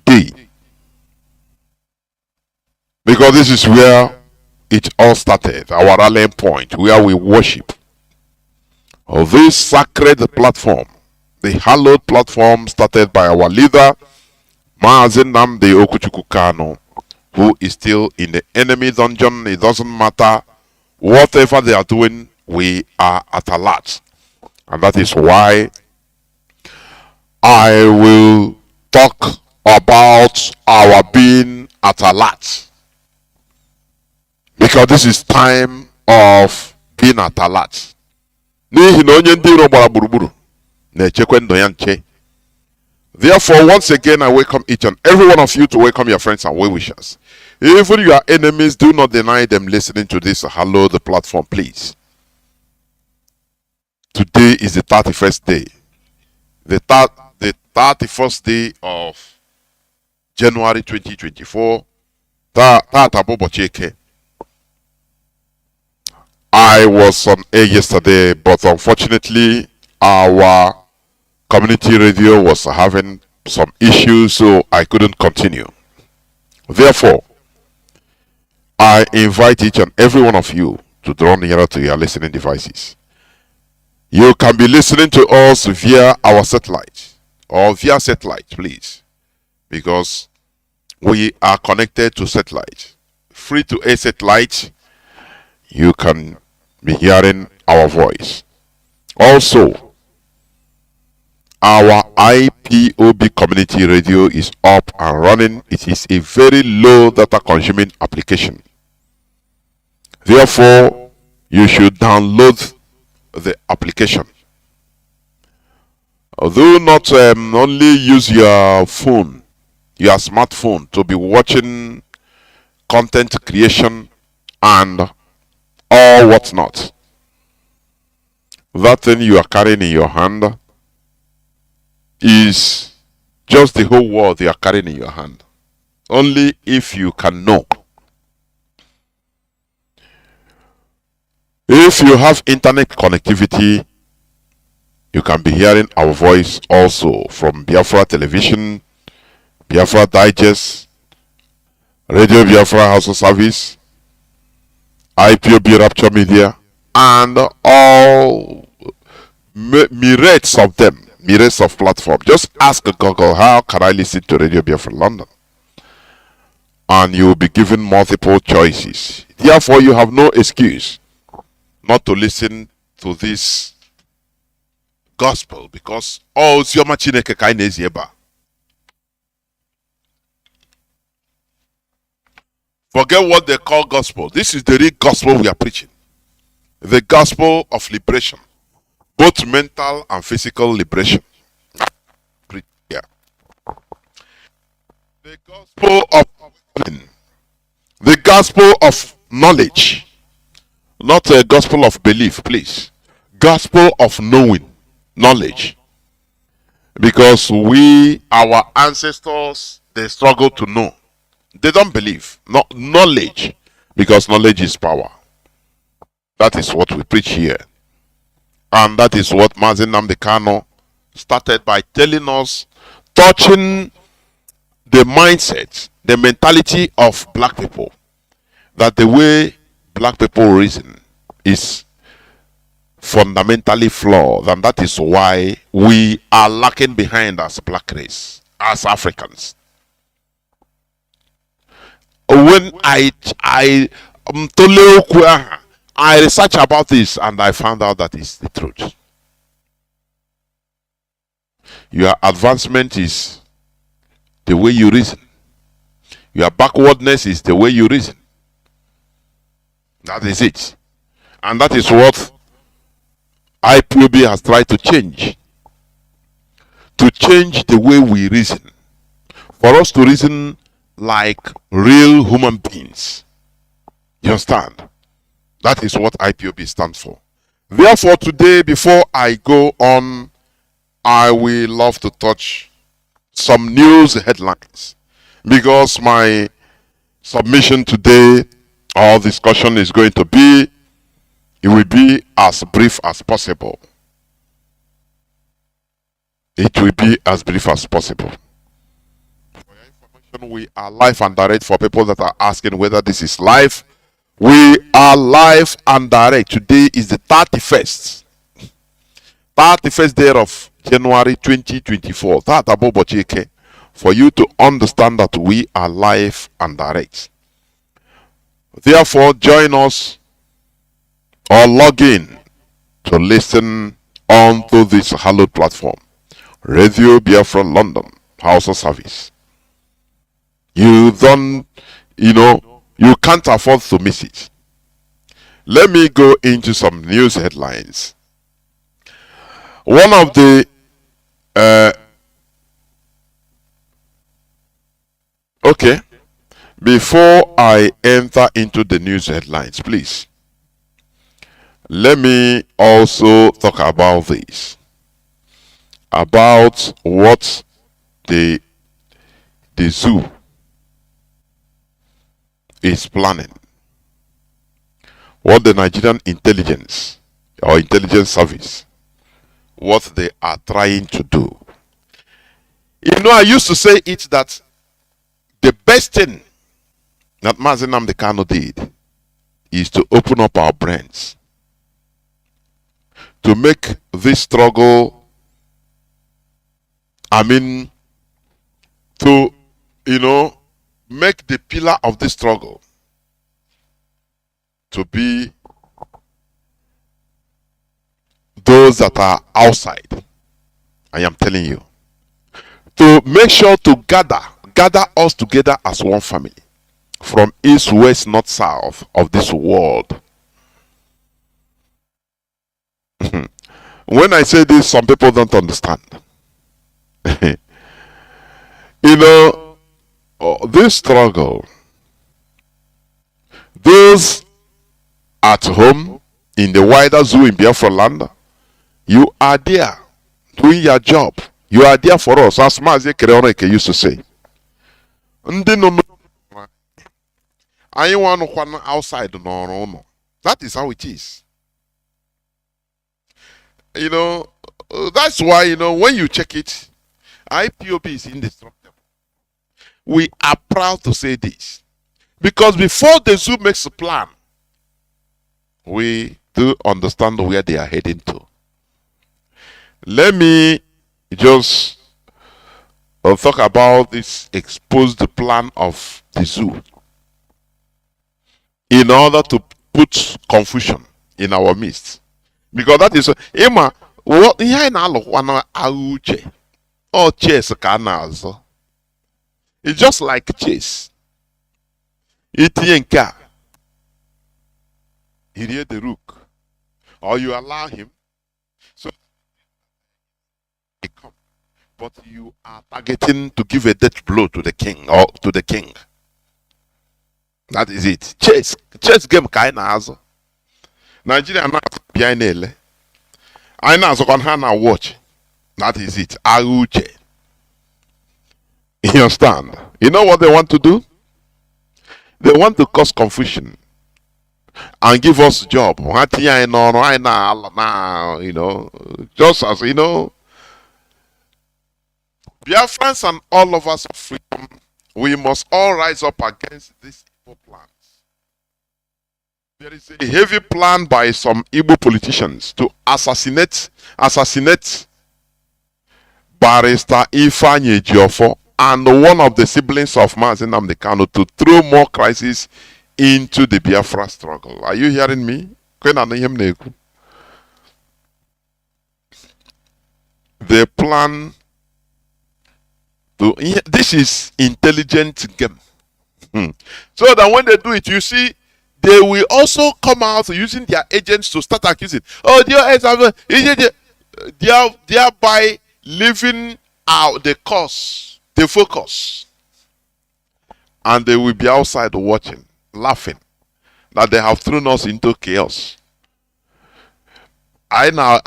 today. Because this is where it all started, our rallying point, where we worship. This sacred platform, the hallowed platform started by our leader, Mazi Nnamdi Kanu, who is still in the enemy dungeon. It doesn't matter. Whatever they are doing, we are at alert. And that is why I will talk about our being at alert. Because this is time of being at alert. Therefore, once again, I welcome each and every one of you to welcome your friends and well-wishers. Even your enemies, do not deny them listening to this. Hello, the platform, please. Today is the 31st day. The 31st day of January 2024. I was on air yesterday, but unfortunately, our community radio was having some issues, so I couldn't continue. Therefore, I invite each and every one of you to draw nearer to your listening devices. You can be listening to us via our satellite or via satellite, please, because we are connected to satellite. Free to air satellite, you can be hearing our voice. Also, our IPOB community radio is up and running. It is a very low data consuming application. Therefore, you should download the application. Do not only use your phone, your smartphone, to be watching content creation and all whatnot. That thing you are carrying in your hand is just the whole world you are carrying in your hand. Only if you can know. If you have internet connectivity, you can be hearing our voice also from Biafra Television, Biafra Digest, Radio Biafra House of Service, IPOB Rapture Media, and all myriads of them, myriads of platforms. Just ask Google, how can I listen to Radio Biafra London? And you will be given multiple choices. Therefore, you have no excuse not to listen to this gospel, because all Sioma Chineke Kainezi Eba. Forget what they call gospel. This is the real gospel we are preaching. The gospel of liberation, both mental and physical liberation. Yeah. The gospel of the gospel of knowledge, not a gospel of belief, please. Gospel of knowing, knowledge. Because our ancestors, they struggle to know. They don't believe. Not knowledge. Because knowledge is power. That is what we preach here. And that is what Mazi Nnamdi Kanu started by telling us, touching the mindset, the mentality of black people. That the way black people reason is fundamentally flawed, and that is why we are lacking behind as black race, as Africans. When I researched about this and I found out that it's the truth. Your advancement is the way you reason. Your backwardness is the way you reason. That is it. And that is what IPOB has tried to change. To change the way we reason. For us to reason like real human beings. You understand? That is what IPOB stands for. Therefore, today, before I go on, I will love to touch some news headlines. Because my submission today, our discussion is going to be, it will be as brief as possible. It will be as brief as possible. For your We are live and direct for people that are asking whether this is live. We are live and direct. Today is the 31st day of January 2024. For you to understand that we are live and direct. Therefore, join us or log in to listen onto this hallowed platform, Radio Biafra London, House of Service. You don't, you can't afford to miss it. Let me go into some news headlines. One of the okay, before I enter into the news headlines, please let me also talk about this, about what the zoo is planning, what the Nigerian intelligence or intelligence service, what they are trying to do. I used to say it that the best thing that Mazi Nnamdi Kanu did is to open up our brains, to make this struggle, to, make the pillar of this struggle to be those that are outside. I am telling you, to make sure to gather us together as one family, from east, west, north, south of this world. When I say this, some people don't understand. This struggle, those at home in the wider zoo in Biafra land, you are there doing your job. You are there for us, as Mazi Nnamdi used to say. I want one outside. No. That is how it is. That's why, when you check it, IPOB is indestructible. We are proud to say this, because before the zoo makes a plan, we do understand where they are heading to. Let me just talk about this exposed plan of the zoo in order to put confusion in our midst. Because that is what or chess canals. It's just like chess. He hear the rook, or you allow him, so he come, but you are targeting to give a death blow to the king or to the king. That is it. Chess game kind of. Nigeria not behind ele. I know so can watch. That is it. Auche. You understand? You know what they want to do? They want to cause confusion and give us job. Just as Biafrans and all of us of freedom, we must all rise up against these evil plans. There is a heavy plan by some Igbo politicians to assassinate Barrister Ifeanyi Ejiofor and one of the siblings of Mazi Nnamdi Kanu, to throw more crisis into the Biafra struggle. Are you hearing me? They plan to. This is intelligent game. So that when they do it, you see, they will also come out using their agents to start accusing. Oh, thereby leaving out the cause, the focus. And they will be outside watching, laughing, that they have thrown us into chaos. I know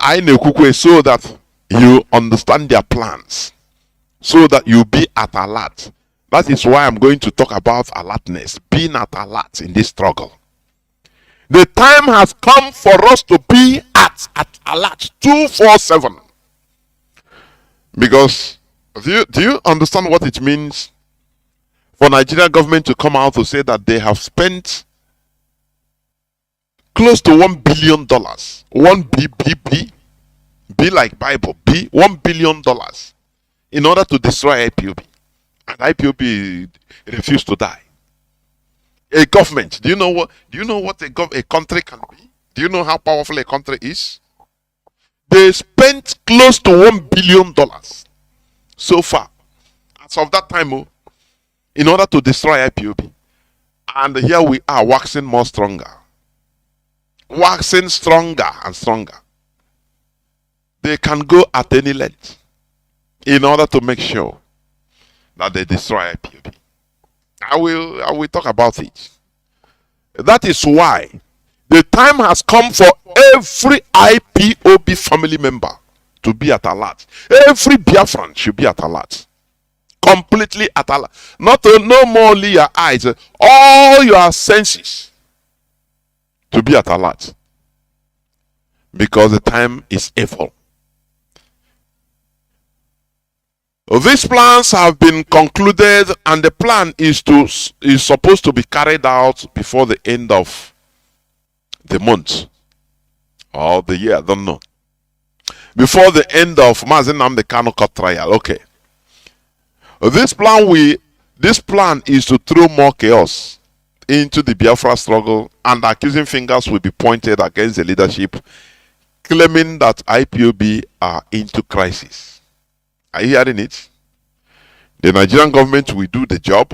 so that you understand their plans, so that you be at alert. That is why I'm going to talk about alertness, being at alert in this struggle. The time has come for us to be at alert 247. Because do you understand what it means for Nigerian government to come out to say that they have spent close to $1 billion. B like Bible, $1 billion in order to destroy IPOB. And IPOB refused to die. A government, do you know what a country can be? Do you know how powerful a country is? They spent close to $1 billion so far, as of that time, in order to destroy IPOB. And here we are waxing more stronger. Waxing stronger and stronger. They can go at any length in order to make sure that they destroy IPOB. I will talk about it. That is why the time has come for every IPOB family member to be at alert. Every Biafran should be at alert. Completely at alert. No more only your eyes, all your senses to be at alert. Because the time is evil. These plans have been concluded, and the plan is supposed to be carried out before the end of the month or the year. I don't know. Before the end of Mazi Nnamdi Kanu court trial. Okay. This plan is to throw more chaos into the Biafra struggle, and accusing fingers will be pointed against the leadership, claiming that IPOB are into crisis. Are you hearing it? The Nigerian government will do the job.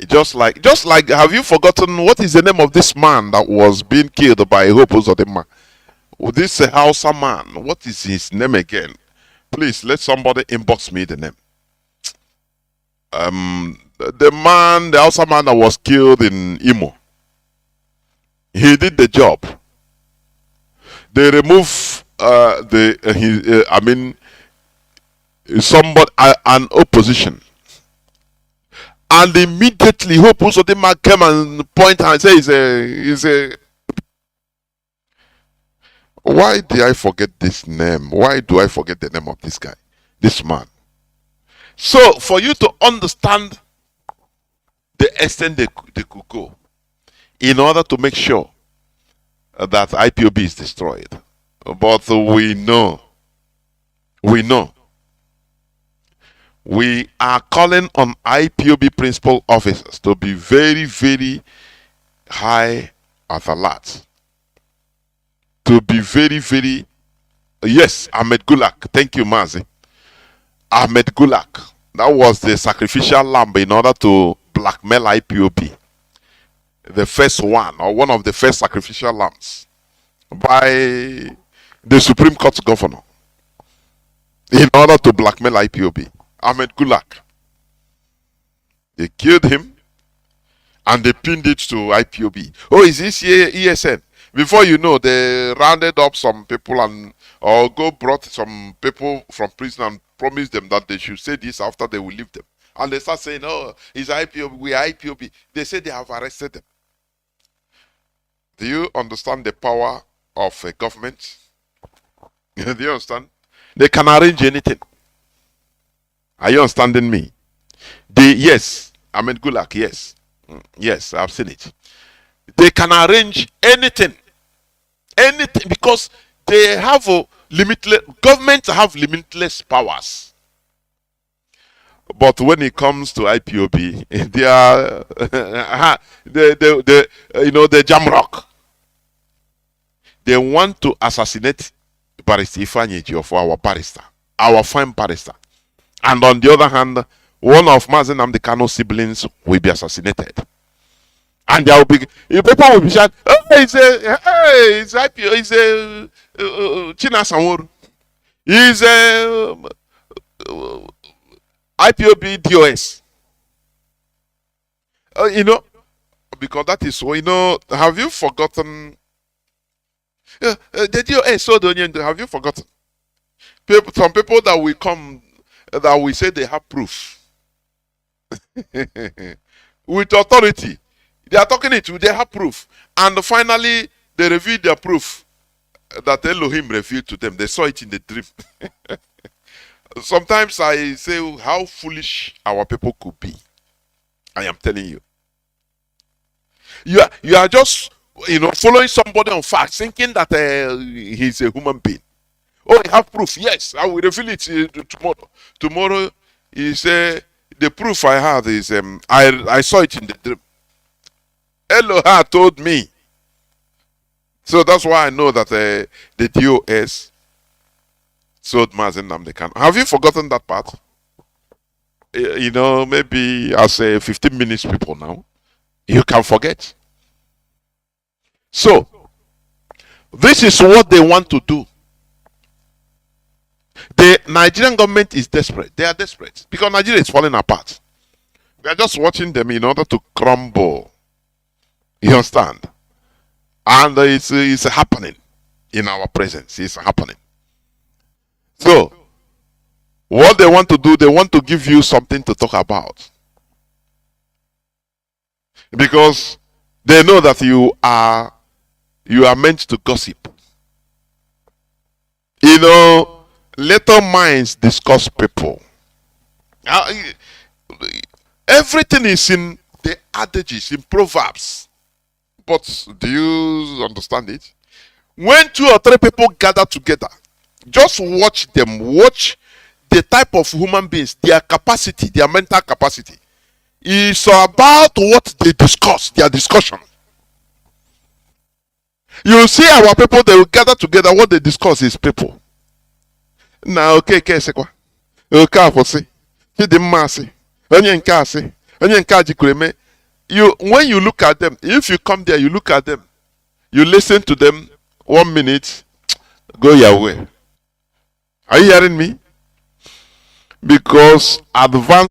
Just like, have you forgotten what is the name of this man that was being killed by Hope Uzodinma? This Hausa man, what is his name again? Please let somebody inbox me the name. The Hausa man that was killed in Imo. He did the job. They remove somebody, an opposition, and immediately Hope Uzodinma came and point and say he's a why did I forget this name? Why do I forget the name of this guy, this man? So for you to understand the extent they could go in order to make sure that IPOB is destroyed. But we know we are calling on IPOB principal officers to be very, very high at alert. To be very, very, yes, Ahmed Gulak. Thank you, Mazi. Ahmed Gulak. That was the sacrificial lamb in order to blackmail IPOB. The first one, or one of the first sacrificial lambs, by the Supreme Court governor, in order to blackmail IPOB. Ahmed Gulak. They killed him and they pinned it to IPOB. Oh, is this ESN? Before you know, they rounded up some people brought some people from prison and promised them that they should say this after they will leave them. And they start saying, oh, it's IPOB, we are IPOB. They say they have arrested them. Do you understand the power of a government? Do you understand? They can arrange anything. Are you understanding me? Yes, Ahmed Gulak, yes. Yes, I've seen it. They can arrange anything. Anything, because they have governments have limitless powers. But when it comes to IPOB, they are the jamrock. They want to assassinate Barrister Ifeanyi Ejiofor, our barrister, our fine barrister. And on the other hand, one of Mazi Nnamdi Kanu's siblings will be assassinated. And there will be people will be shouting, it's IPO, it's China Sanworu, it's IPOB DOS. Because that is so, have you forgotten the DOS? So have you forgotten? Some people that will come, that we say they have proof with authority. They are talking it, they have proof. And finally, they revealed their proof that Elohim revealed to them. They saw it in the dream. Sometimes I say how foolish our people could be. I am telling you. You are just, following somebody on facts, thinking that he's a human being. Oh, I have proof. Yes, I will reveal it tomorrow. Tomorrow, he say the proof I have is I saw it in the dream. Eloha told me. So that's why I know that the DOS sold Mazi Nnamdi Kanu. Have you forgotten that part? Maybe as 15 minutes people now, you can forget. So, this is what they want to do. The Nigerian government is desperate. They are desperate because Nigeria is falling apart. We are just watching them in order to crumble. You understand? And it's happening in our presence. It's happening. So, what they want to do, they want to give you something to talk about. Because they know that you are meant to gossip. Little minds discuss people. Everything is in the adages, in proverbs. But do you understand it? When 2 or 3 people gather together, just watch them. Watch the type of human beings, their capacity, their mental capacity. It's about what they discuss, their discussion. You see our people, they will gather together. What they discuss is people. Now, okay, sekwa. Okay, afose. Hidi mmasi. Onye nke ase. Onye nke ajikureme. When you look at them, if you come there, you look at them, you listen to them 1 minute, go your way. Are you hearing me? Because advanced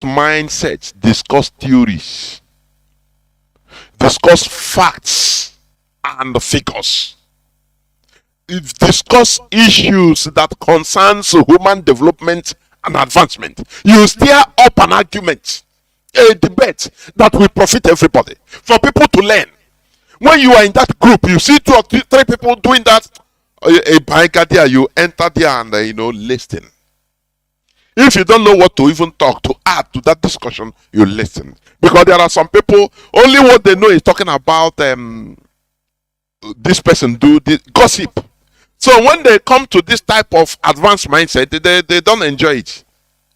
mindsets discuss theories, discuss facts and figures. It discuss issues that concerns human development and advancement. You stir up an argument, a debate that will profit everybody, for people to learn. When you are in that group, you see 2 or 3 people doing that, you enter there and listen. If you don't know what to even talk to add to that discussion, you listen. Because there are some people, only what they know is talking about this person do this gossip. So when they come to this type of advanced mindset, they don't enjoy it.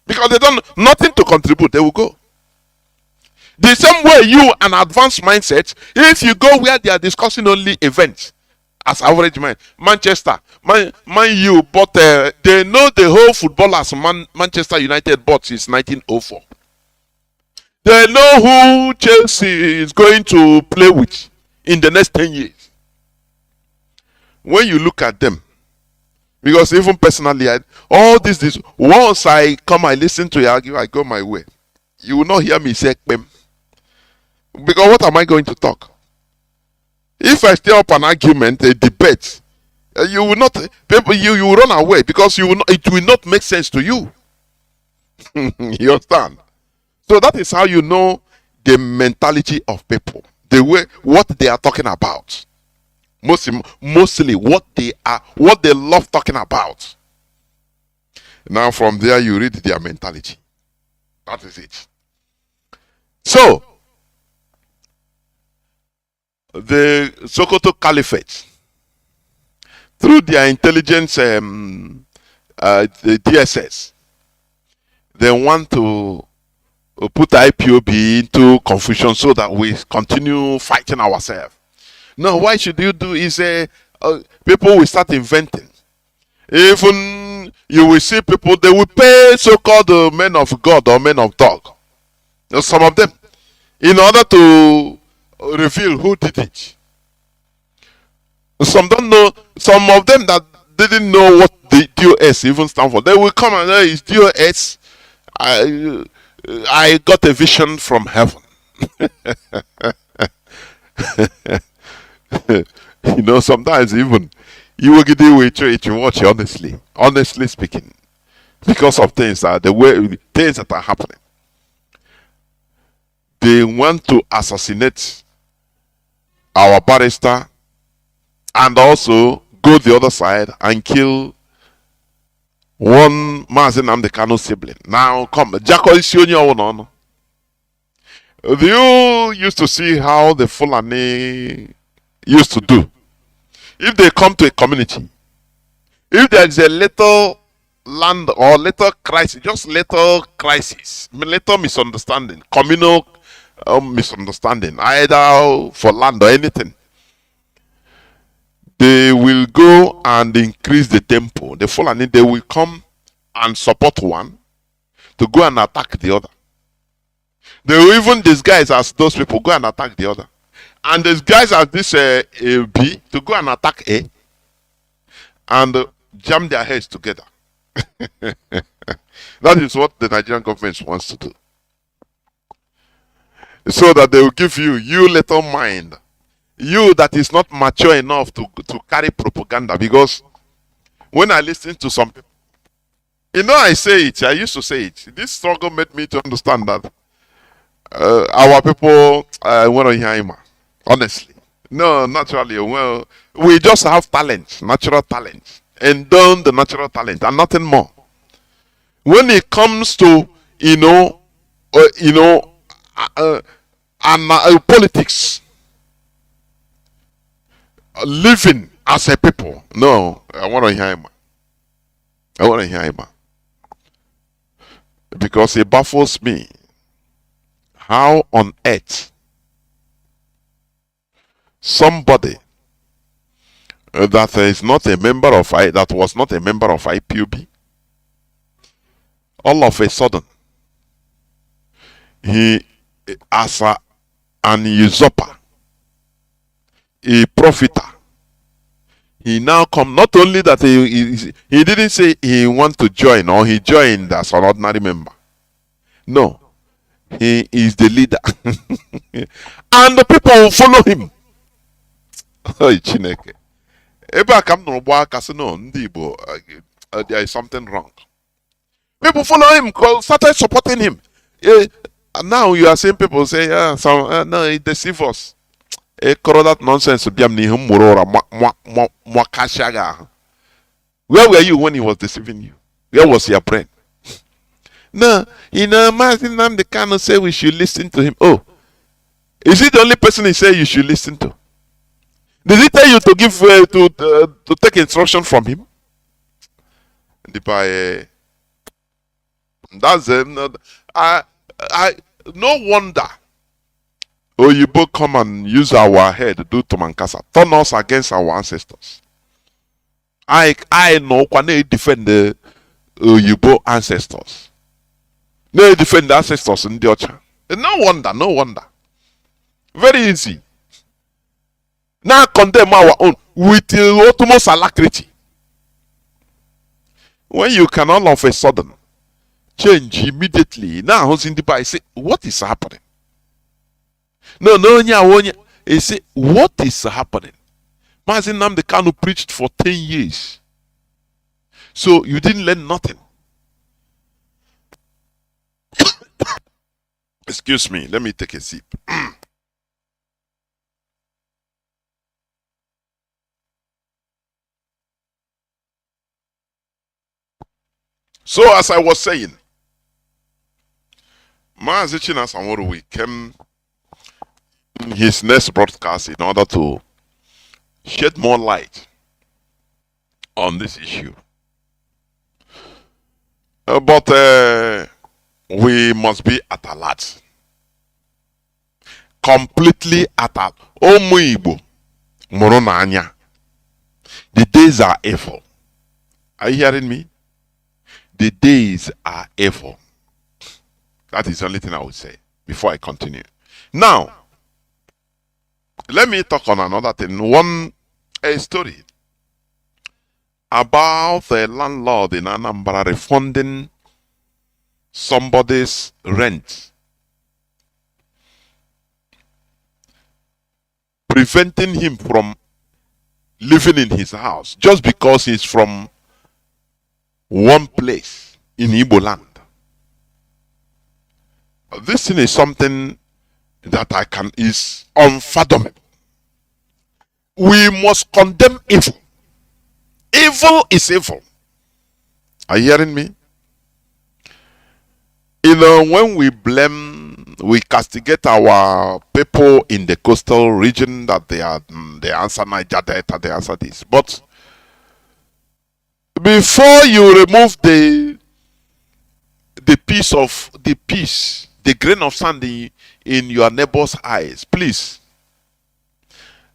Because they don't nothing to contribute, they will go. The same way you, an advanced mindset, if you go where they are discussing only events, as average man, Manchester, Man U, but they know the whole footballers Manchester United bought since 1904. They know who Chelsea is going to play with in the next 10 years. When you look at them, because even personally, all this, once I come, I listen to you argue, I go my way. You will not hear me say, Pem. Because what am I going to talk? If I stir up an argument, a debate, you will not, people, you will run away because it will not make sense to you. You understand? So that is how you know the mentality of people, the way, what they are talking about. Mostly what they love talking about. Now from there you read their mentality. That is it. So the Sokoto Caliphate, through their intelligence, the DSS, they want to put IPOB into confusion so that we continue fighting ourselves. No, why should you do is people will start inventing. Even you will see people, they will pay so-called men of God or men of dog. Some of them, in order to reveal who did it. Some don't know, some of them that didn't know what the DOS even stand for, they will come and say, it's DOS. I got a vision from heaven. Sometimes even you will get with it, you watch honestly speaking, because of things that things that are happening. They want to assassinate our barrister and also go the other side and kill one Mazi Nnamdi Kanu sibling. Now come, Jacko is no. You used to see how the Fulani used to do. If they come to a community, if there is a little land or little crisis, just little crisis, little misunderstanding, communal misunderstanding, either for land or anything, they will go and increase the tempo. The Fulani, they will come and support one to go and attack the other. They will even disguise as those people, go and attack the other. And disguise as this B to go and attack A. And jam their heads together. That is what the Nigerian government wants to do. So that they will give you little mind. You that is not mature enough to carry propaganda. Because when I listen to some people, I say it, I used to say it. This struggle made me to understand that our people want to hear him. Honestly. No, naturally. Well, we just have talent, natural talent. And done the natural talent and nothing more. When it comes to, politics, living as a people, no, I want to hear him. I want to hear him. Because it baffles me. How on earth somebody that is not a member of that was not a member of IPOB, all of a sudden, he as an usurper, a profiter, he now come. Not only that he didn't say he want to join or he joined as an ordinary member. No, he is the leader, and the people will follow him. Oh, Chineke. There is something wrong. People follow him, started supporting him. And now you are seeing people say, no, he deceives us. That nonsense. Where were you when he was deceiving you? Where was your brain? No, Mazi Nnamdi Kanu say we should listen to him. Oh, is he the only person he say you should listen to? Did he tell you to give to take instruction from him? That's no wonder. Oh, you both come and use our head to do Tomankasa, turn us against our ancestors. I know when they defend the Yubo ancestors. They defend the ancestors in the Ocha. No wonder. Very easy. Now condemn our own with the utmost alacrity. When you can all of a sudden change immediately. Now who's in the bar? Say, what is happening? No, he say, what is happening? Mazi Nnamdi Kanu preached for 10 years. So you didn't learn nothing. Excuse me, let me take a sip. So as I was saying, Mazi Chinedu came in his next broadcast in order to shed more light on this issue. But we must be at alert. Completely at alert. Omuibo, Moronanya. The days are evil. Are you hearing me? The days are evil. That is the only thing I would say before I continue. Now, let me talk on another thing. A story about the landlord in Anambra refunding somebody's rent, preventing him from living in his house just because he's from one place in Igbo land. This thing is something that is unfathomable. We must condemn evil. Evil is evil. Are you hearing me? You know, when we blame, we castigate our people in the coastal region that they answer Niger Delta, they answer this. But before you remove the grain of sand in your neighbor's eyes, please.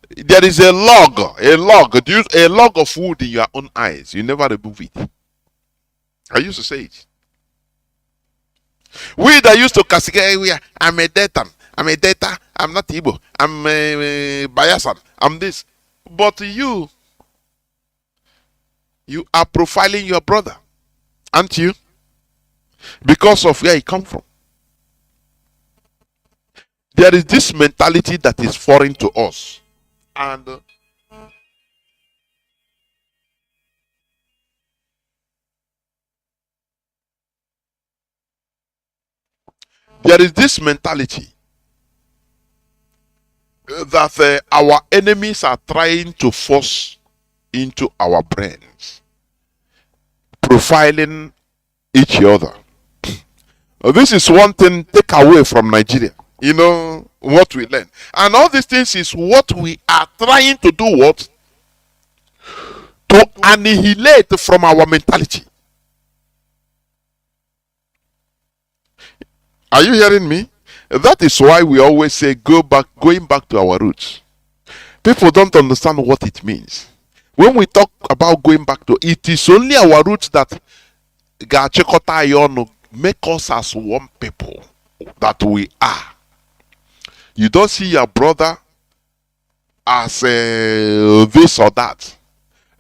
There is a log of wood in your own eyes. You never remove it. I used to say it. We that used to castigate, I'm a Delta, I'm not Igbo, I'm a Bayasan, I'm this. But you are profiling your brother, aren't you? Because of where he come from. There is this mentality that is foreign to us. And there is this mentality that our enemies are trying to force into our brains, profiling each other. This is one thing take away from Nigeria. You know what we learn, and all these things is what we are trying to do. What to annihilate from our mentality. Are you hearing me? That is why we always say going back to our roots. People don't understand what it means. When we talk about going back to it, is only our roots that make us as one people that we are. You don't see your brother as this or that,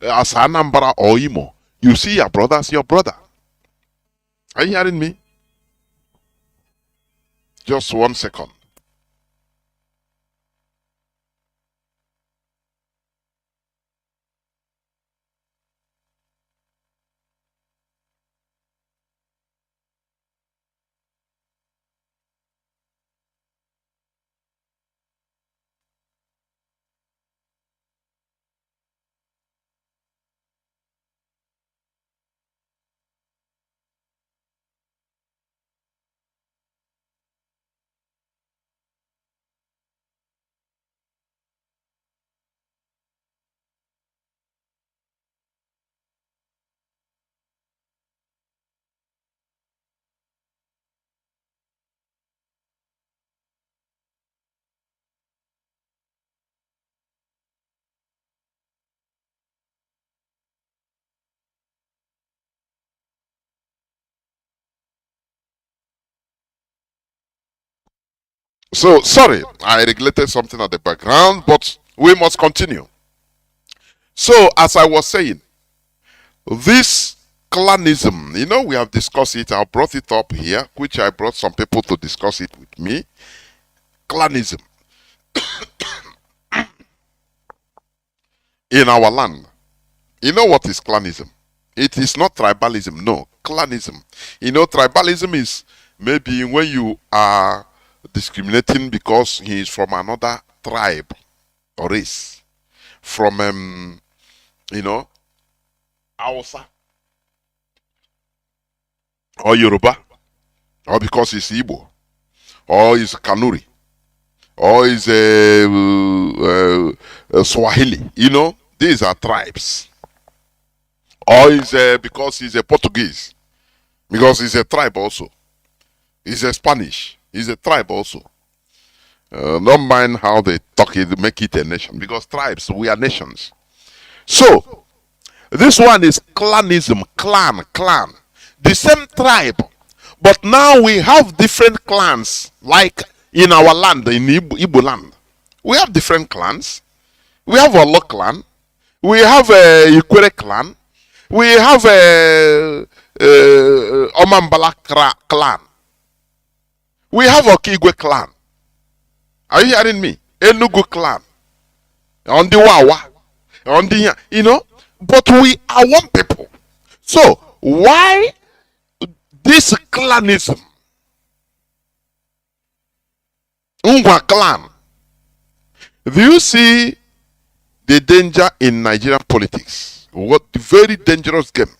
as Anambra or Imo. You see your brother as your brother. Are you hearing me? Just 1 second. So, sorry, I regulated something at the background, but we must continue. So, as I was saying, this clanism, you know, we have discussed it. I brought it up here, which I brought some people to discuss it with me. Clanism in our land. You know what is clanism? It is not tribalism, no, clanism. You know, tribalism is maybe when you are discriminating because he is from another tribe or race, from you know, Hausa or Yoruba, or because he's Igbo, or he's Kanuri, or he's Swahili. You know, these are tribes. Or he's because he's a Portuguese, because he's a tribe also. He's a Spanish, he's a tribe also. Don't mind how they talk it, make it a nation, because tribes, we are nations. So, this one is clanism, clan. The same tribe, but now we have different clans, like in our land, in Igbo land. We have different clans. We have Olo clan. We have a Ikwere clan. We have a Omambala clan. We have Okigwe clan. Are you hearing me? Enugu clan. On the Wawa. On the, you know, but we are one people. So, why this clanism? Ungwa clan. Do you see the danger in Nigerian politics? What the very dangerous game.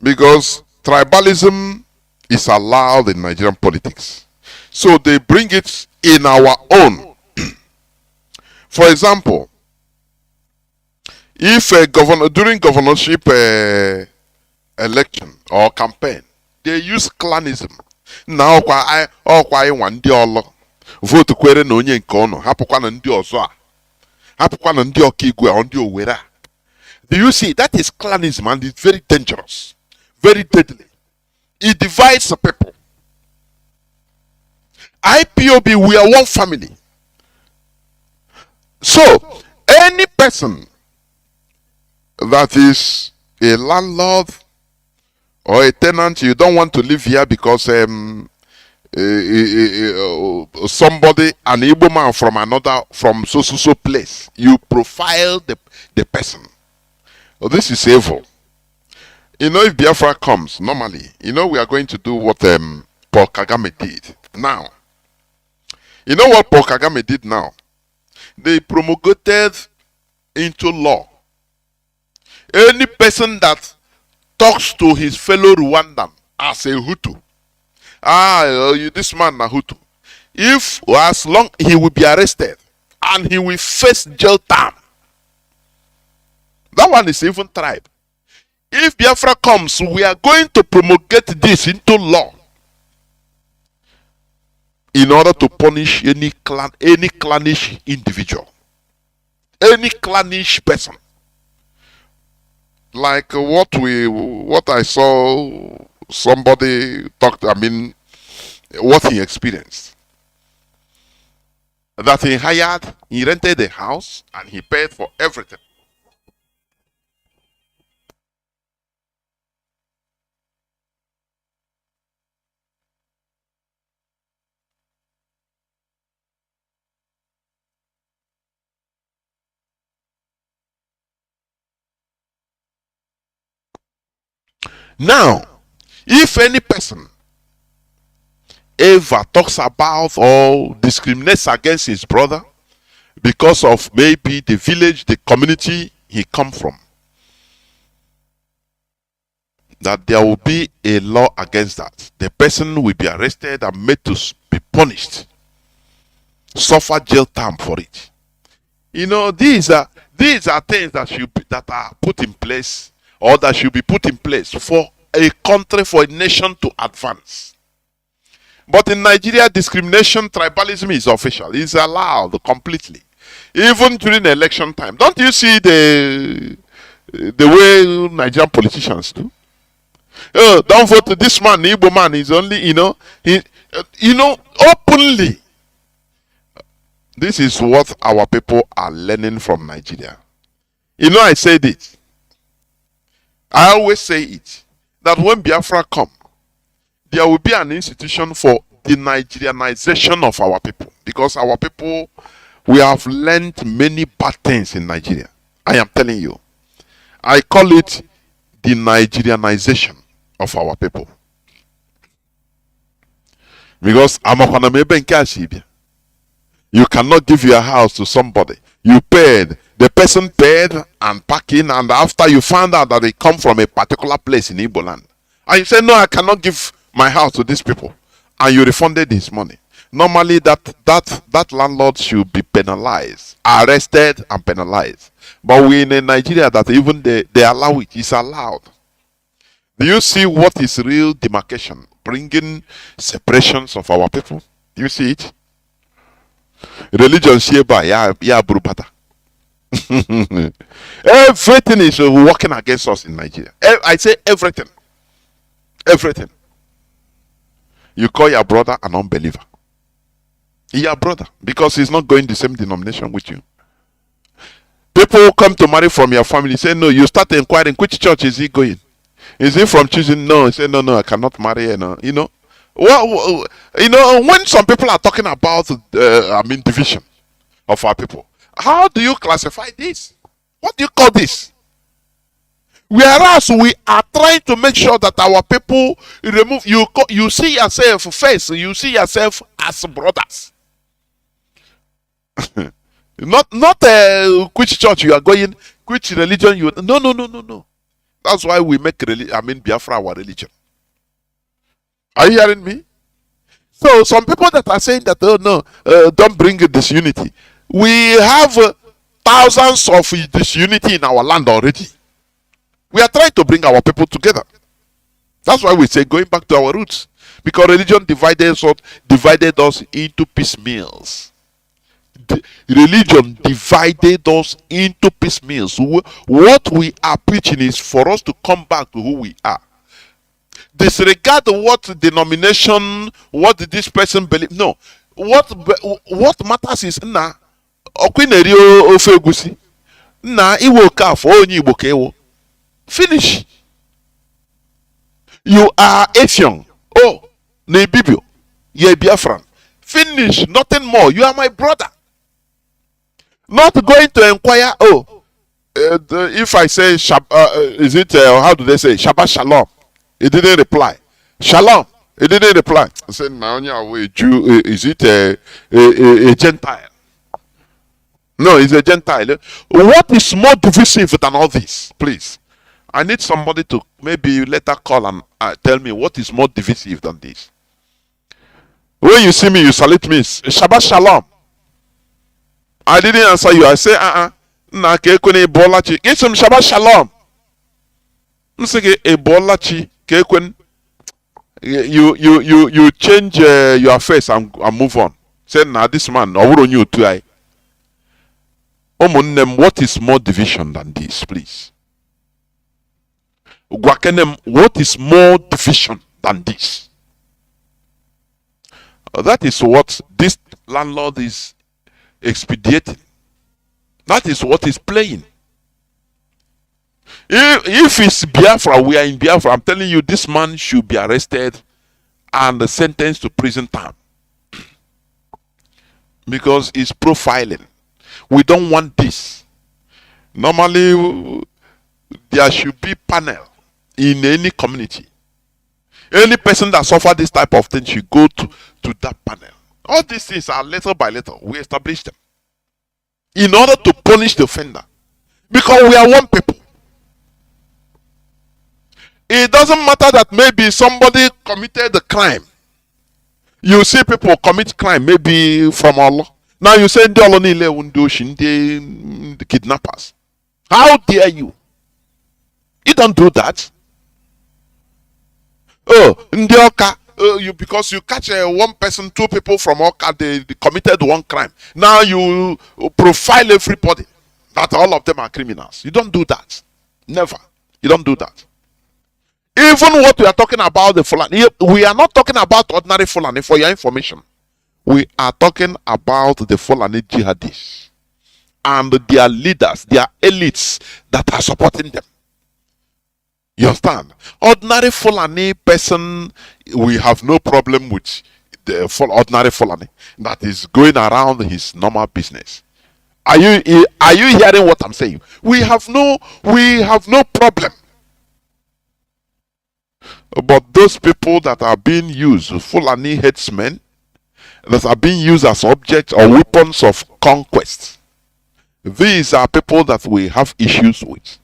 because tribalism is allowed in Nigerian politics. So they bring it in our own. For example, if a governor during governorship election or campaign, they use clanism. Now ọkwa ịnwa ndị ọlọ vote kwere na onye nke ọnụ hapụkwa na ndị ọzọ a hapụkwa na ndị ọkaigwe a ndị owere a. Do you see? That is clanism, and it's very dangerous, very deadly. It divides the people. IPOB, we are one family. So any person that is a landlord or a tenant, you don't want to live here because somebody, an Igbo man from so place, you profile the person. Oh, this is evil. You know, if Biafra comes, normally, you know, we are going to do what Paul Kagame did. Now, you know what Paul Kagame did now? They promulgated into law any person that talks to his fellow Rwandan as a Hutu. This man na Hutu. If, as long, he will be arrested and he will face jail term. That one is even tribe. If Biafra comes, we are going to promulgate this into law in order to punish any clannish individual, any clannish person. Like what I saw somebody talked, what he experienced. That he rented a house and he paid for everything. Now, if any person ever talks about or discriminates against his brother because of maybe the village, the community he come from, that there will be a law against that. The person will be arrested and made to be punished, suffer jail time for it. You know, these are things that are put in place, or that should be put in place for a country, for a nation to advance. But in Nigeria, discrimination, tribalism is official. It's allowed completely. Even during election time. Don't you see the way Nigerian politicians do? Don't vote to this man, Igbo man. He's only, openly. This is what our people are learning from Nigeria. I said it. I always say it, that when Biafra come, there will be an institution for the Nigerianization of our people. Because our people, we have learned many bad things in Nigeria. I am telling you. I call it the Nigerianization of our people. Because you cannot give your house to somebody. You paid. The person paid and packing, and after you found out that they come from a particular place in Igbo land, and you say, no, I cannot give my house to these people, and you refunded his money. Normally, that landlord should be penalized, arrested and penalized. But we in Nigeria that even they allow it. It's allowed. Do you see what is real demarcation? Bringing separations of our people. Do you see it? Religion sheba ya burubata. Everything is working against us in Nigeria. I say everything. Everything. You call your brother an unbeliever. Your brother, because he's not going the same denomination with you. People come to marry from your family. Say, no, you start inquiring, which church is he going? Is he from choosing? No, he say, no, I cannot marry. Well, when some people are talking about, division of our people, how do you classify this? What do you call this? Whereas we are trying to make sure that our people remove, you see yourself first, you see yourself as brothers. not which church you are going, which religion you. No. That's why we make Biafra our religion. Are you hearing me? So some people that are saying that, oh no, don't bring disunity. We have thousands of disunity in our land already. We are trying to bring our people together. That's why we say going back to our roots. Because religion divided us into piecemeals. Religion divided us into piecemeals. What we are preaching is for us to come back to who we are. Disregard what denomination, what did this person believe. No. What matters is na okweneri ofe egusi. Na iwo kafo onye Igbo ka ewo. Finish. You are Asian. Oh, Nebibio. You're a Biafran. Finish. Nothing more. You are my brother. Not going to inquire, if I say, how do they say? Shabbat Shalom. He didn't reply. Shalom. He didn't reply. I said, now, Jew, is it a Gentile? No, he's a Gentile. What is more divisive than all this? Please. I need somebody to maybe later call and tell me what is more divisive than this. When you see me, you salute me. Shabbat Shalom. I didn't answer you. I say, na kekwen ebolachi. Get some Shabbat Shalom. Msege ebolachi kekwen. You change your face and move on. Say, nah, this man, I you too. What is more division than this, please? What is more division than this? That is what this landlord is expediting. That is what is playing. If it's Biafra, we are in Biafra. I'm telling you, this man should be arrested and sentenced to prison time. Because it's profiling. We don't want this. Normally, there should be panel in any community. Any person that suffered this type of thing should go to that panel. All these things are little by little. We establish them. In order to punish the offender. Because we are one people. It doesn't matter that maybe somebody committed a crime. You see people commit crime maybe from Allah. Now you say the kidnappers. How dare you? You don't do that. Oh, Ndioka, because you catch one person, two people from Oka, they committed one crime. Now you profile everybody that all of them are criminals. You don't do that. Never. You don't do that. Even what we are talking about, the Fulani, we are not talking about ordinary Fulani, for your information. We are talking about the Fulani jihadists and their leaders, their elites that are supporting them. You understand? Ordinary Fulani person, we have no problem with the ordinary Fulani that is going around his normal business. Are you hearing what I'm saying? We have no problem. But those people that are being used, Fulani headsmen, that are being used as objects or weapons of conquest, these are people that we have issues with.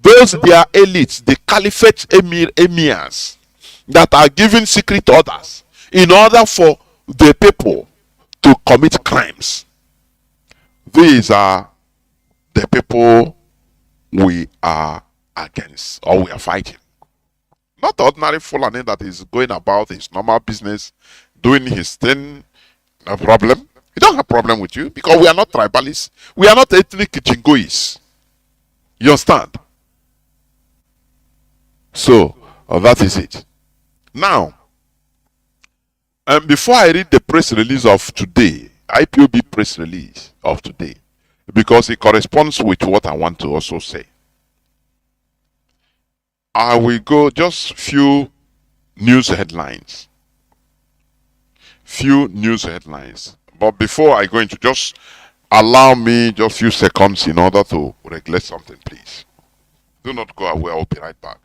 Those their elites, the caliphate emirs that are giving secret orders in order for the people to commit crimes. These are the people we are against or we are fighting. Not the ordinary Fulani that is going about his normal business, doing his thing, no problem. We don't have a problem with you because we are not tribalists. We are not ethnic jingoists. You understand? So, that is it. Now, before I read the press release of today, IPOB press release of today, because it corresponds with what I want to also say, I will go just few news headlines. Few news headlines. But before I go into, just allow me just few seconds in order to regulate something, please. Do not go away. I'll be right back.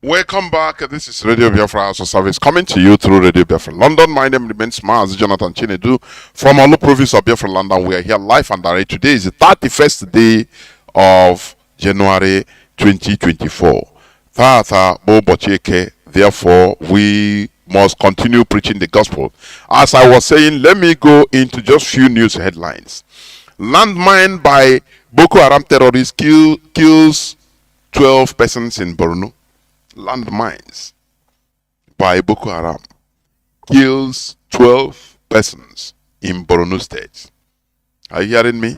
Welcome back. This is Radio Biafra House of Service coming to you through Radio Biafra London. My name remains Mazi Chinedu from Olu province of Biafra London. We are here live and direct. Today is the 31st day of January 2024. Therefore, we must continue preaching the gospel. As I was saying, let me go into just few news headlines. Landmine by Boko Haram terrorists kills 12 persons in Borno. Landmines by Boko Haram kills 12 persons in Borno State. Are you hearing me?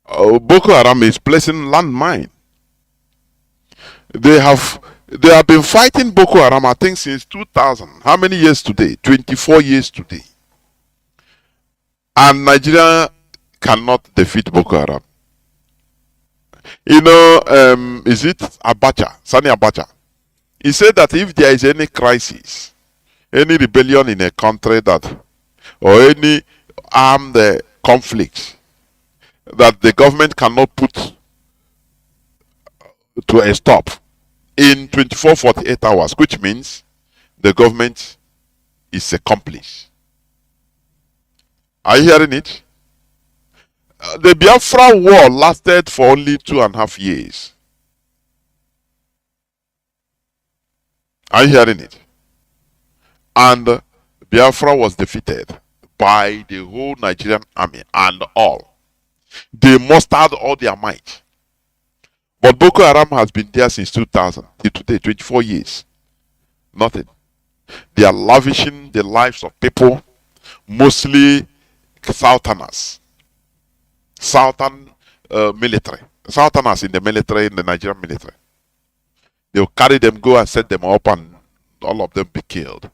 Boko Haram is placing landmine. They have been fighting Boko Haram, I think, since 2000. How many years today? 24 years today. And Nigeria cannot defeat Boko Haram. You know, is it Abacha, Sani Abacha? He said that if there is any crisis, any rebellion in a country or any armed conflict that the government cannot put to a stop in 24-48 hours, which means the government is accomplished. Are you hearing it? The Biafra war lasted for only 2.5 years. Are you hearing it? And Biafra was defeated by the whole Nigerian army and all. They mustered all their might. But Boko Haram has been there since 2000 till today, 24 years. Nothing. They are lavishing the lives of people, mostly Southerners. Southern military. Southerners in the military, in the Nigerian military. They'll carry them, go and set them up, and all of them be killed.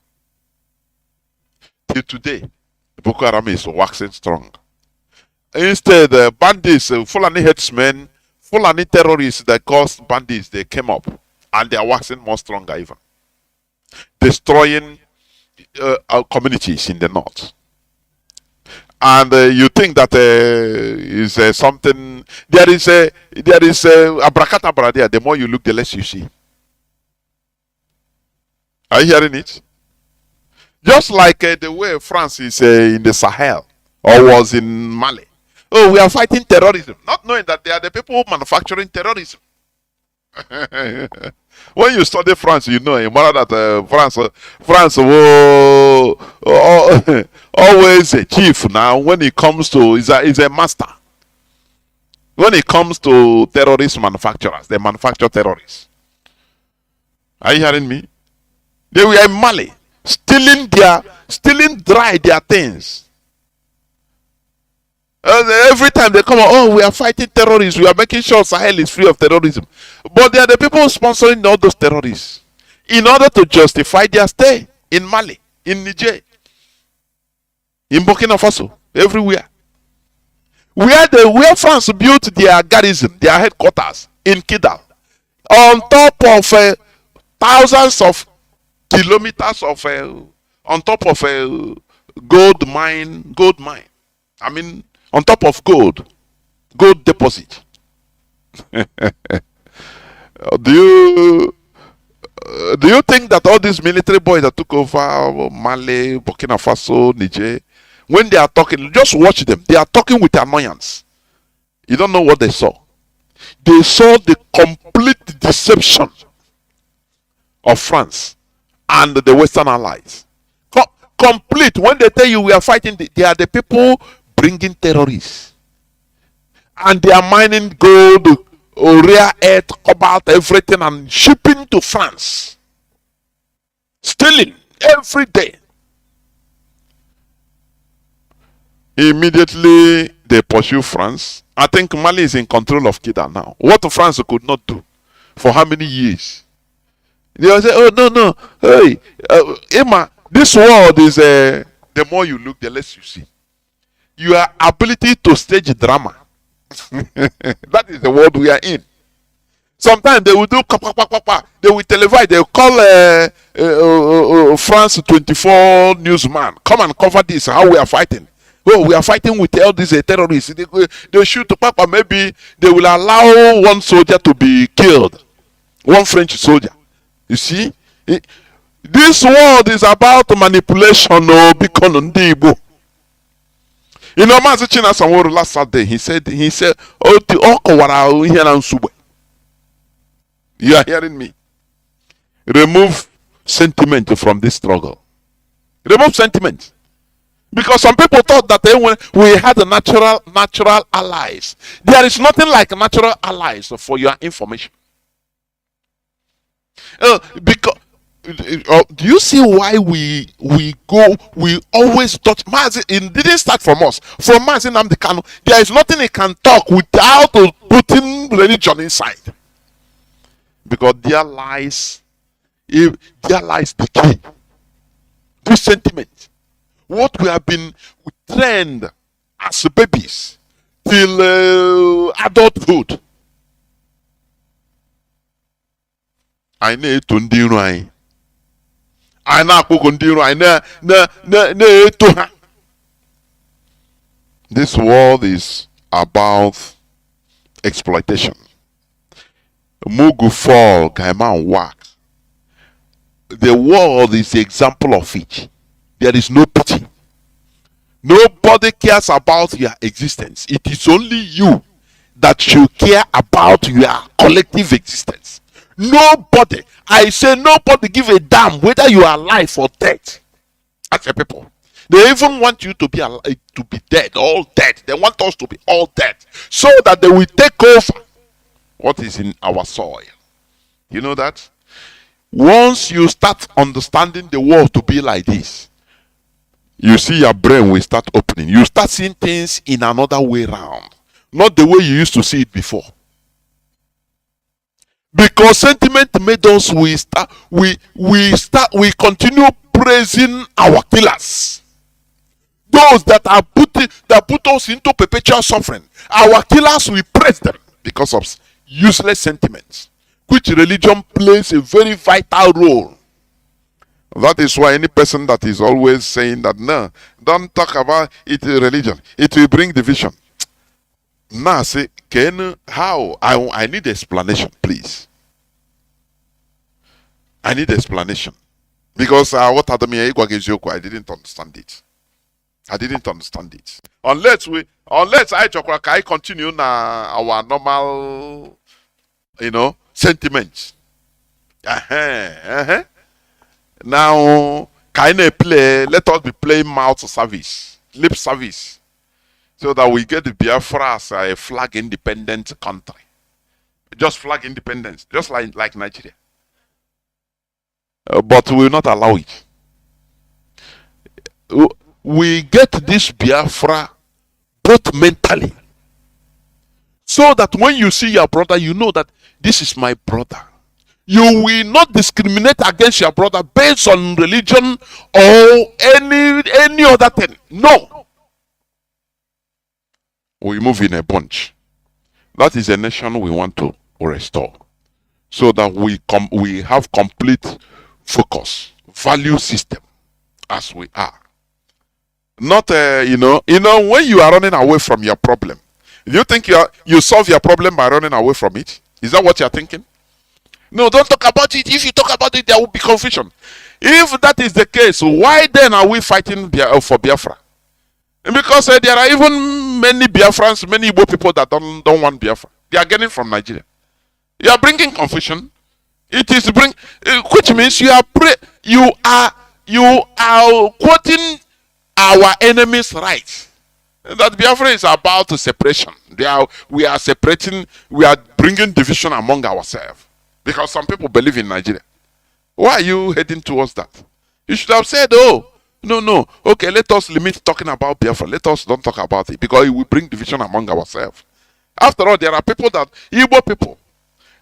Till today, Boko Haram is waxing strong. Instead, bandits, Fulani headsmen, Fulani terrorists that caused bandits, they came up, and they are waxing more stronger even. Destroying our communities in the north. And you think that is something, there is abracadabra there. The more you look, the less you see. Are you hearing it? Just like the way France is in the Sahel or was in Mali. Oh, we are fighting terrorism, not knowing that they are the people manufacturing terrorism. When you study France, you know that France always a chief now. When it comes to is a master. When it comes to terrorist manufacturers, they manufacture terrorists. Are you hearing me? They were in Mali, stealing dry their things. Every time they come out, oh, we are fighting terrorists. We are making sure Sahel is free of terrorism. But they are the people sponsoring all those terrorists in order to justify their stay in Mali, in Niger, in Burkina Faso, everywhere. Where France built their garrison, their headquarters in Kidal, on top of thousands of kilometers of, on top of a gold mine. I mean, on top of gold deposit. Do you think that all these military boys that took over Mali, Burkina Faso, Niger, when they are talking, just watch them. They are talking with annoyance. You don't know what they saw. They saw the complete deception of France and the Western allies. Complete. When they tell you we are fighting, they are the people bringing terrorists. And they are mining gold, rare earth, cobalt, everything, and shipping to France. Stealing every day. Immediately they pursue France. I think Mali is in control of Kidal now. What France could not do for how many years? They will say, oh, no. Hey, Emma, this world is, the more you look, the less you see. Your ability to stage drama. That is the world we are in. Sometimes they will do, they will televise, they will call France 24 newsman, come and cover this, how we are fighting. Oh, we are fighting with all these terrorists. They shoot, maybe they will allow one soldier to be killed. One French soldier. You see? This world is about manipulation. You know, Mazi Chinedu last Saturday, he said, you are hearing me? Remove sentiment from this struggle. Remove sentiment. Because some people thought that we had a natural allies. There is nothing like natural allies, for your information. Because do you see why we always touch Mazi? It didn't start from us. From Mazi Nnamdi Kanu, there is nothing he can talk without putting religion inside. Because there lies the key. This sentiment. What we have been trained as babies till adulthood. I need to do right. I know this world is about exploitation. Mugu fall, Gaiman wax. The world is the example of it. There is no pity. Nobody cares about your existence. It is only you that should care about your collective existence. Nobody, I say nobody give a damn whether you are alive or dead. That's the people. They even want you to be alive, to be dead, all dead. They want us to be all dead, so that they will take over what is in our soil. You know that? Once you start understanding the world to be like this, you see your brain will start opening. You start seeing things in another way round, not the way you used to see it before. Because sentiment made us we continue praising our killers. Those that put us into perpetual suffering. Our killers, we praise them because of useless sentiments, which religion plays a very vital role. That is why any person that is always saying that, no, don't talk about it, religion, it will bring division. Now say, how? I need explanation, please. I need explanation. Because what I didn't understand it. I didn't understand it. Unless I continue our normal, sentiments. Now, let us be playing mouth service, lip service, so that we get the Biafra as a flag independent country. Just flag independence, just like Nigeria. But we will not allow it. We get this Biafra both mentally, so that when you see your brother, you know that this is my brother. You will not discriminate against your brother based on religion or any other thing. No. We move in a bunch. That is a nation we want to restore, so that we have complete focus, value system, as we are. Not when you are running away from your problem. Do you think you solve your problem by running away from it? Is that what you are thinking? No, don't talk about it. If you talk about it, there will be confusion. If that is the case, why then are we fighting for Biafra? Because there are even many Biafrans, many Igbo people that don't want Biafra. They are getting from Nigeria. You are bringing confusion. It is bring, which means you are quoting our enemy's rights. That Biafra is about separation. We are separating, we are bringing division among ourselves. Because some people believe in Nigeria. Why are you heading towards that? You should have said, oh, no, okay, let us limit talking about Biafra. Let us don't talk about it because it will bring division among ourselves. After all, there are people Igbo people,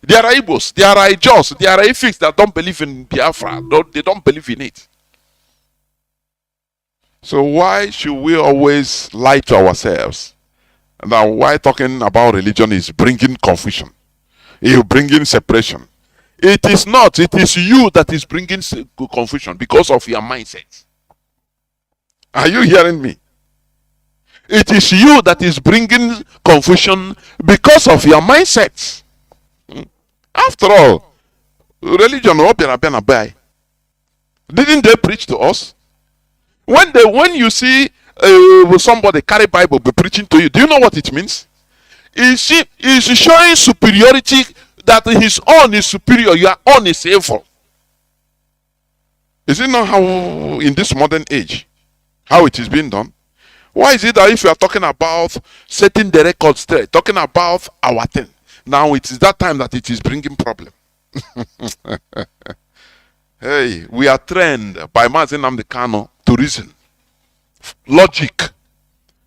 there are Igbos, there are Ijos, there are Ifiks that don't believe in Biafra. They don't believe in it. So why should we always lie to ourselves? Now, why talking about religion is bringing confusion? It's bringing separation. It is not. It is you that is bringing confusion because of your mindset. Are you hearing me? It is you that is bringing confusion because of your mindset. After all, religion, didn't they preach to us? When you see somebody carry Bible be preaching to you, do you know what it means? Is showing superiority, that his own is superior, your own is evil. Is it not how in this modern age how it is being done? Why is it that if you are talking about setting the record straight, talking about our thing, now it is that time that it is bringing problem? Hey, we are trained by Mazi Nnamdi Kanu to reason, logic,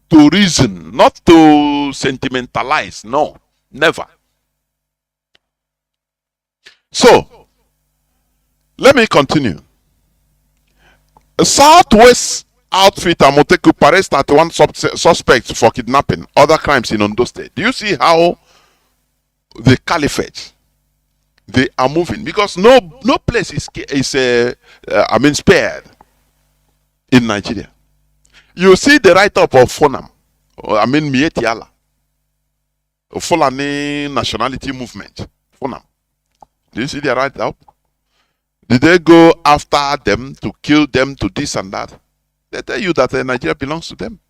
to reason, not to sentimentalize. No, never. So, let me continue. A Southwest outfit Amoteku arrests 31 suspects for kidnapping, other crimes in Ondo State. Do you see how the caliphate, they are moving? Because no place is spared in Nigeria. You see the write-up of Fonam, Mieti Allah, Fulani Nationality Movement, Fonam. Do you see the write-up? Did they go after them to kill them, to this and that? They tell you that Nigeria belongs to them.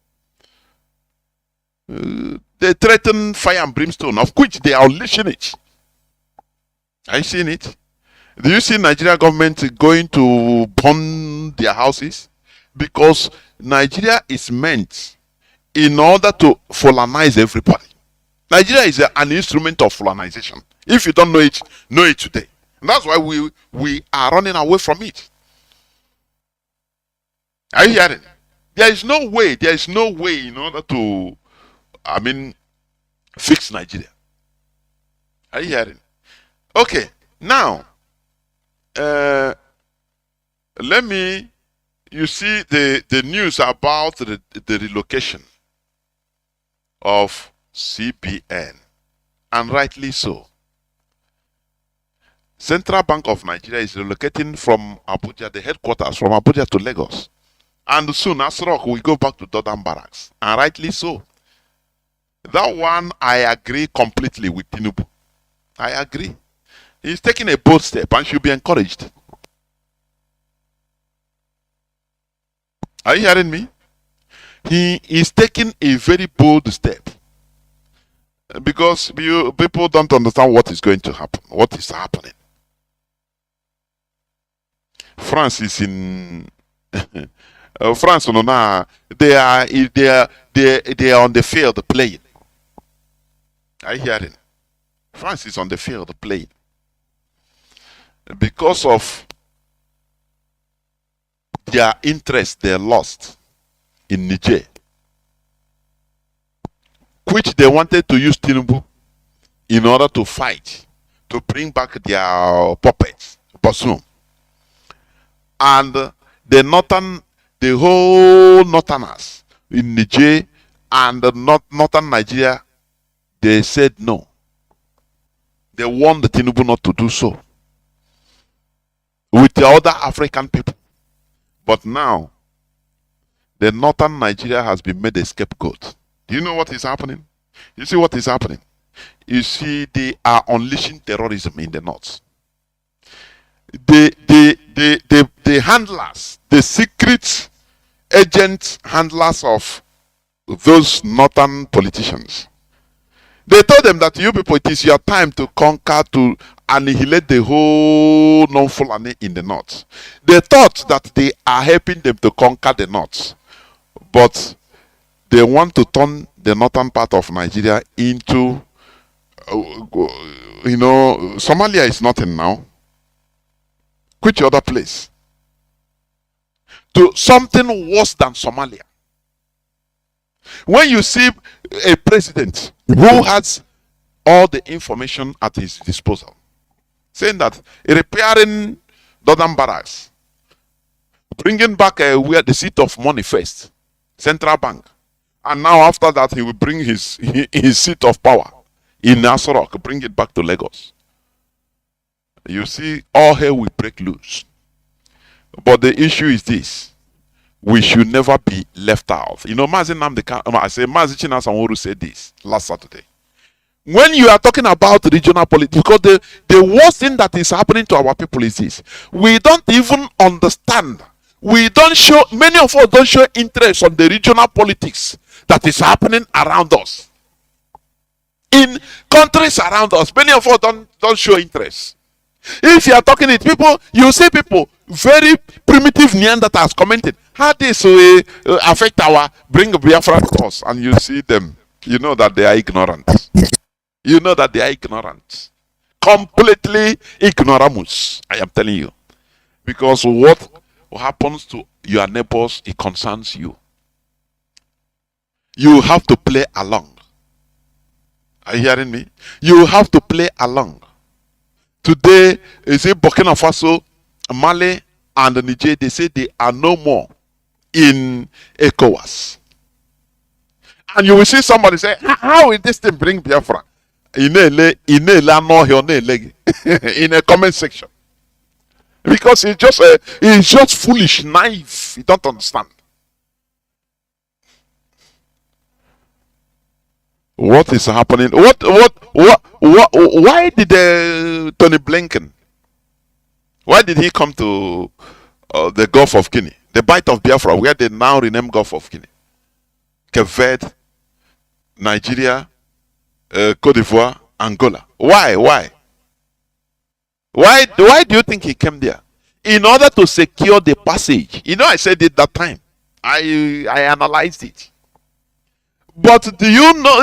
They threaten fire and brimstone, of which they are unleashing it. Are you seeing it? Do you see Nigeria government going to burn their houses? Because Nigeria is meant in order to Fulanize everybody. Nigeria is an instrument of Fulanization. If you don't know it today. And that's why we are running away from it. Are you hearing? There is no way in order to, fix Nigeria. Are you hearing? Okay, now, you see the news about the relocation of CBN, and rightly so. Central Bank of Nigeria is relocating from Abuja, the headquarters, from Abuja to Lagos. And soon, Asrock will go back to Dodam Barracks. And rightly so. That one, I agree completely with Tinubu. I agree. He's taking a bold step and should be encouraged. Are you hearing me? He is taking a very bold step. Because people don't understand what is going to happen, what is happening. France is in France. They are on the field playing. Are you hearing? France is on the field playing because of their interest they lost in Niger, which they wanted to use Tinubu in order to fight, to bring back their puppets, Bassoum. And the whole northerners in Niger and northern Nigeria, they said no. They warned the Tinubu not to do so with the other African people. But now, the northern Nigeria has been made a scapegoat. Do you know what is happening? You see what is happening? You see, they are unleashing terrorism in the north. The handlers, the secret agent handlers of those northern politicians, They told them that you people, it is your time to conquer, to annihilate the whole non-Fulani in the north. They thought that they are helping them to conquer the north, but they want to turn the northern part of Nigeria into, Somalia is nothing now. Which other place? To something worse than Somalia. When you see a president who has all the information at his disposal, saying that repairing northern barracks, bringing back where the seat of money first, central bank, and now after that he will bring his seat of power in Nasarok, bring it back to Lagos. You see, all hell will break loose. But the issue is this: we should never be left out. You know, Mazi Nnamdi, Mazi Chinedu said this last Saturday. When you are talking about regional politics, because the worst thing that is happening to our people is this: we don't even understand. We don't show, many of us don't show interest on the regional politics that is happening around us. In countries around us, many of us don't show interest. If you are talking it, people, you see people, very primitive Neanderthals commenting, how this will affect our, bring Biafra to us, and you see them, you know that they are ignorant. You know that they are ignorant. Completely ignoramus, I am telling you. Because what happens to your neighbors, it concerns you. You have to play along. Are you hearing me? You have to play along. Today, is it Burkina Faso, Mali, and Niger? They say they are no more in ECOWAS. And you will see somebody say, how will this thing bring Biafra? In a comment section. Because it's just foolish, naive. You don't understand. What is happening? Why did Tony Blinken, why did he come to the Gulf of Guinea? The Bight of Biafra, where they now rename Gulf of Guinea. Cape Verde, Nigeria, Cote d'Ivoire, Angola. Why? Why do you think he came there? In order to secure the passage. You know, I said it that time. I analyzed it. But do you know,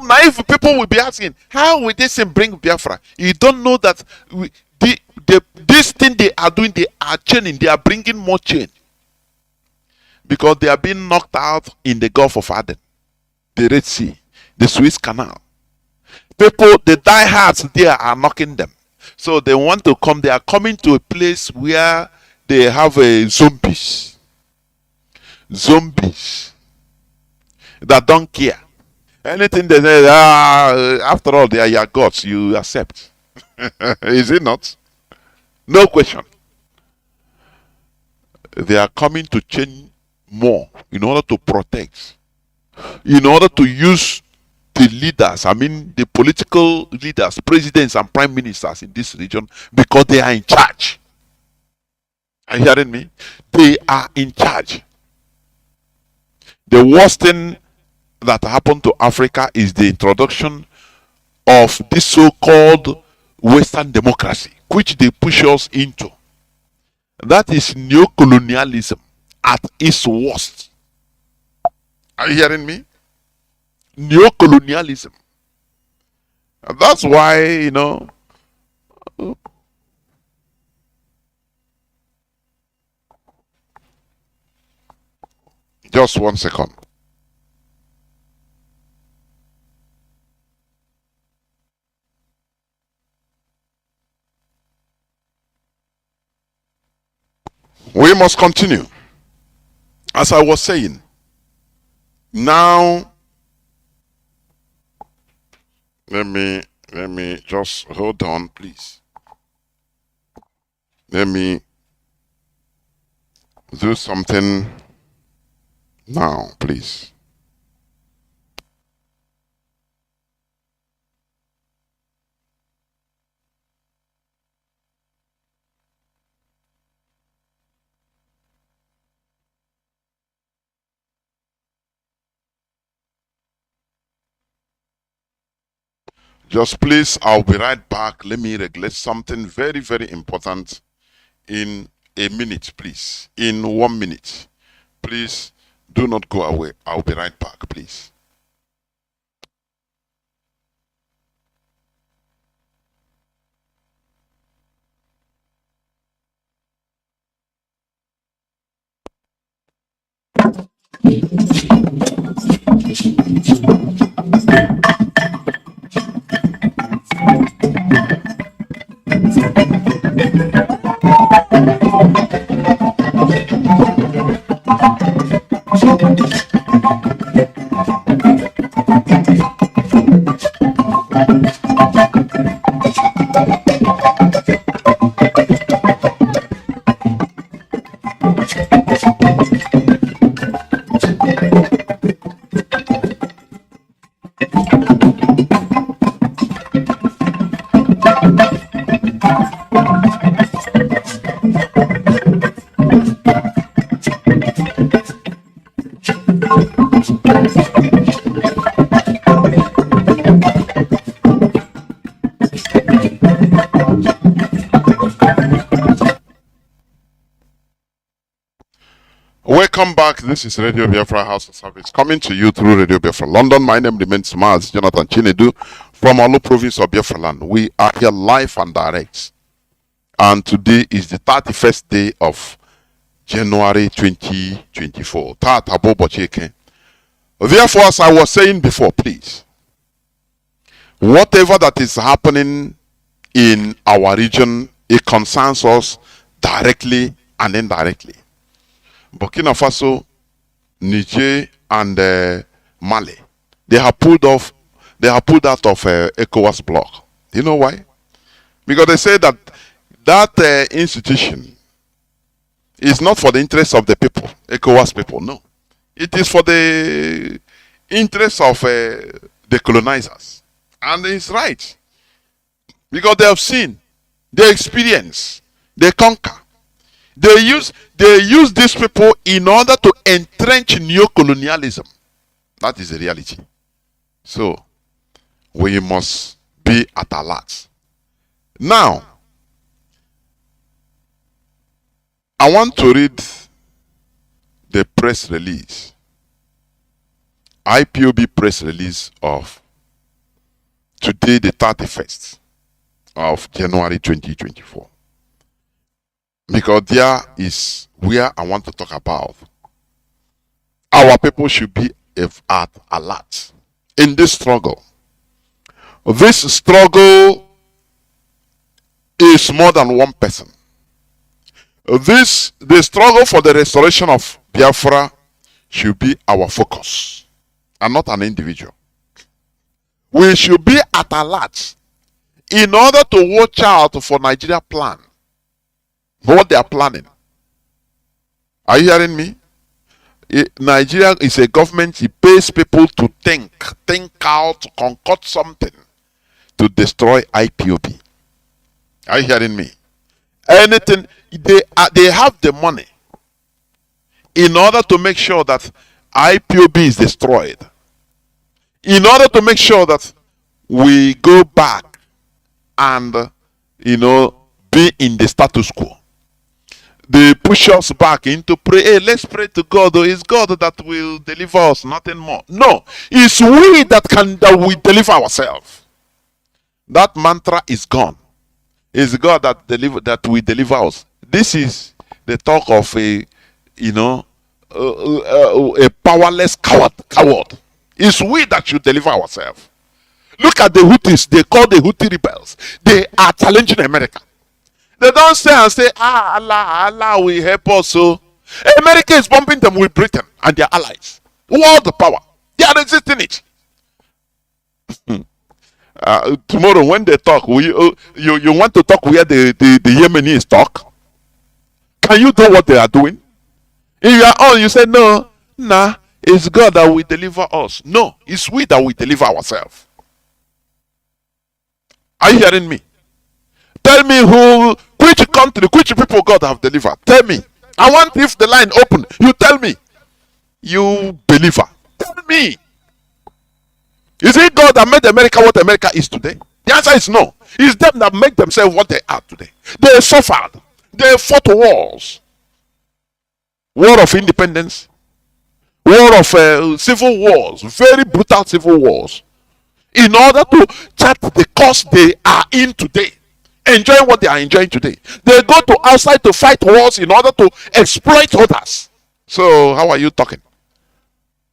naive people will be asking, how will this bring Biafra? You don't know that this thing they are doing, they are chaining, they are bringing more change. Because they are being knocked out in the Gulf of Aden, the Red Sea, the Suez Canal. People, the diehards there are knocking them. So they want to come, they are coming to a place where they have zombies. Zombies that don't care. Anything they say, after all, they are your gods, you accept. Is it not? No question. They are coming to change more in order to protect, in order to use the leaders, I mean the political leaders, presidents and prime ministers in this region, because they are in charge. Are you hearing me? They are in charge. The worst thing that happened to Africa is the introduction of this so-called Western democracy, which they push us into. That is neocolonialism at its worst. Are you hearing me? Neocolonialism. And that's why, just 1 second. We must continue. As I was saying, now let me just hold on, please. Let me do something now, please. Just please, I'll be right back. Let me regulate something very, very important in a minute, please. In 1 minute. Please do not go away. I'll be right back, please. Welcome back. This is Radio Biafra House of Service coming to you through Radio Biafra London. My name remains Mazi, Jonathan Chinedu from Olu province of Biafra land. We are here live and direct. And today is the 31st day of January 2024. Therefore, as I was saying before, please, whatever that is happening in our region, it concerns us directly and indirectly. Burkina Faso, Niger, and Mali, they have pulled out of ECOWAS bloc. You know why? Because they say that institution is not for the interests of the people, ECOWAS people. No, it is for the interests of the colonizers, and it's right because they have seen, they experience, they conquer. They use these people in order to entrench neo-colonialism. That is the reality. So we must be at alert. Now, I want to read the press release, IPOB press release of today, the 31st of January 2024. Because there is where I want to talk about. Our people should be at alert in this struggle. This struggle is more than one person. The struggle for the restoration of Biafra should be our focus and not an individual. We should be at alert in order to watch out for Nigeria plan. What they are planning. Are you hearing me? Nigeria is a government. It pays people to think out, to concoct something to destroy IPOB. Are you hearing me? Anything, they have the money in order to make sure that IPOB is destroyed. In order to make sure that we go back and, be in the status quo. They push us back into pray. Hey, let's pray to God. It's God that will deliver us, nothing more. No, it's we that we deliver ourselves. That mantra is gone. It's God that will deliver us. This is the talk of a powerless coward. It's we that should deliver ourselves. Look at the Houthis. They call the Houthi rebels. They are challenging America. They don't say Allah will help us. So America is bombing them with Britain and their allies. World power. They are resisting it. Tomorrow when they talk, you want to talk where the Yemenis talk? Can you do what they are doing? If you are on, you say no, it's God that will deliver us. No, it's we that will deliver ourselves. Are you hearing me? Tell me which country, which people God have delivered. Tell me. I want, if the line open, you tell me. You believer. Tell me. Is it God that made America what America is today? The answer is no. It's them that make themselves what they are today. They suffered. They fought wars. War of independence. War of civil wars. Very brutal civil wars. In order to chart the course they are in today. Enjoying what they are enjoying today. They go to outside to fight wars in order to exploit others. So how are you talking?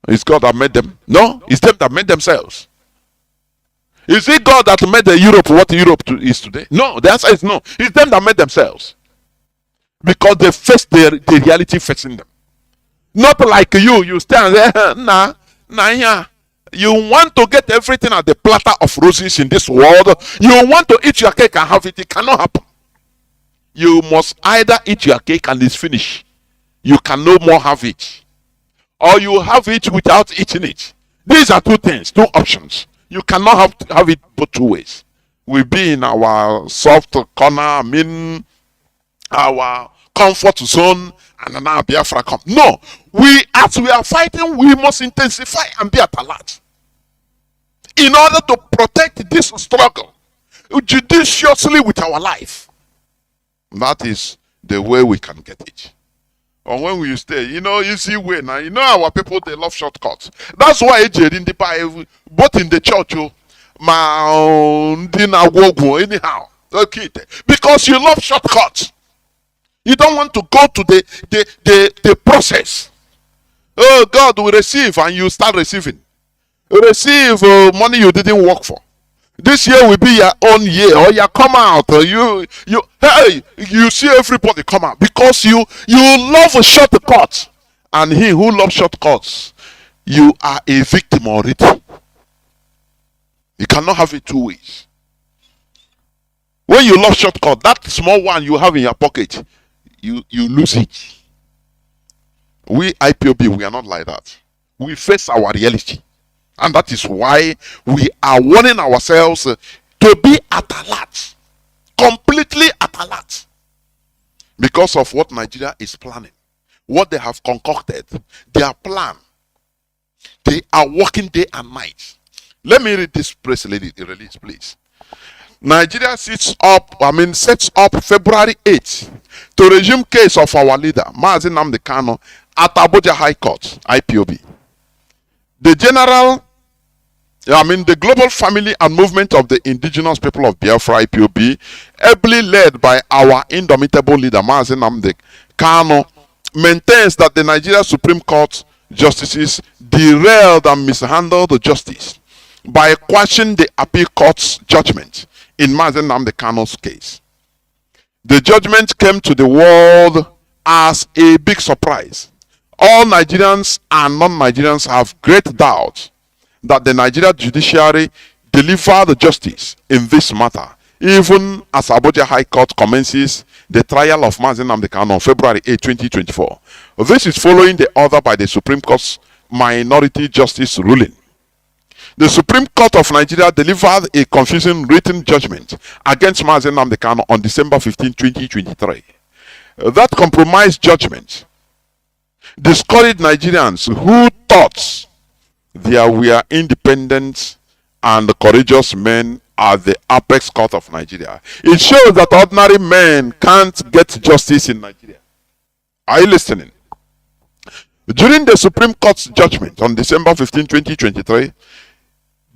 Is God that made them? No, it's them that made themselves. Is it God that made the Europe what Europe is today? No, the answer is no. It's them that made themselves. Because they face the reality facing them. Not like you stand there, yeah. You want to get everything at the platter of roses in this world. You want to eat your cake and have it. It cannot happen. You must either eat your cake and it's finished. You can no more have it. Or you have it without eating it. These are two things, two options. You cannot have it both two ways. We be in our soft corner, our comfort zone, and now Biafra come. No, as we are fighting, we must intensify and be at alert. In order to protect this struggle judiciously with our life. That is the way we can get it. Or when we stay, you see way now. Our people, they love shortcuts. That's why in the Bible, both in the church, anyhow. Okay, because you love shortcuts. You don't want to go to the process. Oh, God will receive, and you start receiving. Receive money you didn't work for. This year will be your own year, or you come out, or you see everybody come out because you love a shortcut, and he who loves shortcuts, you are a victim already. You cannot have it two ways. When you love shortcut, that small one you have in your pocket, you lose it. We IPOB, we are not like that. We face our reality. And that is why we are warning ourselves to be at alert. Completely at alert. Because of what Nigeria is planning. What they have concocted. Their plan. They are working day and night. Let me read this press release, please. Nigeria sets up February 8th to resume case of our leader, Mazi Nnamdi Kanu, at Abuja High Court, IPOB. The global family and movement of the indigenous people of Biafra, IPOB, ably led by our indomitable leader, Mazi Nnamdi Kanu, maintains that the Nigeria Supreme Court justices derailed and mishandled the justice by quashing the appeal court's judgment in Mazi Nnamdi Kanu's case. The judgment came to the world as a big surprise. All Nigerians and non-Nigerians have great doubt that the Nigeria judiciary delivered the justice in this matter, even as Abuja High Court commences the trial of Mazi Nnamdi Kanu on February 8, 2024. This is following the order by the Supreme Court's minority justice ruling. The Supreme Court of Nigeria delivered a confusing written judgment against Mazi Nnamdi Kanu on December 15, 2023. That compromise judgment discouraged Nigerians who thought there were independent and courageous men at the apex court of Nigeria. It shows that ordinary men can't get justice in Nigeria. Are you listening? During the Supreme Court's judgment on December 15, 2023,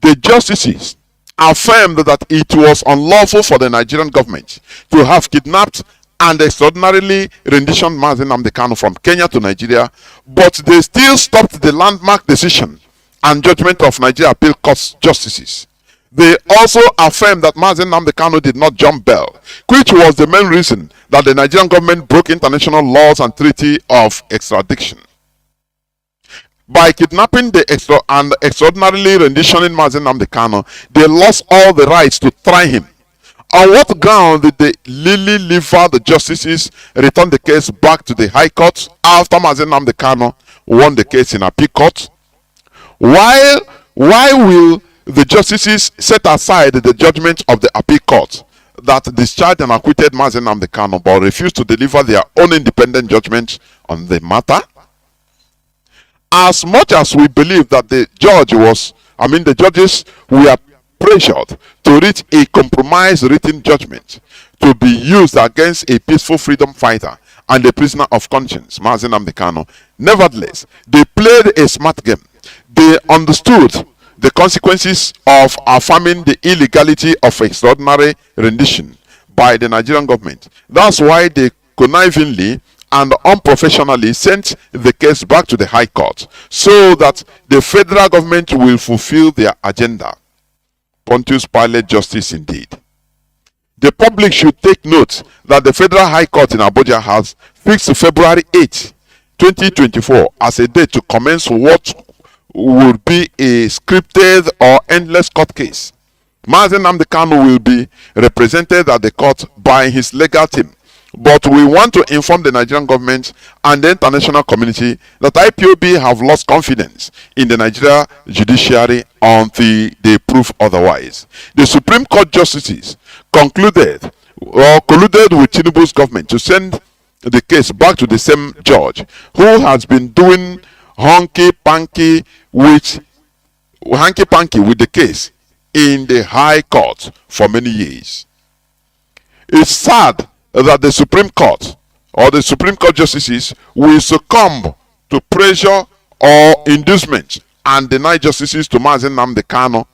the justices affirmed that it was unlawful for the Nigerian government to have kidnapped and extraordinarily renditioned Mazi Nnamdi Kanu from Kenya to Nigeria, but they still stopped the landmark decision and judgment of Nigeria Appeal Court justices. They also affirmed that Mazi Nnamdi Kanu did not jump bail, which was the main reason that the Nigerian government broke international laws and treaty of extradition. By kidnapping and extraordinarily renditioning Mazi Nnamdi Kanu, they lost all the rights to try him. On what ground did the lily-livered justices return the case back to the High Court after Mazi Nnamdi Kanu won the case in Appeal Court? Why will the justices set aside the judgment of the Appeal Court that discharged and acquitted Mazi Nnamdi Kanu but refused to deliver their own independent judgment on the matter? As much as we believe that the judge was the judges were pressured to reach a compromise written judgment to be used against a peaceful freedom fighter and a prisoner of conscience, Mazi Nnamdi Kanu. Nevertheless, they played a smart game. They understood the consequences of affirming the illegality of extraordinary rendition by the Nigerian government. That's why they connivingly and unprofessionally sent the case back to the High Court so that the federal government will fulfill their agenda. Pontius Pilate justice indeed. The public should take note that the Federal High Court in Abuja has fixed February 8, 2024 as a date to commence what would be a scripted or endless court case. Mazi Nnamdi Kanu will be represented at the court by his legal team. But we want to inform the Nigerian government and the international community that IPOB have lost confidence in the Nigeria judiciary until they prove otherwise. The Supreme Court justices concluded or colluded with Chinedu's government to send the case back to the same judge who has been doing hanky-panky with the case in the High Court for many years. It's sad that the Supreme Court or the Supreme Court justices will succumb to pressure or inducement and deny justices to Mazi Nnamdi Kanu,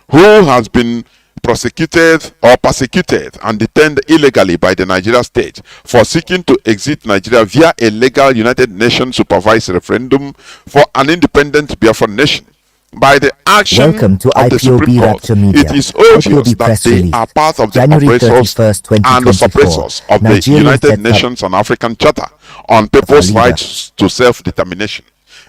who has been prosecuted or persecuted and detained illegally by the Nigeria state for seeking to exit Nigeria via a legal United Nations supervised referendum for an independent Biafran nation. By the action Welcome to of the Supreme Court, it is obvious that they are part of the oppressors and the suppressors of the United Nations and African Charter on people's rights to self-determination.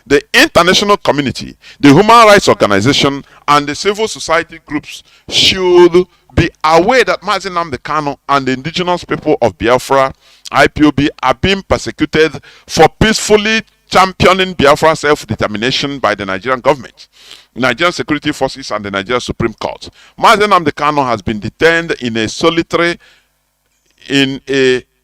The international community, the human rights organization, and the civil society groups should be aware that Mazi Nnamdi Kanu and the indigenous people of Biafra, IPOB, are being persecuted for peacefully championing Biafra self-determination by the Nigerian government, Nigerian security forces, and the Nigerian Supreme Court. Mazi Nnamdi Kanu has been detained in a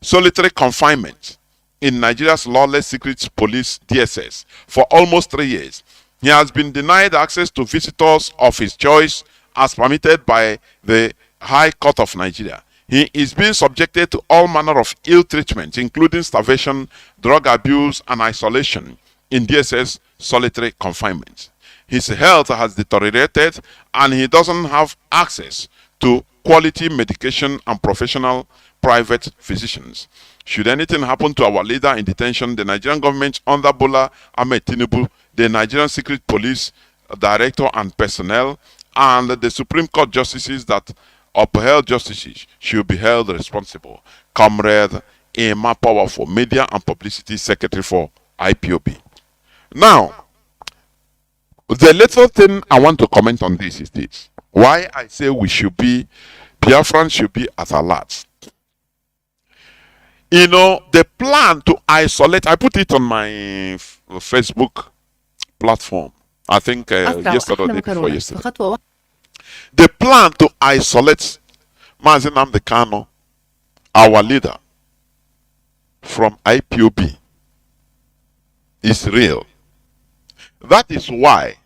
solitary confinement in Nigeria's lawless secret police DSS for almost 3 years. He has been denied access to visitors of his choice as permitted by the High Court of Nigeria. He is being subjected to all manner of ill treatment, including starvation, drug abuse, and isolation in DSS solitary confinement. His health has deteriorated and he doesn't have access to quality medication and professional private physicians. Should anything happen to our leader in detention, the Nigerian government under Bola Ahmed Tinubu, the Nigerian Secret Police Director and personnel, and the Supreme Court justices that upheld justices should be held responsible. Comrade Emma Powerful, Media and Publicity Secretary for IPOB. Now, the little thing I want to comment on this is this. Why I say Biafrans should be at alert. The plan to isolate, I put it on my Facebook platform. I think yesterday or the day before yesterday. The plan to isolate Mazi Nnamdi Kanu, our leader, from IPOB is real. That is why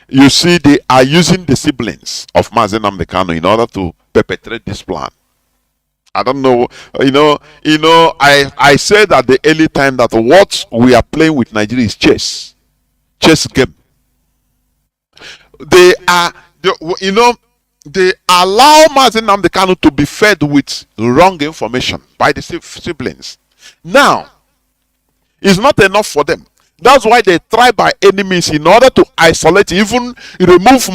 you see they are using the siblings of Mazi Nnamdi Kanu in order to perpetrate this plan. I don't know, I said at the early time that what we are playing with Nigeria is chess game. They allow Mazi Nnamdi Kanu to be fed with wrong information by the siblings. Now, it's not enough for them. That's why they try by any means in order to isolate, even remove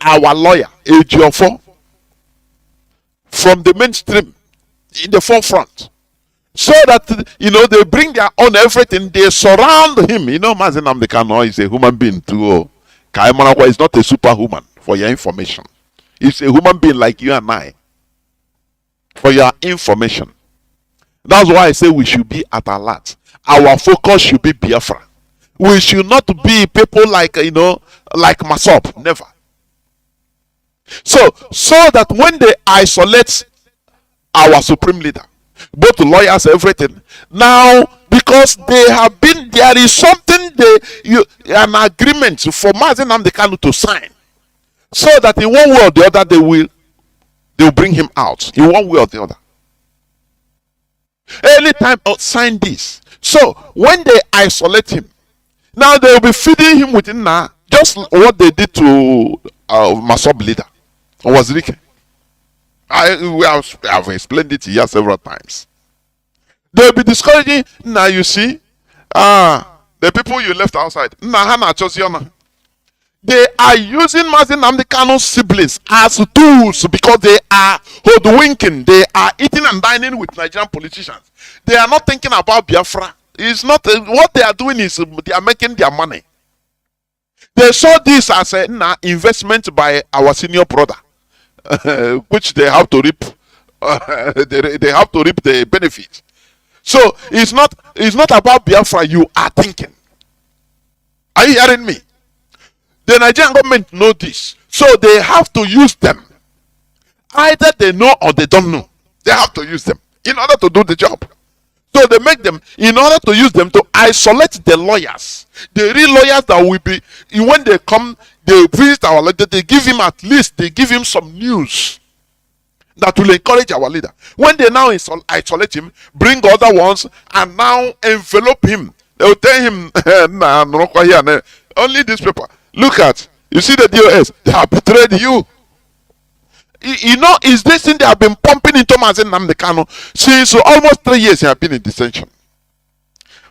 our lawyer, Ejiofor, from the mainstream in the forefront, so that they bring their own everything, they surround him. Mazi Nnamdi Kanu is a human being too. Kaimanakwa is not a superhuman, for your information. He's a human being like you and I, for your information. That's why I say we should be at alert. Our focus should be Biafra. We should not be people like like Masop. Never. So that when they isolate our supreme leader, both lawyers, everything, now because there is something an agreement for Mazi Nnamdi Kanu to sign So that in one way or the other they'll bring him out in one way or the other. Anytime sign this. So when they isolate him, now they will be feeding him with just what they did to Masob leader Wazirike. I've explained it here several times. They'll be discouraging. Now you see, the people you left outside. They are using Mazi Nnamdi Kanu's siblings as tools because they are hoodwinking. They are eating and dining with Nigerian politicians. They are not thinking about Biafra. It's not what they are doing is they are making their money. They saw this as an investment by our senior brother, which they have to reap. They have to reap the benefit. So it's not about Biafra. You are thinking. Are you hearing me? The Nigerian government know this, so they have to use them. Either they know or they don't know. They have to use them in order to do the job. So they make them in order to use them to isolate the lawyers, the real lawyers that will be when they come, they visit our leader. They give him they give him some news that will encourage our leader. When they now isolate him, bring other ones and now envelop him. They will tell him, only this paper. Look at, you see the DOS, they have betrayed you. You know, is this thing they have been pumping into Mazi Nnamdi Kanu since almost 3 years he have been in detention.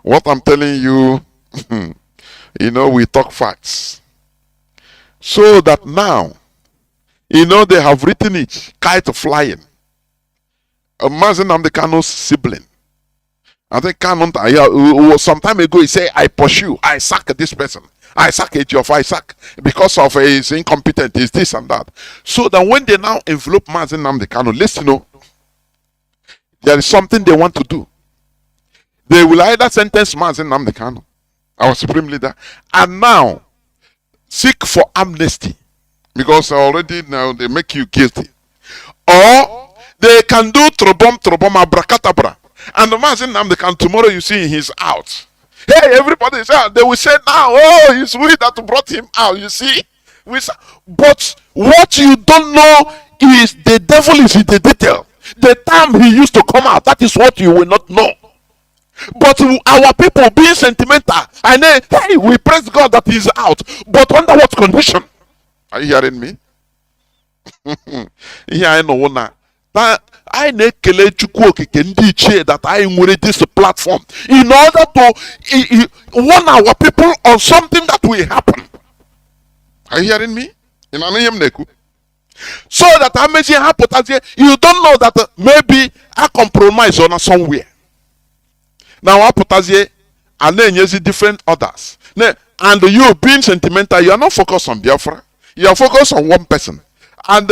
What I'm telling you, you know, we talk facts. So that now, you know, they have written it, kite flying. Mazi Nnamdi Kanu's sibling. I think Kanu, some time ago he said, I pursue, I sack this person. I sack I sack because of his incompetence, is this and that. So that when they now envelope Mazi Nnamdi Kanu, listen, there is something they want to do. They will either sentence Mazi Nnamdi Kanu, our supreme leader, and now seek for amnesty because already now they make you guilty, or they can do trobom abracadabra, and the Mazi Nnamdi Kanu tomorrow you see he's out. Hey, everybody is out. They will say now, oh, it's we that brought him out. You see? But what you don't know is the devil is in the detail. The time he used to come out, that is what you will not know. But our people being sentimental, I know, hey, we praise God that he's out. But under what condition? Are you hearing me? Yeah, I know now. I na-ekele Chukwu Okike ndị ichie that I nwere this platform in order to warn our people on something that will happen. Are you hearing me? So that I may happen, you don't know that maybe I compromise on somewhere. Now I put and then you see different others. And you being sentimental, you are not focused on Biafra. You are focused on one person. And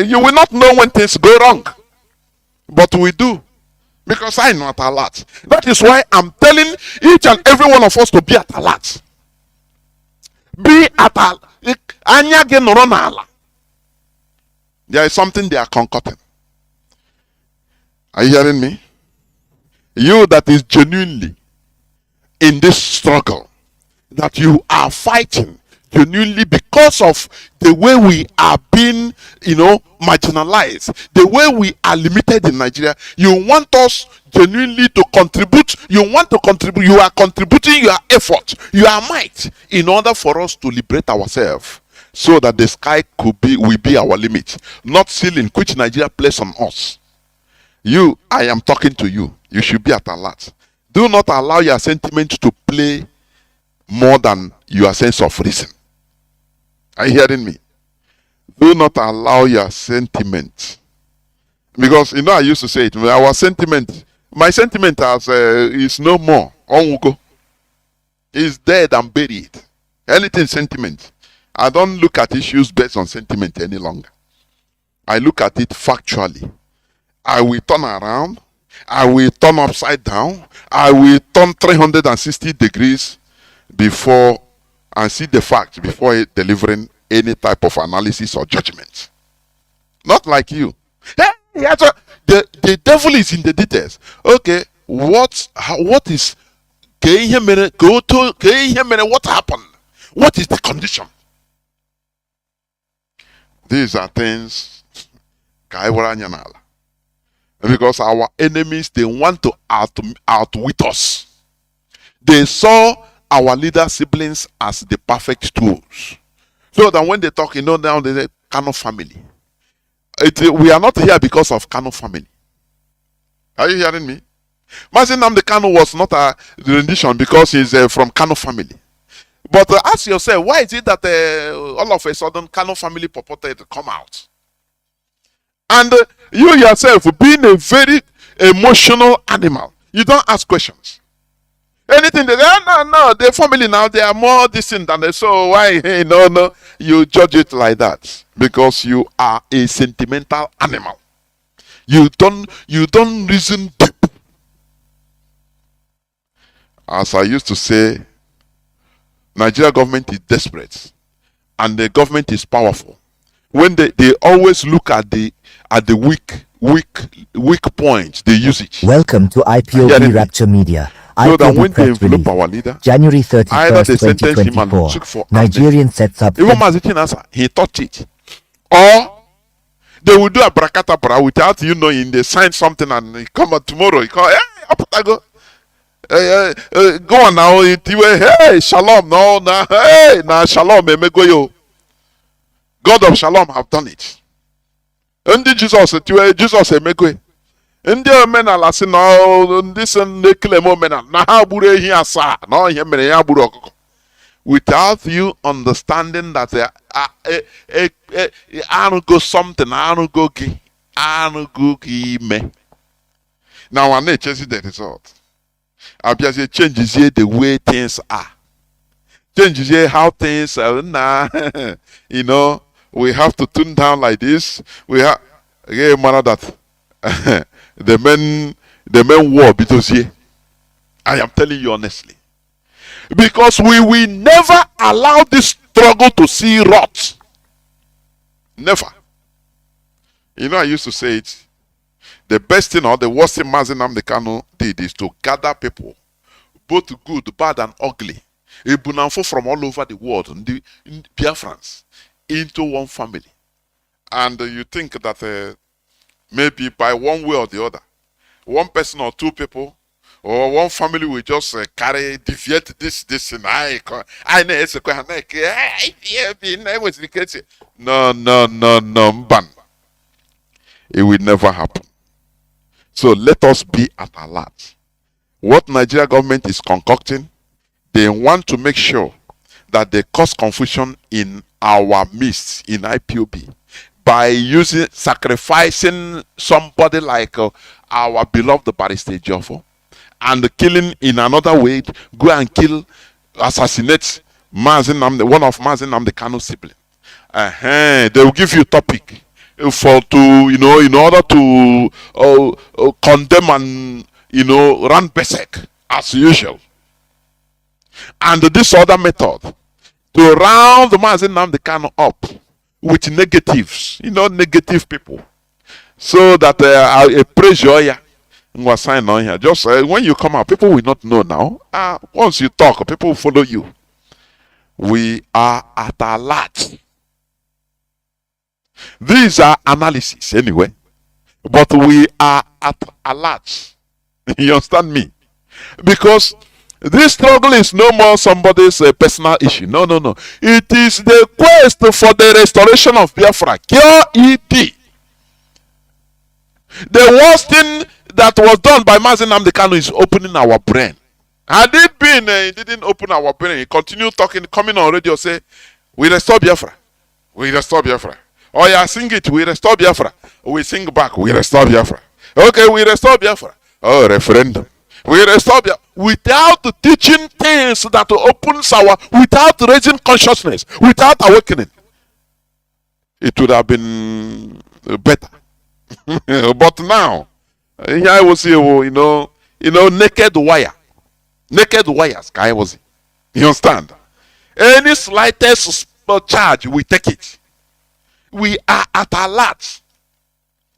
you will not know when things go wrong. But we do. Because I know at alert. That is why I'm telling each and every one of us to be at alert. Be at alert. There is something they are concocting. Are you hearing me? You that is genuinely in this struggle, that you are fighting genuinely because of the way we are being, marginalized, the way we are limited in Nigeria. You want us genuinely to contribute. You want to contribute. You are contributing your effort, your might, in order for us to liberate ourselves, so that the sky will be our limit, not ceiling which Nigeria places on us. I am talking to you. You should be at alert. Do not allow your sentiment to play more than your sense of reason. Are you hearing me? Do not allow your sentiment. Because, I used to say it, my sentiment is no more. It's dead and buried. Anything sentiment. I don't look at issues based on sentiment any longer. I look at it factually. I will turn around. I will turn upside down. I will turn 360 degrees before and see the facts before delivering any type of analysis or judgment. Not like you. Hey, the devil is in the details. Okay, what is what happened? What is the condition? These are things because our enemies, they want to outwit us. They saw our leader siblings as the perfect tools. So that when they talk, now they say Kanu family. We are not here because of Kanu family. Are you hearing me? Mazi Nnamdi Kanu was not a rendition because he's from Kanu family. But ask yourself, why is it that all of a sudden Kanu family purported to come out? And you yourself, being a very emotional animal, you don't ask questions. Anything they say, no, the family now, they are more distant than they, so why, no, you judge it like that because you are a sentimental animal. You don't reason deep. As I used to say, Nigeria government is desperate and the government is powerful. When they always look at the weak points, they use it. Welcome to IPOB Rapture Media. So that when they envelop our leader, January 31st, 2024, Nigerian sets up. Even Mazi, he taught it. Or they will do a brakata without knowing. They sign something and he come out tomorrow. He call, hey, go on now. Hey, shalom. No, hey, shalom. God of shalom have done it. And Jesus emekwe. Ndị omenala si na ndị si na-ekele omenala na ha gburu ehi asaa na ihe mere ya gburu ọkụkọ. Without you understanding that arụgo something, arụgo gị ime. Now I na-echezi the result. Abịazie changes the way things are. Changes how things are. We have to tune down like this. We have that the men war because I am telling you honestly. Because we will never allow this struggle to see rot. Never. I used to say it. The best thing or the worst thing Mazi Nnamdi Kanu did is to gather people, both good, bad, and ugly, from all over the world, the Biafrans, into one family. And you think that maybe by one way or the other, one person or two people, or one family will just deviate this, and no, ban. It will never happen. So let us be at alert. What Nigeria government is concocting, they want to make sure that they cause confusion in our midst, in IPOB, by sacrificing somebody like our beloved Barrister Jofo, and killing in another way, go and assassinate one of Mazi Nnamdi Kanu's siblings. They will give you a topic in order to condemn and run Besek as usual. And this other method to round Mazi Nnamdi Kanu up with negatives, negative people, so that a pressure was signed on here. Just when you come out, people will not know now. Once you talk, people will follow you. We are at alert. These are analysis anyway, but we are at alert. You understand me? Because this struggle is no more somebody's personal issue. No. It is the quest for the restoration of Biafra. QED. The worst thing that was done by Mazi Nnamdi Kanu is opening our brain. Had it been, he didn't open our brain. He continued talking, coming on radio, say, we restore Biafra. We restore Biafra. Oh yeah, sing it. We restore Biafra. We sing back. We restore Biafra. Okay, we restore Biafra. Oh, referendum. We restore Biafra. Without teaching things that opens without raising consciousness, without awakening, it would have been better. But now, here I was here, naked wire. Naked wires, guy was it. You understand? Any slightest charge, we take it. We are at alert.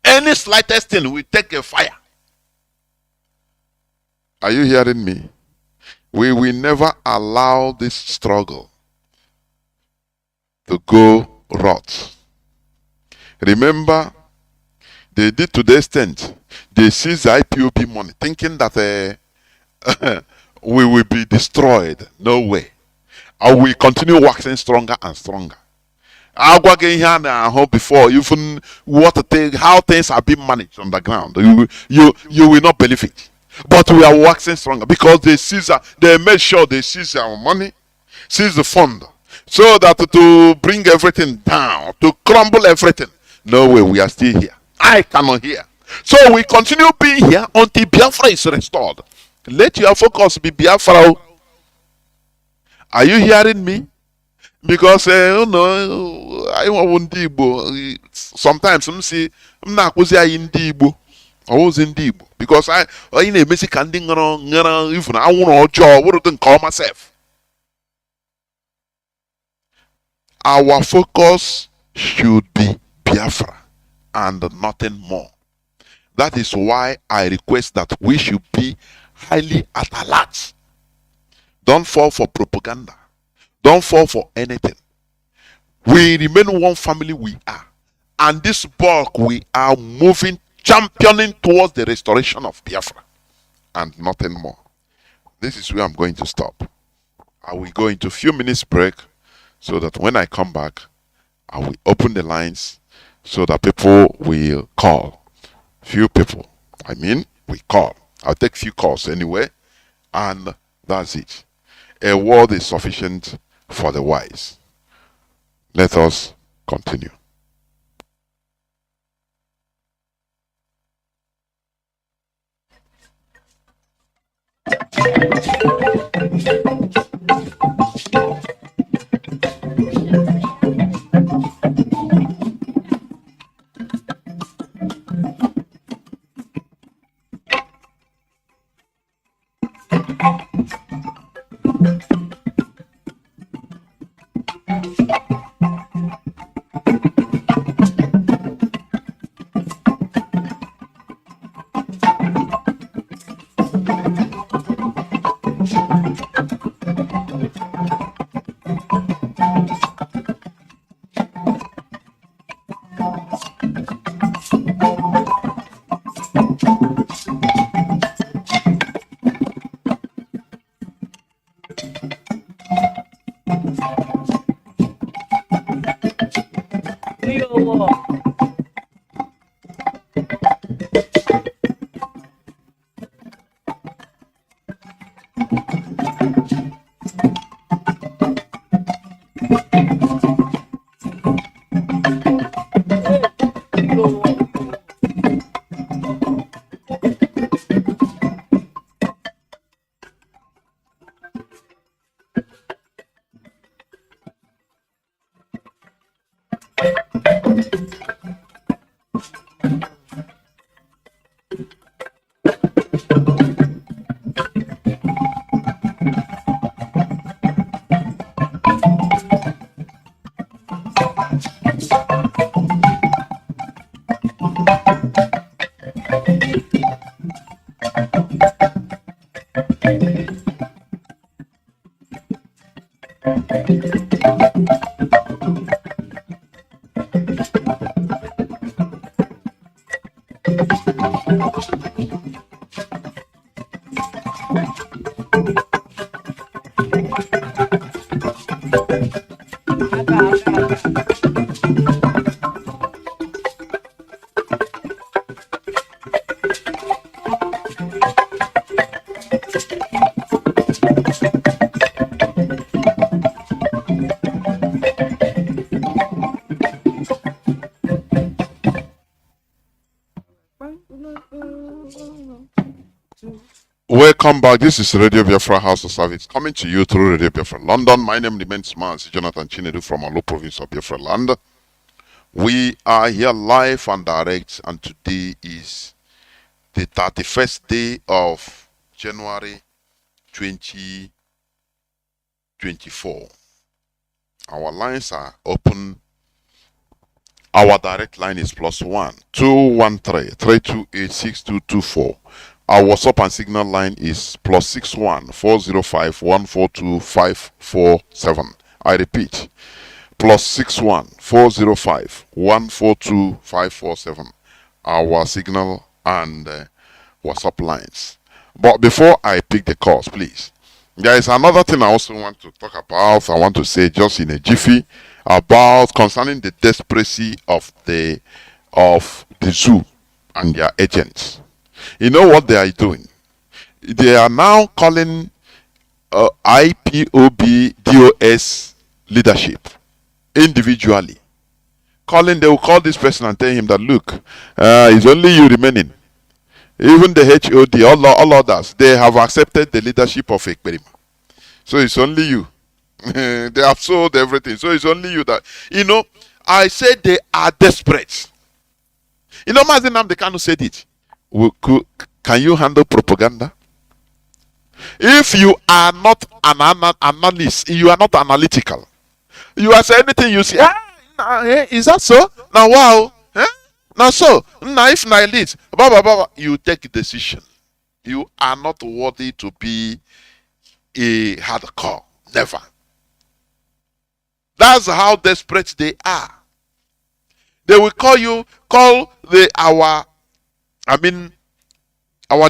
Any slightest thing, we take a fire. Are you hearing me? We will never allow this struggle to go rot. Remember, they did to the extent they seized the IPOB money, thinking that we will be destroyed. No way. And we continue waxing stronger and stronger. Before even how things have been managed on the ground, you will not believe it. But we are waxing stronger because they made sure they seize our money, seize the fund, so that to bring everything down, to crumble everything. No way, we are still here. I cannot hear. So we continue being here until Biafra is restored. Let your focus be Biafra. Are you hearing me? Because I want Igbo. Sometimes I'm not Igbo. I was in Igbo because I in a basic ending even I want to job. Wouldn't call myself. Our focus should be Biafra and nothing more. That is why I request that we should be highly at alert. Don't fall for propaganda. Don't fall for anything. We remain one family we are. And this bulk we are moving, championing towards the restoration of Biafra. And nothing more. This is where I'm going to stop. I will go into a few minutes break so that when I come back, I will open the lines so that people will call. Few people. We call. I'll take few calls anyway. And that's it. A word is sufficient for the wise. Let us continue. Welcome back. This is Radio Biafra House of Service coming to you through Radio Biafra London. My name remains Mazi, Jonathan Chinedu from Olu province of Biafra land. We are here live and direct, and today is the 31st day of January 2024. Our lines are open. Our direct line is +1 213 328 6224. Our WhatsApp and Signal line is +61 405 142 547. I repeat, +61 405 142 547. Our signal and WhatsApp lines. But before I pick the calls, please, there is another thing I also want to talk about. I want to say just in a jiffy about concerning the desperation of the zoo and their agents. You know what they are doing? They are now calling IPOB DOS leadership individually. They will call this person and tell him that, look, it's only you remaining. Even the HOD, all others, they have accepted the leadership of Ekperima. So it's only you. They have sold everything. So it's only you that, I said they are desperate. Mazi Nnamdi Kanu said it. Can you handle propaganda? If you are not an analyst, you are not analytical. You are saying anything you see. Is that so? Now wow. Now so. Now if na elite, you take a decision. You are not worthy to be a hardcore. Never. That's how desperate they are. They will call our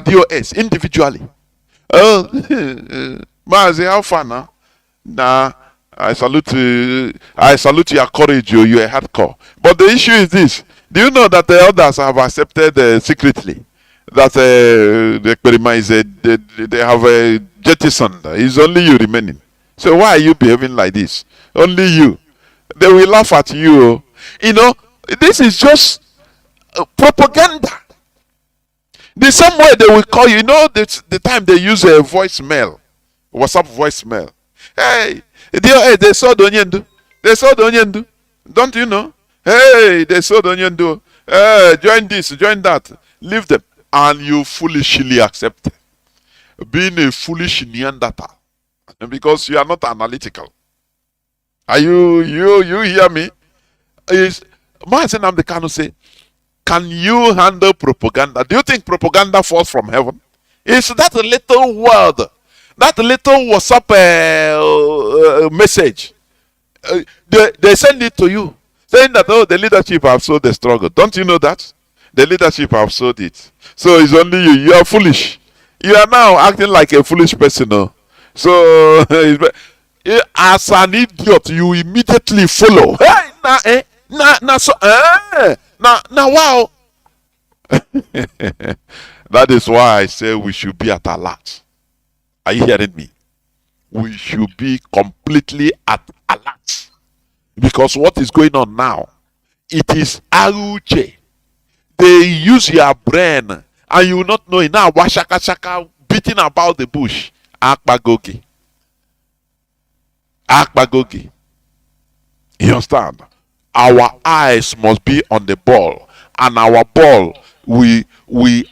DOS individually. Oh, Mazi, how far now? Nah, I salute your courage. You're a hardcore. But the issue is this: do you know that the others have accepted secretly that the experiment is they have jettisoned? It's only you remaining. So why are you behaving like this? Only you. They will laugh at you. This is just propaganda. The same way they will call you. The time they use a voicemail, WhatsApp voicemail. Hey, they saw the onion. They saw the onion. Don't you know? Hey, they saw the onion. Join this, join that. Leave them. And you foolishly accept it. Being a foolish Neanderthal. Because you are not analytical. Are you hear me? Mazi Nnamdi Kanu say, can you handle propaganda? Do you think propaganda falls from heaven? It's that little word, that little WhatsApp message. They send it to you, saying that, the leadership have sold the struggle. Don't you know that? The leadership have sold it. So it's only you. You are foolish. You are now acting like a foolish person. No? So, as an idiot, you immediately follow. Hey, wow. That is why I say we should be at alert. Are you hearing me? We should be completely at alert. Because what is going on now, it is Aruche. They use your brain and you will not know it now. Washaka beating about the bush. Akbagogi. You understand? Our eyes must be on the ball, and our ball, we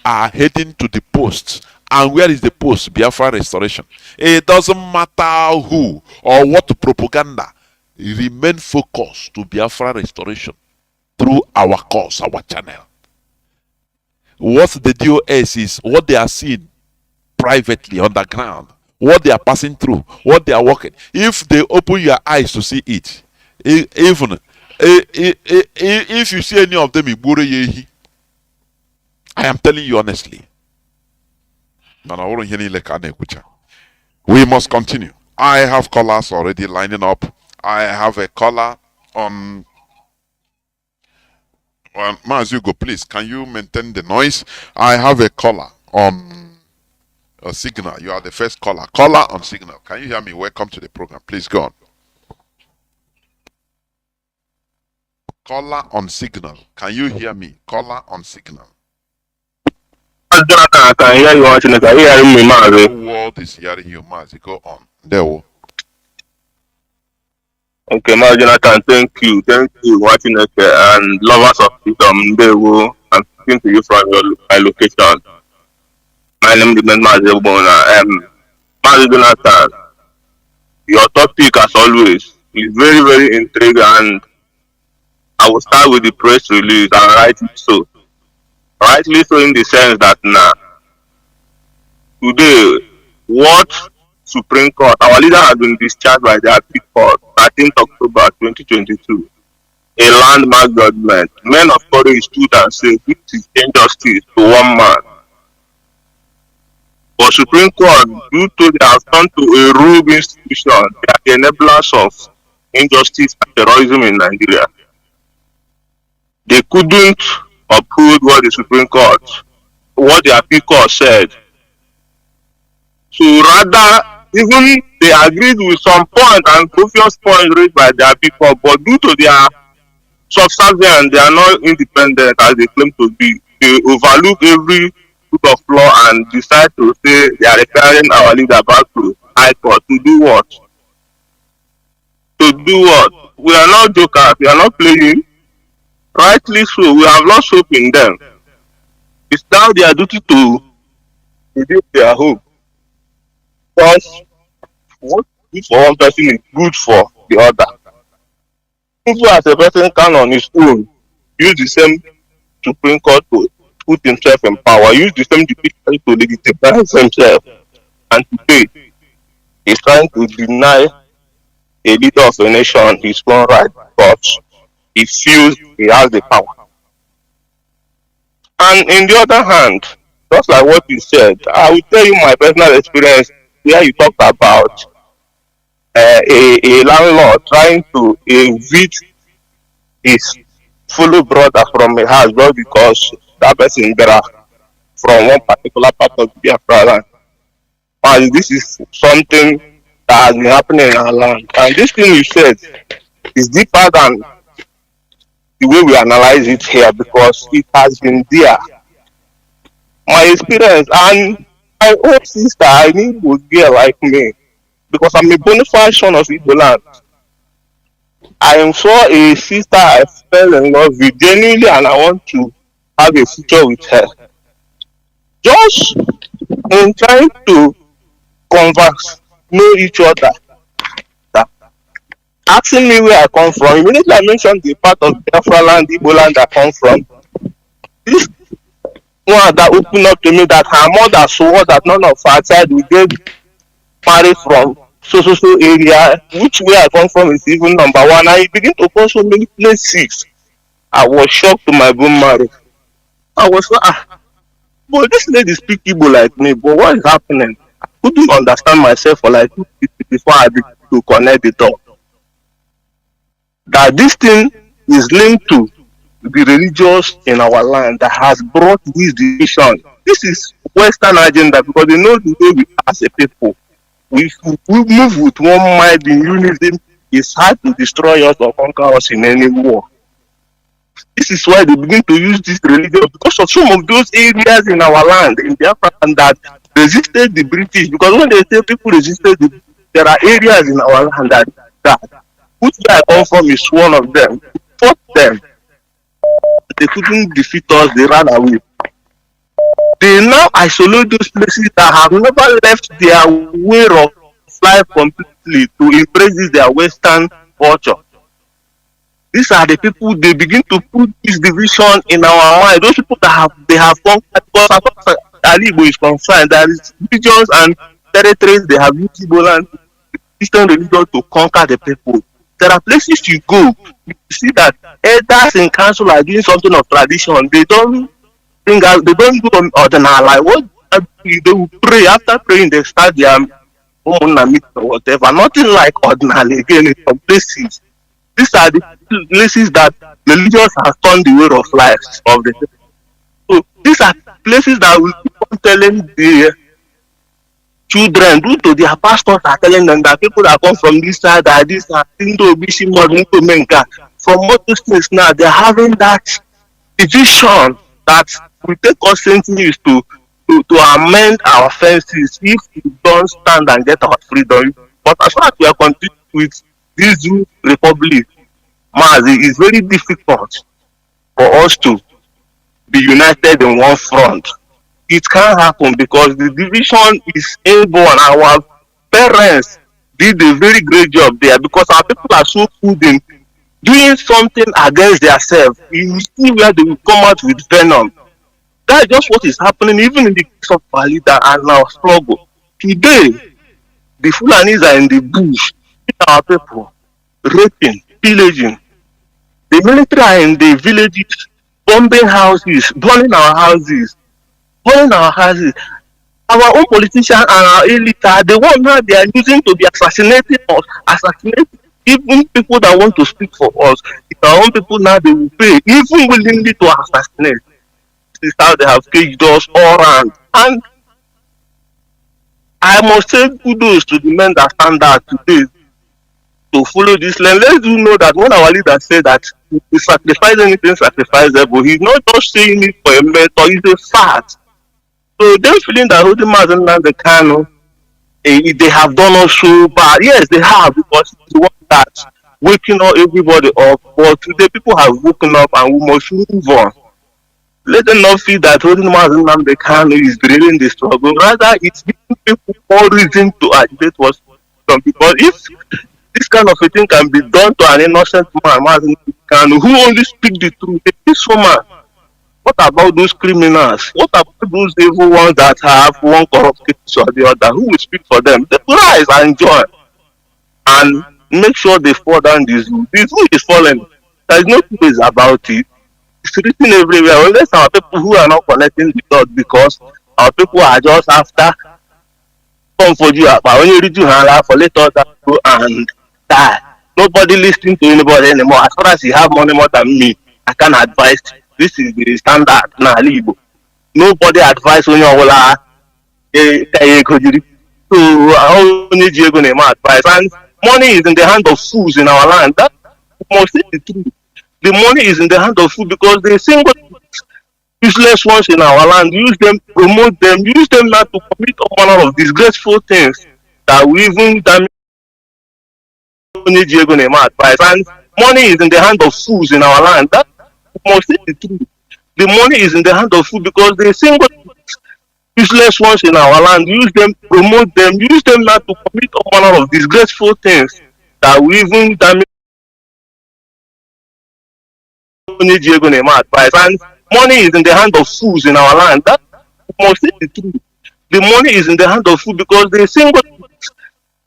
are heading to the post. And where is the post? Biafra restoration. It doesn't matter who or what propaganda. Remain focused to Biafra restoration through our cause, our channel. What the DOS is, what they are seeing privately underground, what they are passing through, what they are working. If they open your eyes to see it, even if you see any of them, I am telling you honestly. We must continue. I have callers already lining up. I have a caller on. Mazi, go please. Can you maintain the noise? I have a caller on a signal. You are the first caller. Caller on signal. Can you hear me? Welcome to the program. Please go on. Caller on signal. Can you hear me? Caller on signal. I can hear you watching it. Can you hear me, Mazi? The world is hearing you, Mazi. Go on. There. Okay, Mazi Jonathan, thank you watching it and lovers of freedom. I'm speaking to you from my location. My name is Mazi Bona. Mazi Jonathan, your topic as always is very, very intriguing, and I will start with the press release and rightly so. Rightly so in the sense that today, what Supreme Court, our leader has been discharged by the Appeal Court, 13th October 2022, a landmark judgment. Men of courage stood and said, this is injustice to one man. For Supreme Court, due to they have turned to a rogue institution, they are the enablers of injustice and terrorism in Nigeria. They couldn't uphold what the Supreme Court, what the appeal court said. So rather, even they agreed with some point and obvious points raised by the appeal court, but due to their subservient, they are not independent as they claim to be. They overlook every rule of law and decide to say they are requiring our leader back to High Court to do what? To do what? We are not jokers, we are not playing. Rightly so, we have lost hope in them. It's now their duty to reduce their hope. Because what is good for one person is good for the other. If as a person can on his own use the same Supreme Court to put himself in power, use the same judiciary to legitimize himself, and today he's trying to deny a leader of a nation his own right because he feels he has the power. And in the other hand, just like what you said, I will tell you my personal experience where you talked about a landlord trying to evict his fellow brother from a house just because that person better from one particular part of Biafra land. And this is something that has been happening in our land. And this thing you said is deeper than the way we analyze it here because it has been there. My experience, and my own sister, I need a girl like me because I'm a bona fide son of Igbo land. I saw a sister I fell in love with genuinely and I want to have a future with her. Just in trying to converse, know each other, asking me where I come from. Immediately I mentioned the part of Biafra land, Igbo land I come from. This one that opened up to me that her mother swore that none of her child will get married from so area, which where I come from is even number one. I begin to call so many places. I was shocked to my bone marrow. I was like, but this lady speak Igbo like me, but what is happening? I couldn't understand myself for like 2 minutes before I began to connect the talk. That this thing is linked to the religious in our land that has brought this division. This is Western agenda because they know the way we as a people. We move with one mind in unison. It's hard to destroy us or conquer us in any war. This is why they begin to use this religion because of some of those areas in our land, in Biafra, that resisted the British. Because when they say people resisted, there are areas in our land that which where I come from is one of them. Fought them. They couldn't defeat us, they ran away. They now isolate those places that have never left their way of life completely to embrace their Western culture. These are the people they begin to put this division in our mind. Those people that have conquered, because as far as Igbo is concerned, there is regions and territories they have used Igbo land, Christian religion to conquer the people. There are places you go, you see that elders in council are doing something of tradition. They don't bring out, they don't do ordinary. Like what they will pray. After praying, they start their Nnamdi or whatever. Nothing like ordinary again in some places. These are the places that religions have turned the way of life of the people. So these are places that will keep on telling the children, due to their pastors are telling them that people that come from this side are this side, into Bishi Mod, into Menka. From what those things now, they're having that division that will take us centuries to amend our fences if we don't stand and get our freedom. But as far as we are continuing with this new republic, Mazi, it's very difficult for us to be united in one front. It can't happen because the division is inborn. Our parents did a very great job there because our people are so good in doing something against themselves. You see where they will come out with venom. That's just what is happening even in the case of our leader and our struggle. Today, the Fulanis are in the bush. Our people, raping, pillaging. The military are in the villages, bombing houses, burning our houses, burning our houses. Our own politicians and our elite are the ones now they are using to be assassinating us, assassinating even people that want to speak for us. It's our own people now they will pay, even willingly to assassinate. This is how they have caged us all around. And I must say kudos to the men that stand out today to follow this line. Let's do know that when our leader said that we sacrifice anything sacrificeable, he's not just saying it for a mentor, it's a fact. So them feeling that holding Mazi Nnamdi Kanu, they have done us so bad. Yes, they have, because it's the one that's waking up everybody up. But today people have woken up and we must move on. Let them not feel that holding Mazi Nnamdi Kanu is drilling the struggle. Rather, it's giving people more reason to agitate what's done. Because if this kind of a thing can be done to an innocent man, Mazi Nnamdi Kanu, who only speak the truth, this woman. What about those criminals? What about those evil ones that have one corrupt case or the other? Who will speak for them? The rise and joy and make sure they fall down this rule. This rule is falling. There is no two ways about it. It's written everywhere. Unless our people who are not connecting the dots, because our people are just after come for you, but when you read you for let others go and die. Nobody listening to anybody anymore. As far as you have money more than me, I can advise. This is the standard now. Nobody advise on your wala. So only you gonna advise. And money is in the hand of fools in our land. That must say the truth. The money is in the hand of fools because they single useless ones in our land. Use them, promote them, use them now to commit all manner of disgraceful things that we even damage. Only you gonna advise. And money is in the hand of fools in our land. That must say the truth. The money is in the hand of food because they single useless ones in our land. Use them, promote them, use them now to commit all manner of disgraceful things that we even damage. Only you gonna advise. And money is in the hand of fools in our land. That must say the truth. The money is in the hand of food because they single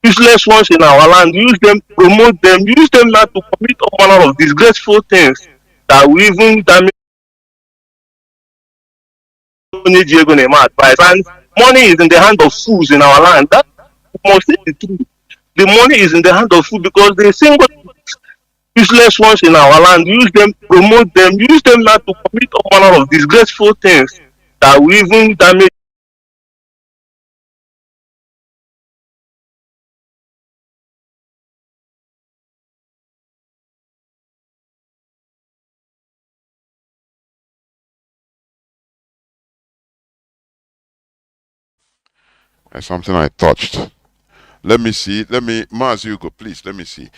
useless ones in our land. Use them, promote them, use them now to commit all manner of disgraceful things that we even damage. Only you gonna advise. And money is in the hand of fools in our land. That must say the truth. The money is in the hand of food because they single useless ones in our land. Use them, promote them, use them now to commit all manner of disgraceful things that we even damage. That's something I touched. Let me see. Let me, Mazi, you go, please. Let me see.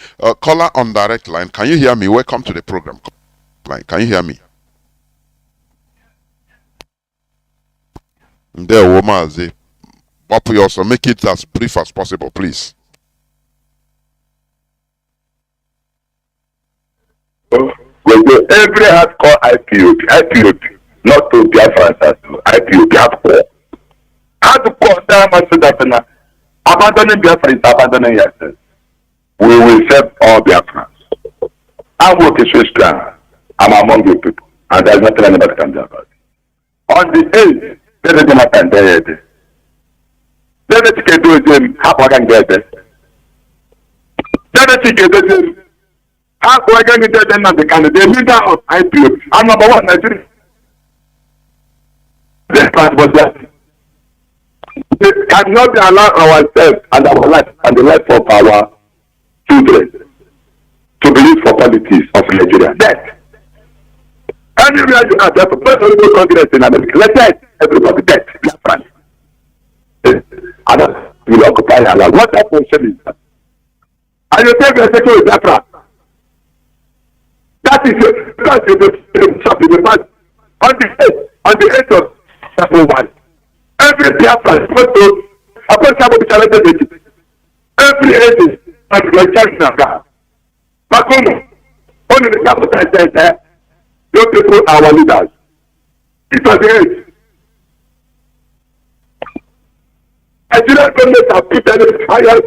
Caller on direct line. Can you hear me? Welcome to the program. Line. Can you hear me? There, Mazi. But we also make it as brief as possible, please. Every hardcore IPOP, not to Biafrans, IPOP hardcore. Hardcore, that abandoning Biafra is abandoning yourself. We will save all Biafrans. I'm working so strong. I'm among you people, and there's nothing anybody can do about it. On the 8th, there is a matter there. Then it can do it. How can get it? Then it can do it. How can get it? Then the candidate leader of IPO. I'm number one, Nigeria. This part was that. We cannot allow ourselves and our life and the life of our children to be used for politics of Nigeria. Death. Anywhere you are, just let us go Congress in America. Let death. Everybody death. Biafrans. And will occupy our land. What that position is that? And you take a second with Biafra. That is the past. On the 8th of April 1. Every Biafran is supposed to be challenged. Every agent has been challenged now. Kanu, only the capital there. Those people are our leaders. It was the age. Nigerian government have put any fires.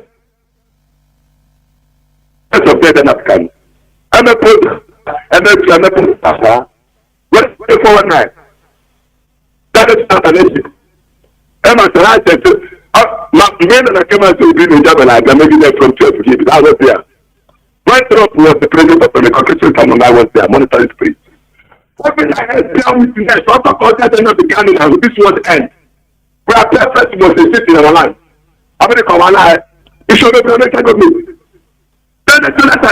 of dead of Kanu. I'm a put what 419. That is not an issue. I'm a tragedy. Men and I came out to be in Jabal, I maybe there from 12 years. I was there. My Trump was the president of the Constitution and I was there, monitoring space. What will I have down with the next? What about that end of the Kanu and this was the end? We are perfect was a city in our land. I'm going to come alive. It should have been a kind of me. Then the two letters, I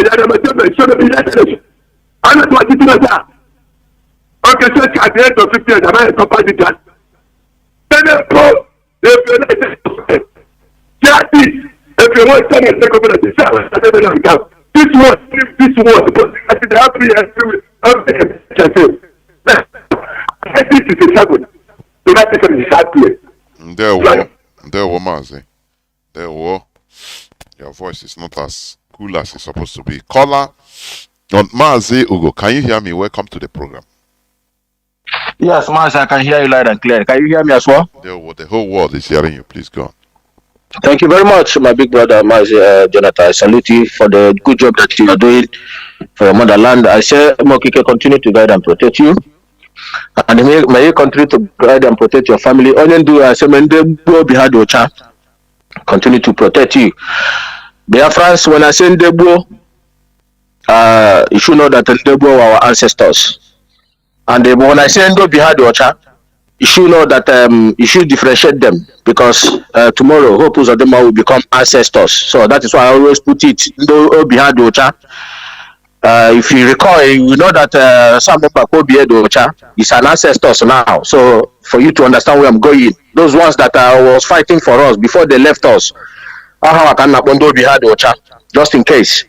should have been letters. I'm not what you do that. Okay, so at the end of 50 years, I'm a company that. Then the pro, if you like it, if you want to take over the this was, I think this is a shadow. So that's a sharp play. There were Mazi. There were. Your voice is not as cool as it's supposed to be. Caller on Mazi Ugo, can you hear me? Welcome to the program. Yes, Mazi, I can hear you loud and clear. Can you hear me as well? There were. The whole world is hearing you. Please go on. Thank you very much, my big brother, Mazi, Jonathan. I salute you for the good job that you are doing for your motherland. I say, Mokike, continue to guide and protect you. And may you continue to guide and protect your family. Continue to protect you. Biafrans, when I say Ndebo, you should know that Ndebo were our ancestors. And when I say Ndo Bihadocha, you should know that you should differentiate them, because tomorrow Hope Uzodema will become ancestors. So that is why I always put it Ndo Bihadocha. If you recall, you know that Sam Bihadocha is an ancestor now. So for you to understand where I'm going, those ones that was fighting for us before they left us, just in case.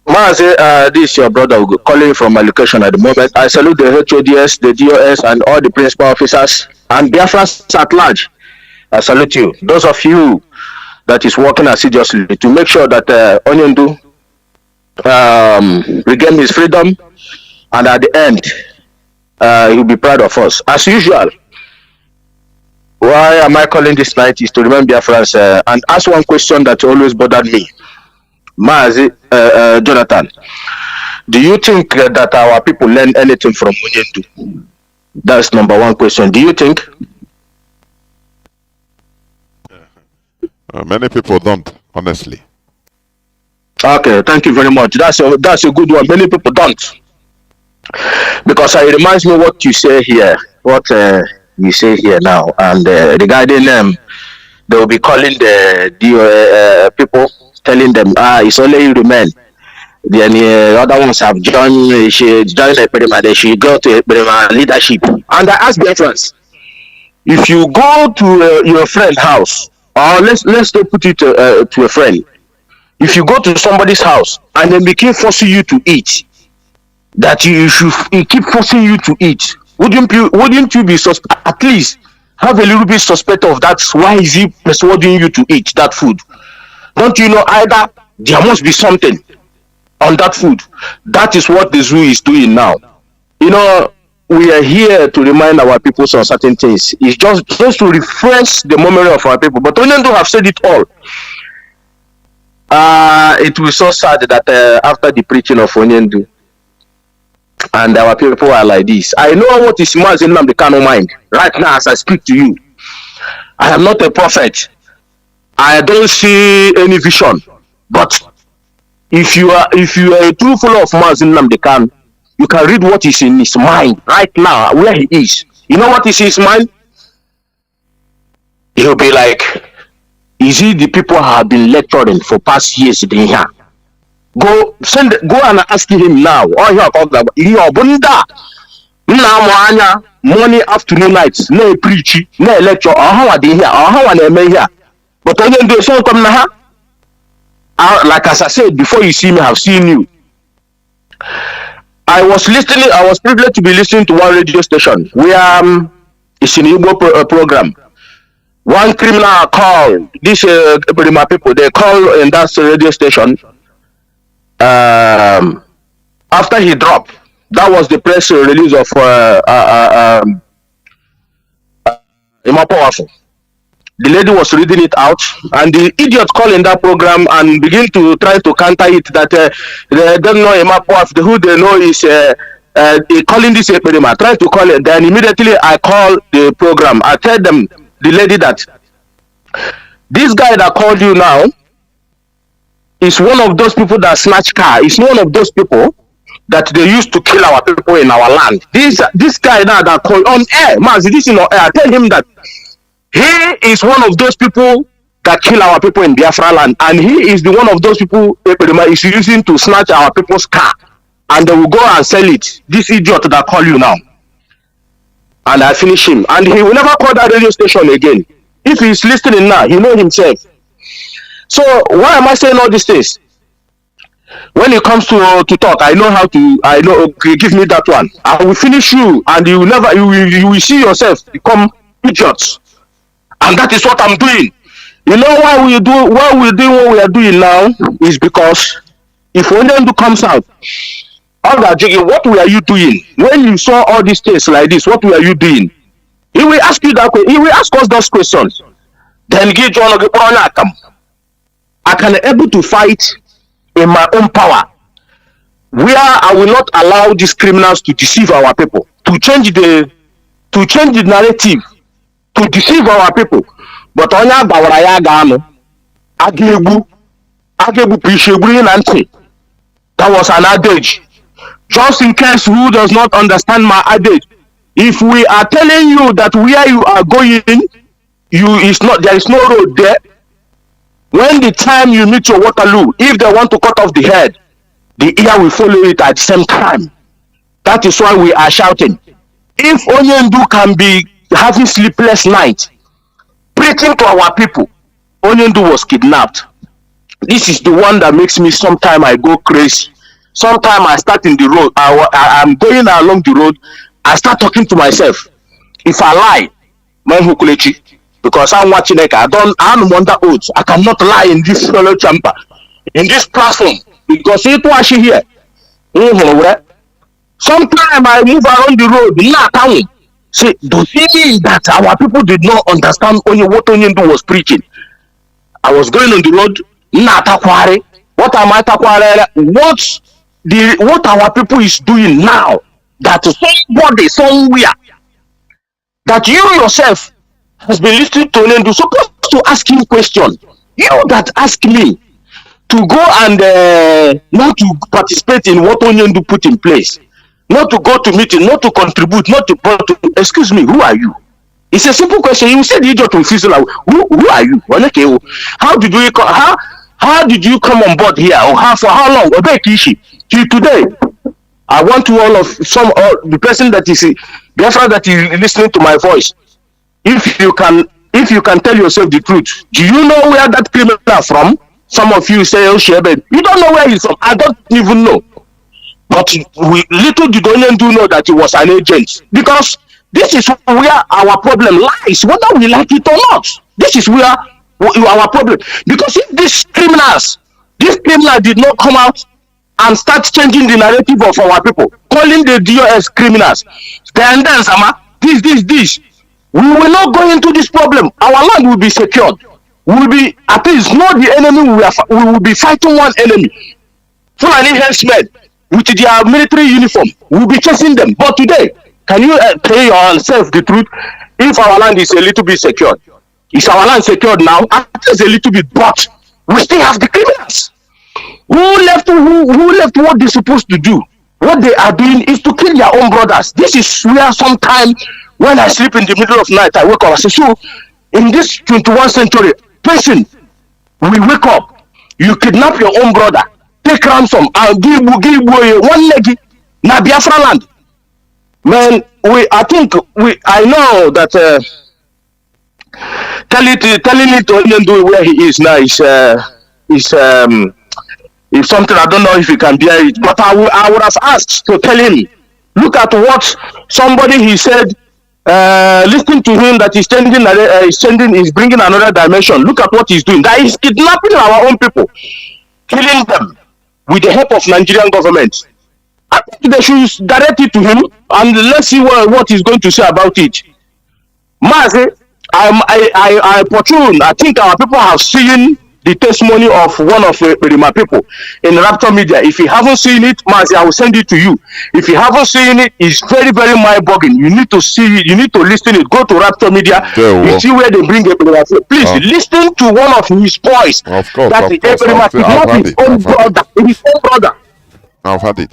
Mazi, this is your brother calling from my location at the moment. I salute the HODS, the DOS, and all the principal officers and Biafrans at large. I salute you. Those of you that is working assiduously to make sure that Onyondu regain his freedom, and at the end, he'll be proud of us. As usual, why am I calling this night is to remember Biafrans and ask one question that always bothered me. Mazi, Jonathan, do you think that our people learn anything from Onyondu? That's number one question. Do you think? Many people don't, honestly. Okay, thank you very much. That's a good one. Many people don't, because it reminds me what you say here, what you say here now, and regarding them, they will be calling the people, telling them, it's only you remain. Then other ones have joined. She joined the Perima. Then she go to Perima leadership. And I ask Biafrans, if you go to your friend's house, or let's put it to a friend. If you go to somebody's house and then they keep forcing you to eat, that you should keep forcing you to eat, wouldn't you be at least have a little bit suspect of that? Why is he persuading you to eat that food? Don't you know either there must be something on that food? That is what the zoo is doing now. You know, we are here to remind our people of certain things. It's just to refresh the memory of our people. But Onyondu have said it all. It was so sad that after the preaching of Onyondu, and our people are like this. I know what is Mazi Nnamdi Kanu mind right now as I speak to you. I am not a prophet. I don't see any vision. But if you are a true follower of Mazi Nnamdi Kanu, you can read what is in his mind right now, where he is. You know what is in his mind? He'll be like, is it the people who have been lecturing for past years in here? Go and ask him now. All you are talking about, morning, afternoon, nights, no preach, no lecture, or how are they here, or how are they here? But when they so come now, like as I said before, you see me, I've seen you. I was privileged to be listening to one radio station where it's an Igbo program. One criminal called this my people. They call in that radio station. After he dropped, that was the press release of Powerful. The lady was reading it out, and the idiot called in that program and begin to try to counter it that they don't know who they know is calling this epidemic. Try to call it. Then immediately I call the program. I tell them, the lady, that this guy that called you now is one of those people that snatch car. It's one of those people that they used to kill our people in our land. This guy now that called on air, Mazi, this is on air. I tell him that he is one of those people that kill our people in Biafra land, and he is the one of those people is using to snatch our people's car, and they will go and sell it. This idiot that call you now, and I finish him, and he will never call that radio station again. If he's listening now, he know himself. So why am I saying all these things? When it comes to talk, I know how to. I know. Okay, give me that one. I will finish you, and you will see yourself become idiots. And that is what I'm doing. You know why we do what we are doing now is because if Nnamdi comes out, what were you doing when you saw all these things like this? What were you doing? He will ask you that. He will ask us those questions. Then give John I can able to fight in my own power, where I will not allow these criminals to deceive our people, to change the narrative, to deceive our people. But on ya bawara ya gano agegbu pishegbu nanti. That was an adage. Just in case who does not understand my adage, if we are telling you that where you are going, there is no road there. When the time you meet your Waterloo, if they want to cut off the head, the ear will follow it at the same time. That is why we are shouting. If Nnamdi can be having sleepless nights, preaching to our people, Nnamdi was kidnapped. This is the one that makes me sometimes I go crazy. Sometimes I start in the road, I'm going along the road, I start talking to myself. If I lie, because I'm watching it, I'm under oath. I cannot lie in this fellow chamber, in this platform, because it was here. Sometimes I move around the road, see, does it mean that our people did not understand what Nnamdi was preaching? I was going on the road, what am I talking? What our people is doing now, that somebody somewhere, that you yourself has been listening to Nnamdi, supposed to ask him question. You that ask me to go and not to participate in what Nnamdi put in place, not to go to meeting, not to contribute, not to excuse me, who are you? It's a simple question. You said you don't feel like, who are you? How did you come on board here? Or for how long? Till today, I want to the person that is Biafra that is listening to my voice. If you can tell yourself the truth, do you know where that criminal is from? Some of you say, oh, Shebe, you don't know where he's from. I don't even know. But little did Nnamdi know that he was an agent. Because this is where our problem lies, whether we like it or not. This is where our problem. Because if this criminal did not come out and start changing the narrative of our people, calling the DOS criminals, then this. We will not go into this problem. Our land will be secured. We will be, at least not the enemy. We will be fighting one enemy. Fulani henchmen with their military uniform. We will be chasing them. But today, can you tell yourself the truth? If our land is a little bit secured, is our land secured now? At least a little bit, but we still have the criminals. Who left what they're supposed to do? What they are doing is to kill their own brothers. This is where sometimes when I sleep in the middle of the night, I wake up. I say, so in this 21st century, person, we wake up, you kidnap your own brother, take ransom, and give one leg, na Biafra land. Man, I know that telling it to Nnamdi where he is now is something I don't know if he can bear it. But I would have asked to tell him, look at what somebody he said. Listen to him that is bringing another dimension. Look at what he's doing. That is kidnapping our own people, killing them with the help of Nigerian government. I think they should direct it to him and let's see what he's going to say about it. Mazi, I opportune. I think our people have seen the testimony of one of my people in Raptor Media. If you haven't seen it, Mazi, I will send it to you. If you haven't seen it, it's very, very mind-boggling. You need to see it. You need to listen it. Go to Raptor Media. You see where they bring it. Please listen to one of his boys. Of course, That's of course. I've had it. His own brother. I've had it.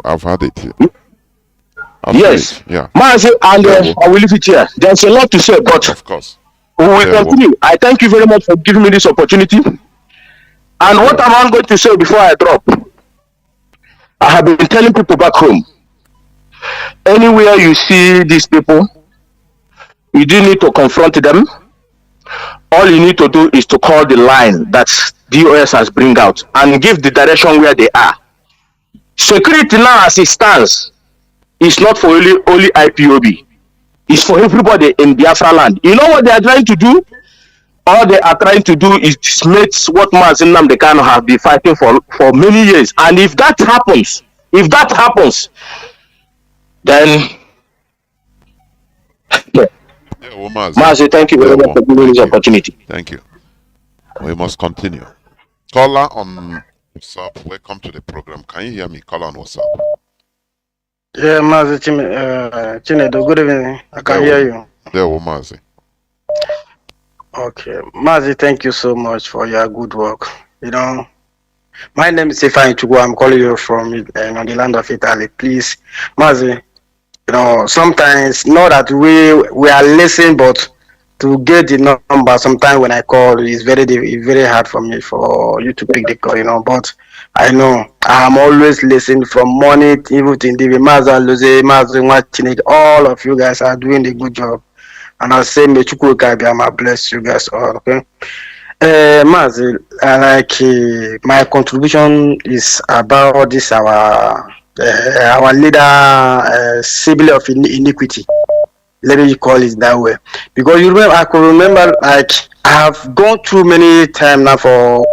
I've had it. Yes. Yeah. Mazi, and I will leave it here. There's a lot to say, but of course. We will continue. I thank you very much for giving me this opportunity. And what am I going to say before I drop? I have been telling people back home, anywhere you see these people, you do need to confront them. All you need to do is to call the line that DOS has bring out and give the direction where they are. Security now as it stands is not for only IPOB. It's for everybody in Biafra land. You know what they are trying to do? All they are trying to do is dismiss what Mazi Nnamdi Kanu have been fighting for many years. And if that happens, then Mazi, thank you very much for giving this opportunity. Thank you. We must continue. Caller on WhatsApp, welcome to the program. Can you hear me? Caller on WhatsApp. Yeah, Mazi Chinedu, good evening. I can hear you. There, Mazi. Okay, Mazi, thank you so much for your good work. You know, my name is Stefan Chugu. I'm calling you from on the land of Italy. Please, Mazi, you know, sometimes not that we are listening, but to get the number, sometimes when I call, it's very hard for me for you to pick the call. You know, but I know I'm always listening from morning even to the Mazi, all of you guys are doing the good job. And I'll say, may Chukwuka bless you guys all, okay? Mazi, my contribution is about this, our leader, symbol of iniquity. Let me call it that way. Because you remember, I could remember, like, I have gone through many times now for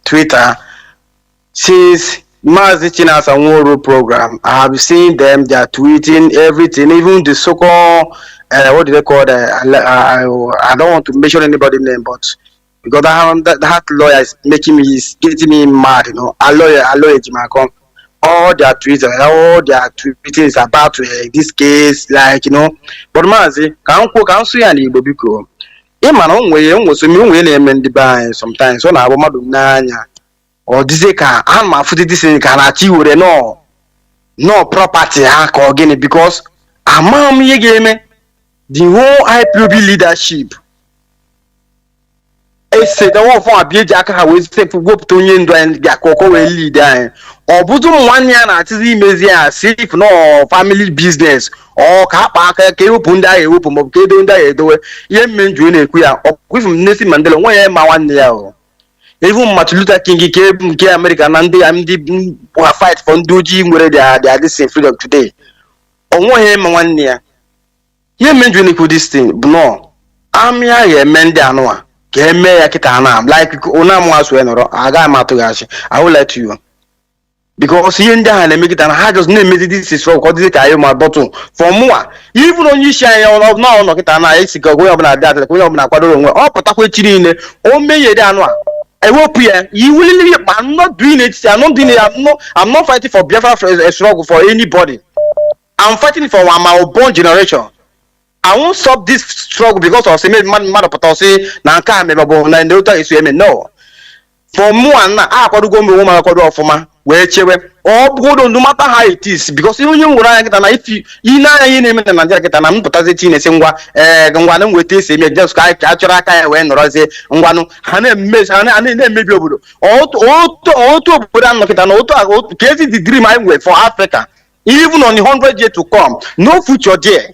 Twitter since Mazi China's Anworo program. I have seen them, they are tweeting everything, even the so-called, what do they call it? I don't want to mention anybody's name, but because that lawyer is getting me mad, you know. A lawyer, Jimakon. All their tweets, all their tweeting is about this case, like, you know. But Mazi, can't see any Bobiko. Sometimes, so now, or this car, I'm a foot this in Kanachi with no property again because a mom game the whole IPOB leadership. I said the one for a beer jacket was safe to go to Ndo and Yakoko leader. Or Butum 1 year at the Mazia, safe no family business or Kapaka, Kepunda, Upum, Kedunda, do it. Yemen Junior Quia, or with Nelson Mandela 1 year. Even Martin Luther King came American and they fight for Nduji where they are this freedom today. On 1 year. Ye men do this thing, no. I'm here, men down. Came me a kitana, like Onam when I got Matogashi. I will let you. Because he and I make it and I just name this is for my bottle for more. Even on you shine of now, no kitana, it's go up on that, we open a quadro, or Pataquin, or may down. I hope you will leave. I'm not doing it. I'm not doing it. I'm not fighting for Biafra struggle for anybody. I'm fighting for my born generation. I won't stop this struggle because of some man potosy. Nanka me babo na ndota isu no. For more I could go me woman could for ma where chewe or good no matter how it is because even you get and if you na name and get and I'm potazing singwa ngwana with this me just catchera kai when roze ngwanu hane mes hane maybe obodo auto program no kita auto case the dream I wait for Africa even on the 100 years to come no future there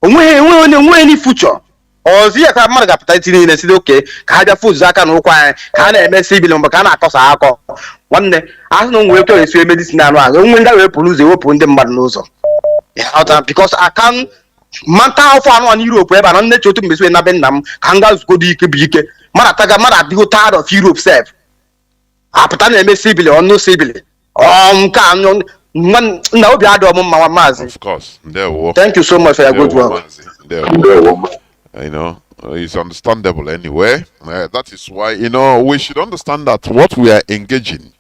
any future or the Kamara appetite in a city okay Kaja food Zaka no quine can MSC billion bacana cosako one day I don't know where is medicine now when that will produce the open the madnozo because I can't Manta for one Europe where I'm not to miss when Nabendam Kangas go to Bike Marataga Mara go tired of Europe self. Apatan MSC billion no Sibyl. Canon Man, now be ado Mazi. Of course. There we Thank you so much for your good work. You know, it's understandable anyway. That is why, you know, we should understand that what we are engaging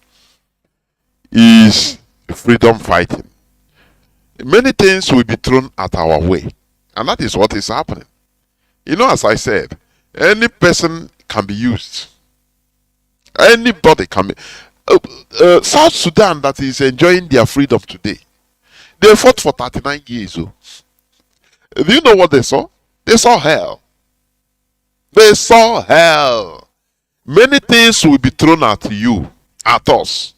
is freedom fighting. Many things will be thrown at our way, and that is what is happening. You know, as I said, any person can be used. Anybody can be. South Sudan that is enjoying their freedom today, they fought for 39 years. Oh. Do you know what they saw? They saw hell. They saw hell. Many things will be thrown at you, at us.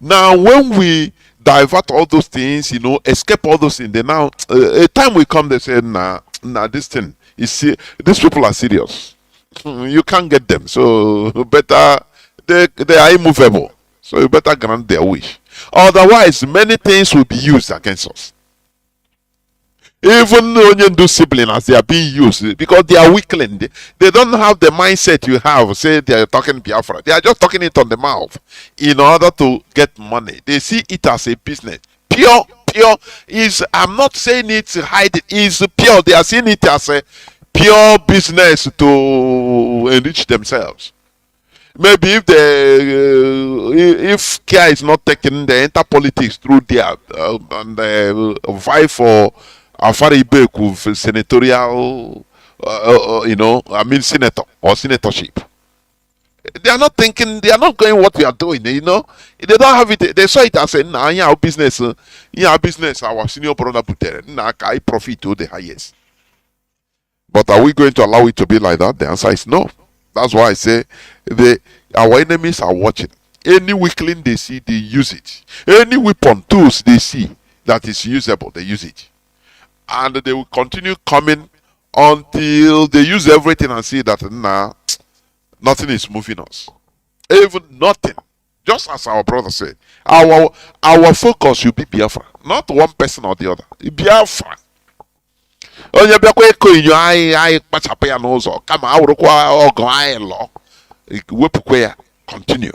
Now, when we divert all those things, you know, escape all those things, then now, a time will come, they say, nah, this thing is these people are serious. You can't get them. So, better, they are immovable. So, you better grant their wish. Otherwise, many things will be used against us. Even Onyendu siblings, as they are being used, because they are weakling, they don't have the mindset you have. Say they are talking Biafra, they are just talking it on the mouth in order to get money. They see it as a business. Pure is. I'm not saying it's hide. Is pure. They are seeing it as a pure business to enrich themselves. Maybe if if care is not taken, they enter politics through there and vie for Afari with senatorial, you know, I mean senator or senatorship. They are not thinking, they are not going what we are doing, you know. They don't have it, they saw it as a our business, our senior brother Butere, I profit to the highest. But are we going to allow it to be like that? The answer is no. That's why I say our enemies are watching. Any weakling they see, they use it. Any weapon, tools they see that is usable, they use it. And they will continue coming until they use everything and see that nothing is moving us. Even nothing. Just as our brother said, our focus should be Biafra, not one person or the other. Biafra. Onye bịakwa eko inyo anyị kpachapụ ya n'ụzọ kama awụrụkwa ọgụ anyị lọ wepụkwa ya. Continue.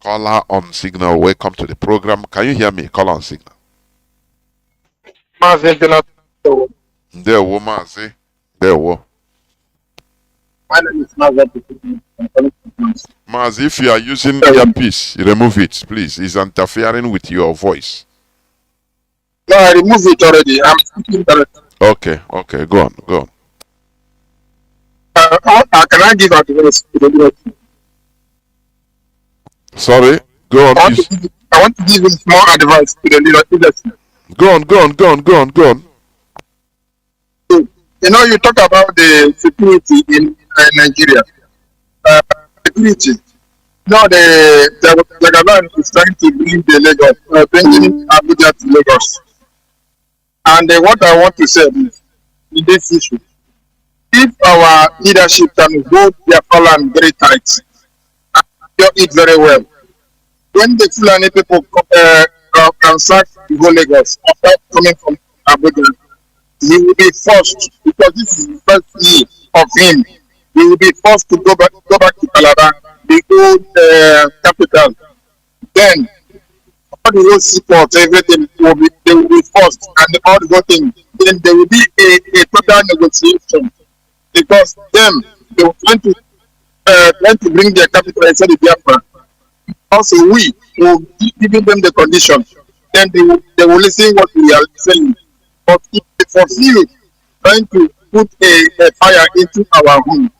Caller on signal, welcome to the program. Can you hear me? Caller on signal. Mazi, there wo Mazi. There wo. My name is Mazi. Mazi, if you are using earpiece, remove it, please. It's interfering with your voice. No, I removed it already. I'm speaking directly. Okay, go on. Can I give advice to the leadership? Sorry, go on. I want to give him more advice to the leadership. Go on. You know, you talk about the security in Nigeria. Security. No, the government is trying to bring the Lagos, bringing Abuja to Lagos. And what I want to say is, in this issue, if our leadership can hold their land very tight and secure it very well, when the Fulani people can sack the whole Lagos after coming from Abuja, he will be forced, because this is the first year of him, he will be forced to go back to Calabar, the old capital. Then all the whole support, everything they will be forced, and all the whole thing. Then there will be a total negotiation, because they will try to bring their capital inside the Biafra. Also, we will giving them the condition. Then they will listen what we are saying. But if they fulfill trying to put a fire into our home,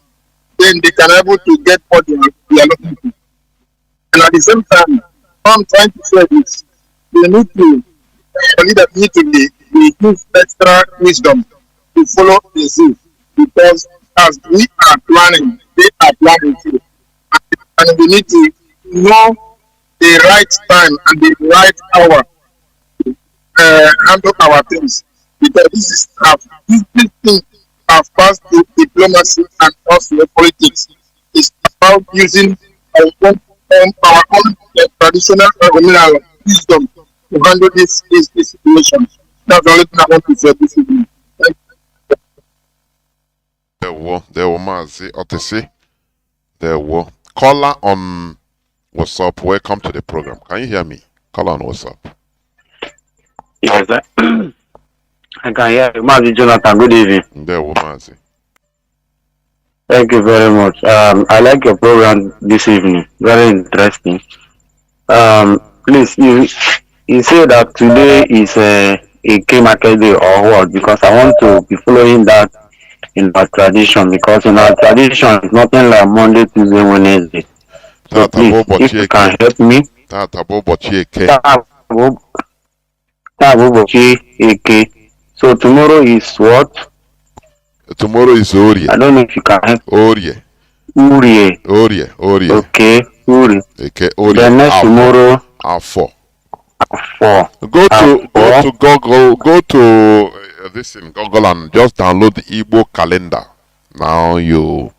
then they can able to get what they are looking for. And at the same time, I'm trying to say this: they need to, leaders need to be use extra wisdom to follow the zoo, because as we are planning, they are planning too, and we need to know the right time and the right hour to handle our things, because this thing have passed to diplomacy and also politics. It's about using our own traditional communal wisdom to handle this situation. That's the only thing I want to say this evening. There were Mazi Otesi. There were caller on WhatsApp. Welcome to the program. Can you hear me? Call on WhatsApp. Yes, I can hear you. Mazi Jonathan, good evening. There, Mazi. Thank you very much. I like your program this evening. Very interesting. Please, you say that today is a key market day or what? Because I want to be following that in our tradition. Because in our tradition, it's nothing like Monday, Tuesday, Wednesday. So please, if you can help me. So tomorrow is what? Tomorrow is Orie. I don't know if you can help. Orie. Urie. Okay, Urie. Okay, Orie. Then next tomorrow. Afo. Go to Google. Go to this in Google and just download the Igbo calendar. Now you.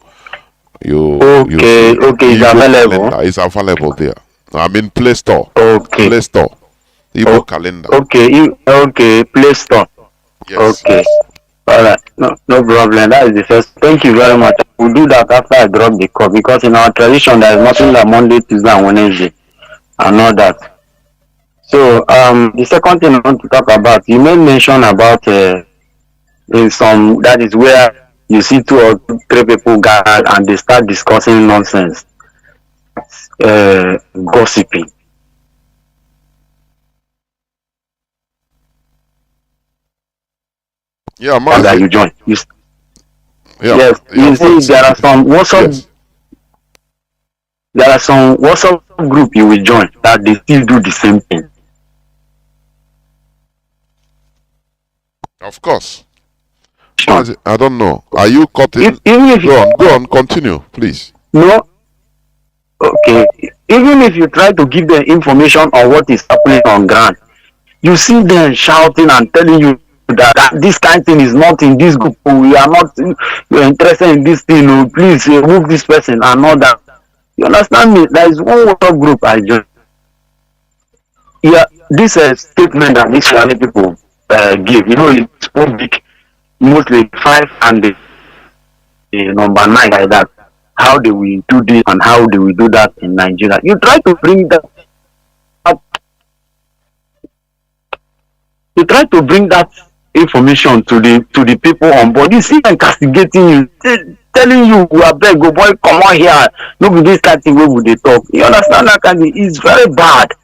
Okay, it's available. Calendar. It's available there. I mean Play Store. Okay. Play Store. Igbo calendar. Okay, Play Store. Yes. Okay. Alright, no problem. That is the first. Thank you very much. We'll do that after I drop the call because in our tradition there is nothing like Monday, Tuesday, and Wednesday, and all that. So the second thing I want to talk about, you made mention about in some that is where you see 2 or 3 people gather and they start discussing nonsense, gossiping. Yeah, Mazi. That you join. Yes, you see there are some WhatsApp. Yes. There are some WhatsApp group you will join that they still do the same thing. Of course. Mazi, I don't know. Are you cutting? Go on, continue, please. No. Okay. Even if you try to give them information on what is happening on ground, you see them shouting and telling you that this kind of thing is not in this group. We are not interested in this thing. No, please remove this person and all that. You understand me? There is one WhatsApp group I joined. Yeah, this statement that these people give, it's public, mostly 5 and the number 9 like that. How do we do this and how do we do that in Nigeria? You try to bring that up. You try to bring that information to the people on board. You see them castigating you, telling you, "We are beg, go boy, come on here. Look at this kind of thing where would they talk." You understand that kind of thing? It's very bad.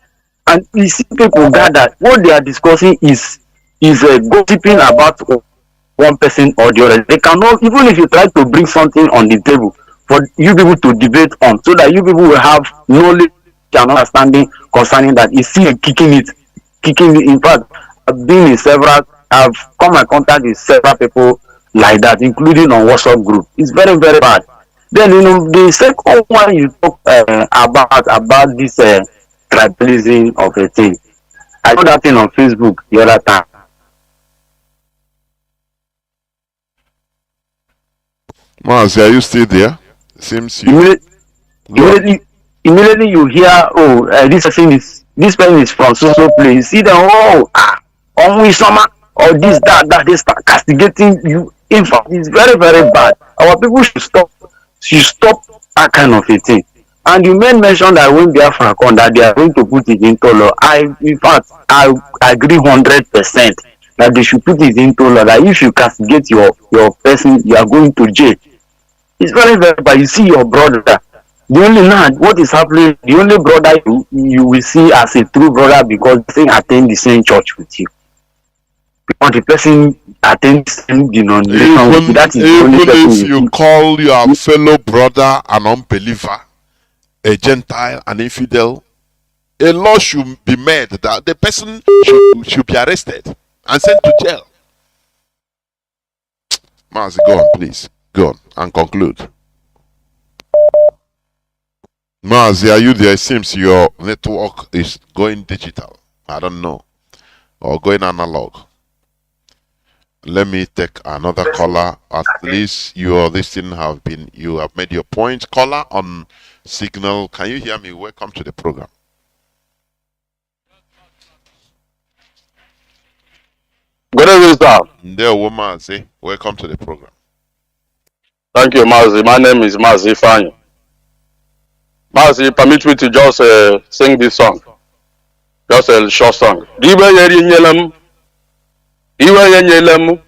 And you see people gather. What they are discussing is gossiping about one person or the other. They cannot, even if you try to bring something on the table for you people to debate on, so that you people will have knowledge and understanding concerning that. It's still kicking it. In fact, I've come in contact with several people like that, including on WhatsApp group. It's very, very bad. Then the second one you talk about this tribalism of a thing. I saw that thing on Facebook the other time. Mazi, are you still there? Seems you. Immediately you hear, this person is from so place. You see them, on summer or this that they start castigating you. In fact, it's very, very bad. Our people should stop that kind of a thing. And you made mention that when Biafra come that they are going to put it into law. I agree 100% that they should put it into law that if you castigate your person, you are going to jail. It's very, very bad. You see your brother. What is happening, the only brother you will see as a true brother because they attend the same church with you. Because the person attends the same denomination. That is the only person if you call your fellow brother an unbeliever, a Gentile, an infidel, a law should be made that the person should be arrested and sent to jail. Mazi, go on, please. Go on and conclude. Mazi, are you there? It seems your network is going digital. I don't know. Or going analog. Let me take another caller. At least you have made your point. Caller on signal. Can you hear me? Welcome to the program. Good evening, sir. There, Mazi. Welcome to the program. Thank you, Mazi. My name is Mazi Fanyi. Mazi, permit me to just sing this song. Just a short song. Iwe yeri nyelam. Iwe ye nyelam.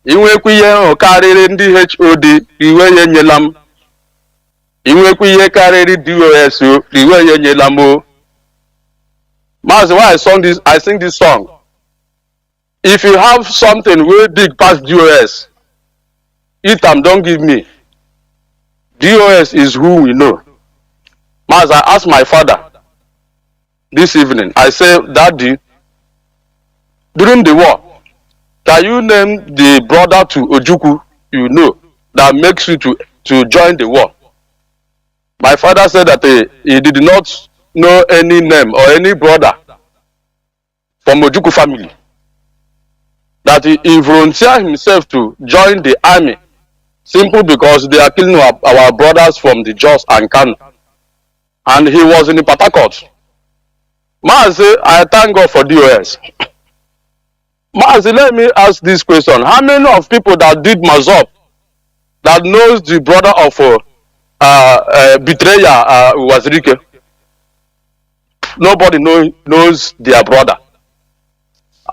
Iwe kuye o karịrị ndị HOD. Iwe ye nyelam. Iwe kuye karịrị DOS. Iwe ye nyelam o. Mazi, why I sing this song. If you have something way big past DOS, eat them, don't give me. DOS is who we know. Mazi, I asked my father this evening, I say, Daddy, during the war, can you name the brother to Ojukwu you know that makes you to join the war? My father said that he did not know any name or any brother from Ojukwu family. That he volunteered himself to join the army simply because they are killing our brothers from the Jos and Kanu. And he was in the Port Harcourt. Mazi, I thank God for DOS. Mazi, let me ask this question. How many of people that did Mazop that knows the brother of betrayer Wazirike? Nobody knows their brother.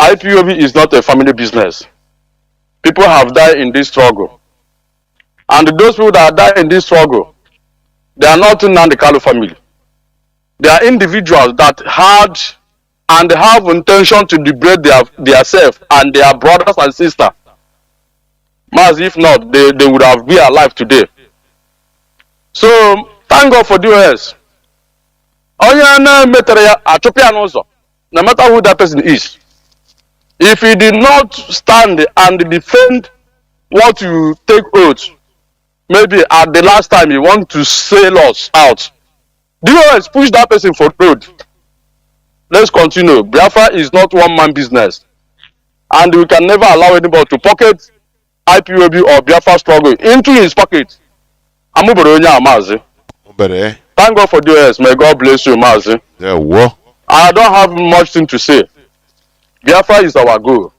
IPOB is not a family business. People have died in this struggle. And those people that died in this struggle, they are not Nnamdi Kanu family. They are individuals that had and have intention to liberate their self and their brothers and sisters. Mazi, if not, they would have been alive today. So, thank God for DOS. No matter who that person is, if he did not stand and defend what you take oath, maybe at the last time you want to sail us out, DOS push that person for road. Let's continue. Biafra is not one-man business. And we can never allow anybody to pocket IPOB or Biafra struggle into his pocket. Thank God for DOS. May God bless you, Mazi. I don't have much thing to say. Biafra is our goal.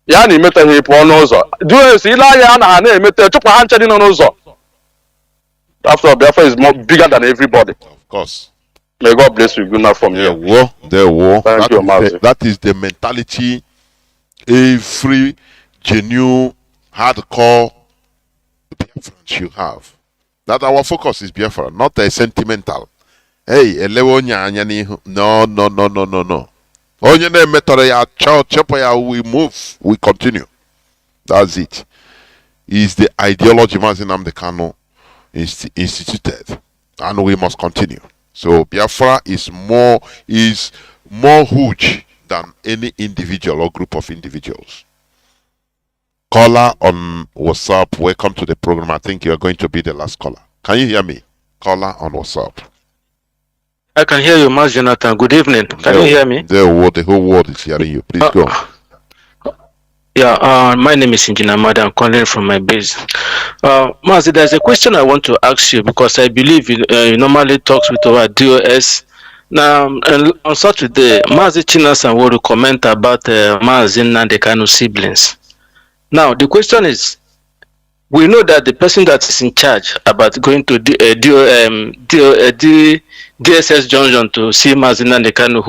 Yani meta he ponozo. DOS ila ya na emete chukwa hanchedi no nozo. After all, Biafra is more bigger than everybody. Of course. May God bless you. Good night from you. That is the mentality every genuine, hardcore Biafran should have. That our focus is Biafra, not a sentimental. Hey, no. We move, we continue. That's it. Is the ideology Mazi Nnamdi Kanu instituted, and we must continue. So Biafra is more huge than any individual or group of individuals. Caller on WhatsApp, welcome to the program. I think you are going to be the last caller. Can you hear me? Caller on WhatsApp. I can hear you, Mas Jonathan. Good evening. Can you hear me? The whole world is hearing you. Please go. Yeah, my name is Engineer Nnamdi. I'm calling from my base. Mazi, there's a question I want to ask you because I believe you normally talks with our DOS. Now, on Saturday, Mazi Chinasan will comment about Mazi Nnamdi Kanu siblings. Now, the question is, we know that the person that is in charge about going to DSS Junction to see Mazi Nnamdi Kanu,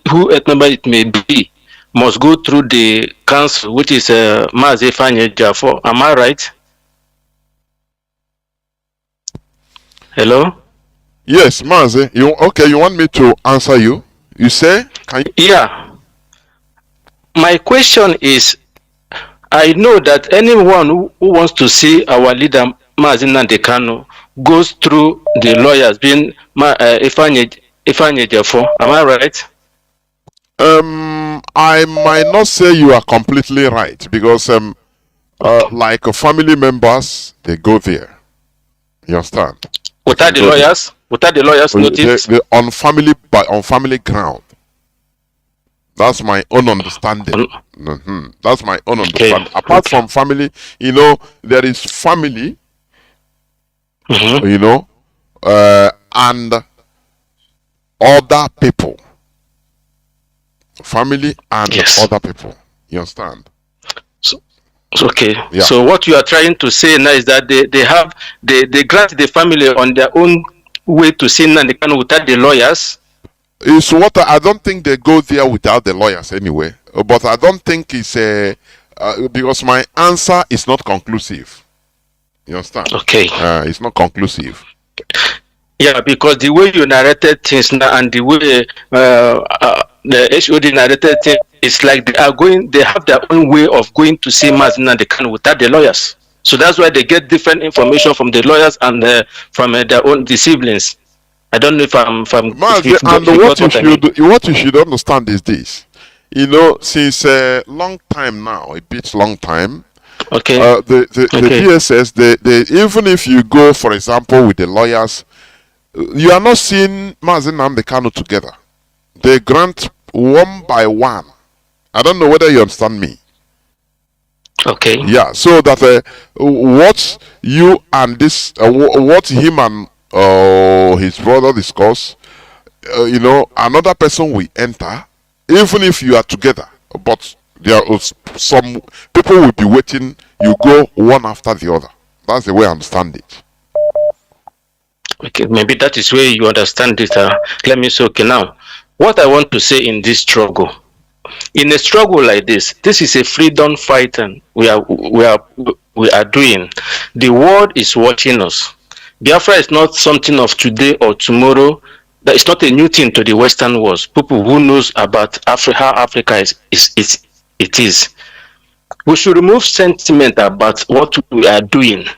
whoever it may be, must go through the council, which is Mazi Fanye Jafo. Am I right? Hello? Yes, Mazi. You want me to answer you? You say? Can you? Yeah. My question is, I know that anyone who wants to see our leader, Mazi Nnamdi Kanu, goes through the lawyers, being Ifanye Jafo. Am I right? I might not say you are completely right because like family members, they go there. You understand? Without the lawyers? Without the lawyers' notice? On family ground. That's my own understanding. That's my own understanding. Okay. Apart from family, there is family, and other people. Family and other people. You understand? Okay. Yeah. So what you are trying to say now is that they grant the family on their own way to see Nnamdi Kanu without the lawyers. is what I don't think they go there without the lawyers anyway. But I don't think it's because my answer is not conclusive. You understand? Okay. It's not conclusive. Yeah, because the way you narrated things now and the way the HOD narrated things, it's like they have their own way of going to see Mazi Nnamdi Kanu without the lawyers. So that's why they get different information from the lawyers and from their own siblings. I don't know if I'm. Mazi, what you should understand is this. You know, since a long time now, a bit long time. Okay. The DSS, they even if you go, for example, with the lawyers, you are not seeing Mazi Nnamdi Kanu together. They grant one by one. I don't know whether you understand me. Okay. Yeah. So that what you and this, what him and his brother discuss, you know, another person will enter, even if you are together. But there is some people will be waiting. You go one after the other. That's the way I understand it. Okay, maybe that is where you understand it. Let me say, okay, now, what I want to say in this struggle, in a struggle like this is a freedom fight, and we are doing. The world is watching us. Biafra is not something of today or tomorrow. That is not a new thing to the Western world. People who knows about Africa, how Africa is. We should remove sentiment about what we are doing.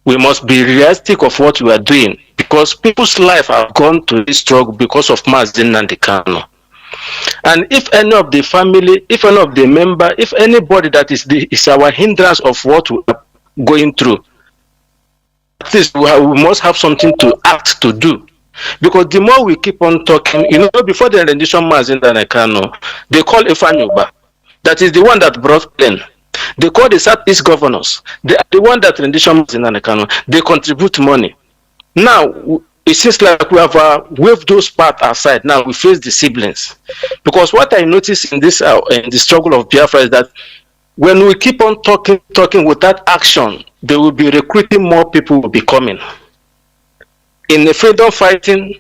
We must be realistic of what we are doing, because people's life have gone to this struggle because of Mazi Nnamdi Kanu. And if any of the family, if any of the member, if anybody that is our hindrance of what we are going through, at least we must have something to act to do. Because the more we keep on talking, you know, before the rendition Mazi Nnamdi Kanu, they call Ifanyuba. That is the one that brought plane. They call the Southeast governors. They are the one that rendition Mazi Nnamdi Kanu. They contribute money. Now, it seems like we have waved those parts aside. Now we face the siblings. Because what I notice in this in the struggle of Biafra is that when we keep on talking without action, they will be recruiting more people will be coming. In the freedom fighting,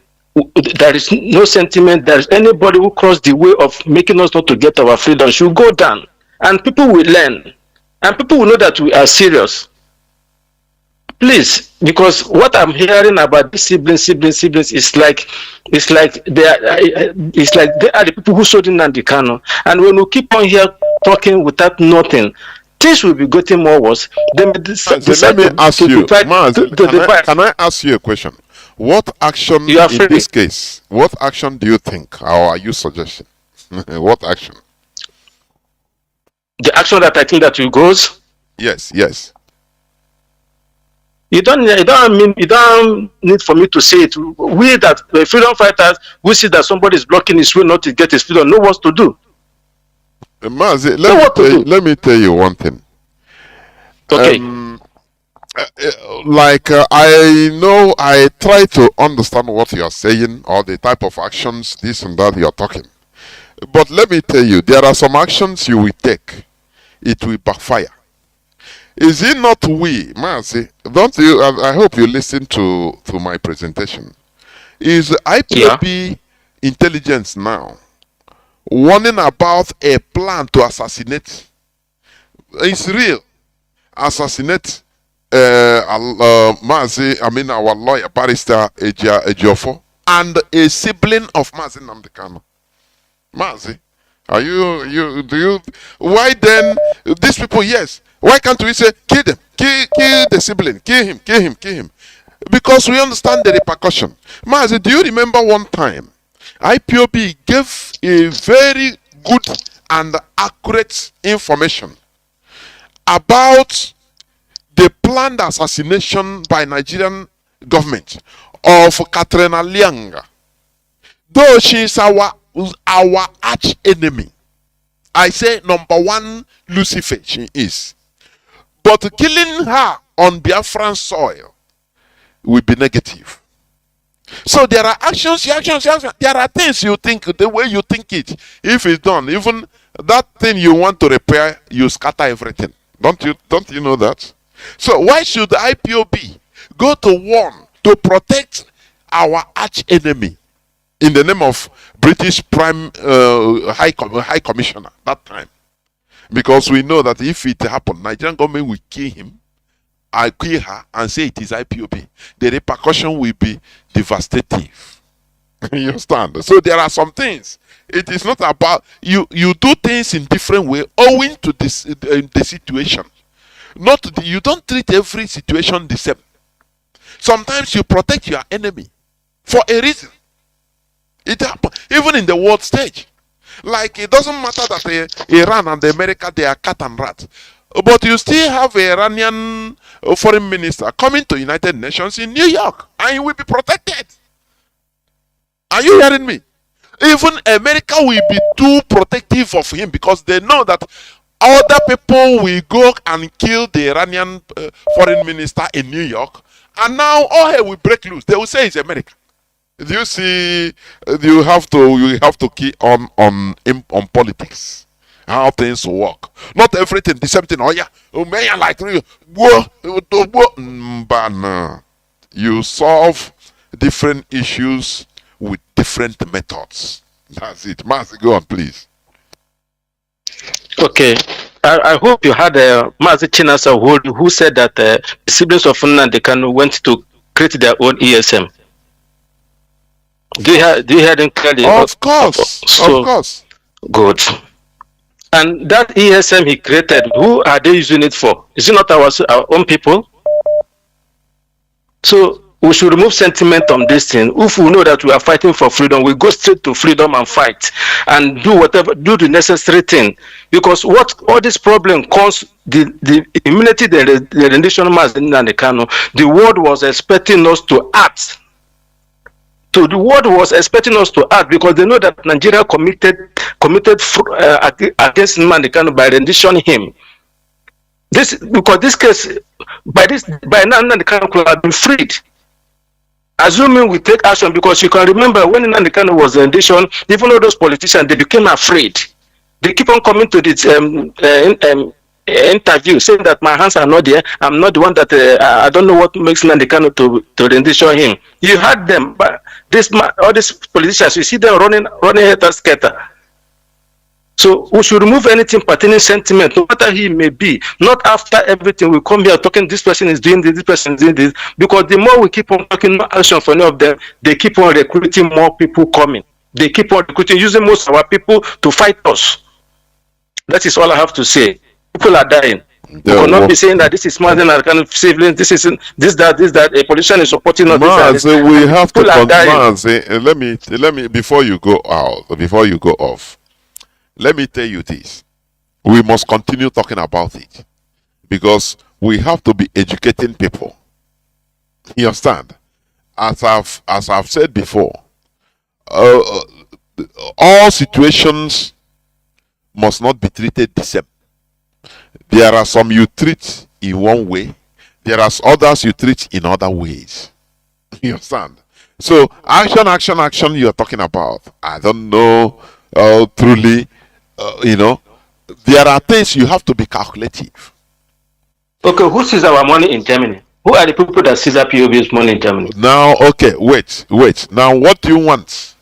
there is no sentiment. There is anybody who crossed the way of making us not to get our freedom should go down, and people will learn, and people will know that we are serious. Please, because what I'm hearing about these siblings is like they are the people who sold in Nnamdi Kanu, and when we keep on here talking without nothing, things will be getting more worse. Let me ask you, Mazi, can I ask you a question? What action in this case? What action do you think, or are you suggesting? What action? The action that I think that will goes. Yes. You don't need for me to say it. We that the freedom fighters, we see that somebody is blocking his way not to get his freedom. Know what to do. Mazi, let me tell you one thing. Okay. I know I try to understand what you are saying or the type of actions, this and that you are talking. But let me tell you, there are some actions you will take. It will backfire. Is it not we, Mazi? Don't you? I hope you listen to my presentation. Is IPOB intelligence now warning about a plan to assassinate? It's real. Assassinate Mazi, our lawyer, barrister Ejiofor, and a sibling of Mazi Nnamdi Kanu. Mazi, why then, these people, yes, why can't we say, kill them, kill the sibling, kill him? Because we understand the repercussion. Mazi, do you remember one time, IPOB gave a very good and accurate information about the planned assassination by Nigerian government of Katrina Lianga. Though she is our arch enemy, I say number one Lucifer she is. But killing her on Biafran soil will be negative. So there are actions. There are things you think, the way you think it. If it's done, even that thing you want to repair, you scatter everything. Don't you know that? So why should the IPOB go to war to protect our arch enemy? in the name of British High Commissioner that time. Because we know that if it happened, Nigerian government will kill him, I kill her, and say it is IPOB. The repercussion will be devastative. You understand? So there are some things. It is not about you do things in different way owing to this the situation. You don't treat every situation the same. Sometimes you protect your enemy for a reason. It happens even in the world stage. Like it doesn't matter that Iran and America, they are cat and rat, but you still have an Iranian foreign minister coming to United Nations in New York, and he will be protected. Are you hearing me? Even America will be too protective of him because they know that other people will go and kill the Iranian foreign minister in New York, and now all hell will break loose. They will say it's America. Do you see? You have to key on politics, how things work. Not everything the same thing. Oh yeah, like but no. You solve different issues with different methods. That's it. Mazi, go on, please. Okay. I hope you had Mazi Chinedu who said that the siblings of Nnamdi Kanu went to create their own ESM. Do you hear them clearly? Of course. Of course. Good. And that ESM he created, who are they using it for? Is it not our own people? So we should remove sentiment on this thing. If we know that we are fighting for freedom, we go straight to freedom and fight and do the necessary thing. Because what all this problem comes, the immunity, the rendition Mazi Nnamdi Kanu, the world was expecting us to act. So the world was expecting us to act because they know that Nigeria committed against Nnamdi Kanu by renditioning him. Because this case, by now Nnamdi Kanu could have been freed. Assuming we take action, because you can remember when Nnamdi Kanu was renditioned, even all those politicians, they became afraid. They keep on coming to this interview saying that my hands are not there. I'm not the one that I don't know what makes Nnamdi Kanu to rendition him. You had them, but all these politicians, you see them running helter skelter. So we should remove anything pertaining sentiment, no matter he may be. Not after everything we come here talking, this person is doing this person is doing this. Because the more we keep on talking, no action for any of them, they keep on recruiting more people coming. They keep on recruiting, using most of our people to fight us. That is all I have to say. People are dying. You cannot be saying that this is more than a kind of siblings, this isn't this, that a politician is supporting us. Mazi, we have to Mazi, let me before you go off, let me tell you this. We must continue talking about it because we have to be educating people. You understand? As I've said before, all situations must not be treated the same. There are some you treat in one way, there are others you treat in other ways. You understand? So action you are talking about, I don't know truly, there are things you have to be calculative. Okay, who sees our money in Germany? Who are the people that seize POB's money in Germany? Now, okay, wait. Now, what do you want?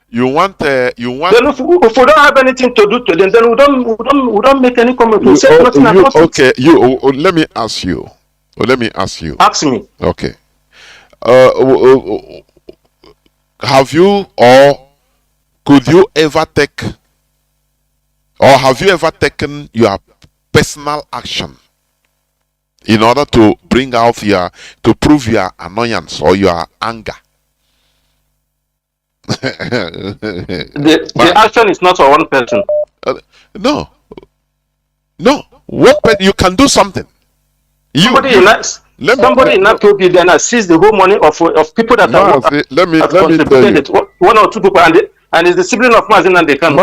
You want. Then if we don't have anything to do to them, then we don't make any comment. Let me ask you. Ask me. Okay. Have you or could you ever take, or have you ever taken your personal action in order to bring out to prove your annoyance or your anger? The action is not for one person. No. One person, you can do something. Somebody in that POP then sees the whole money of people that have let me tell you. One or two people, and it's the sibling of Mazi and they can.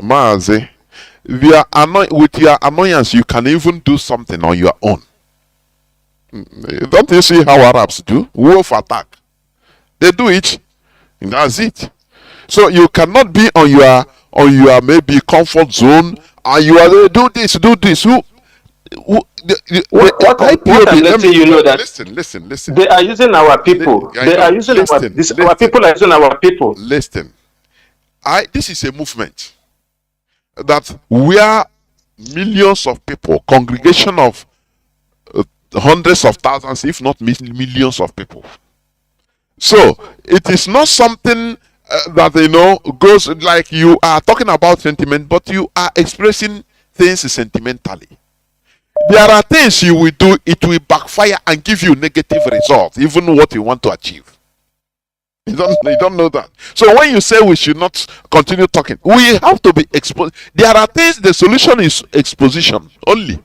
Mazi, with your annoyance, you can even do something on your own. Don't you see how Arabs do? Wolf attack. They do it. That's it. So you cannot be on your maybe comfort zone and you are do this. What I'm letting you know that listen. They are using our people. Our people are using our people. Listen, this is a movement that where millions of people, congregation of hundreds of thousands, if not millions of people. So it is not something that goes like you are talking about sentiment, but you are expressing things sentimentally. There are things you will do, it will backfire and give you negative results, even what you want to achieve. You don't know that. So when you say we should not continue talking, we have to be exposed. There are things, the solution is exposition only.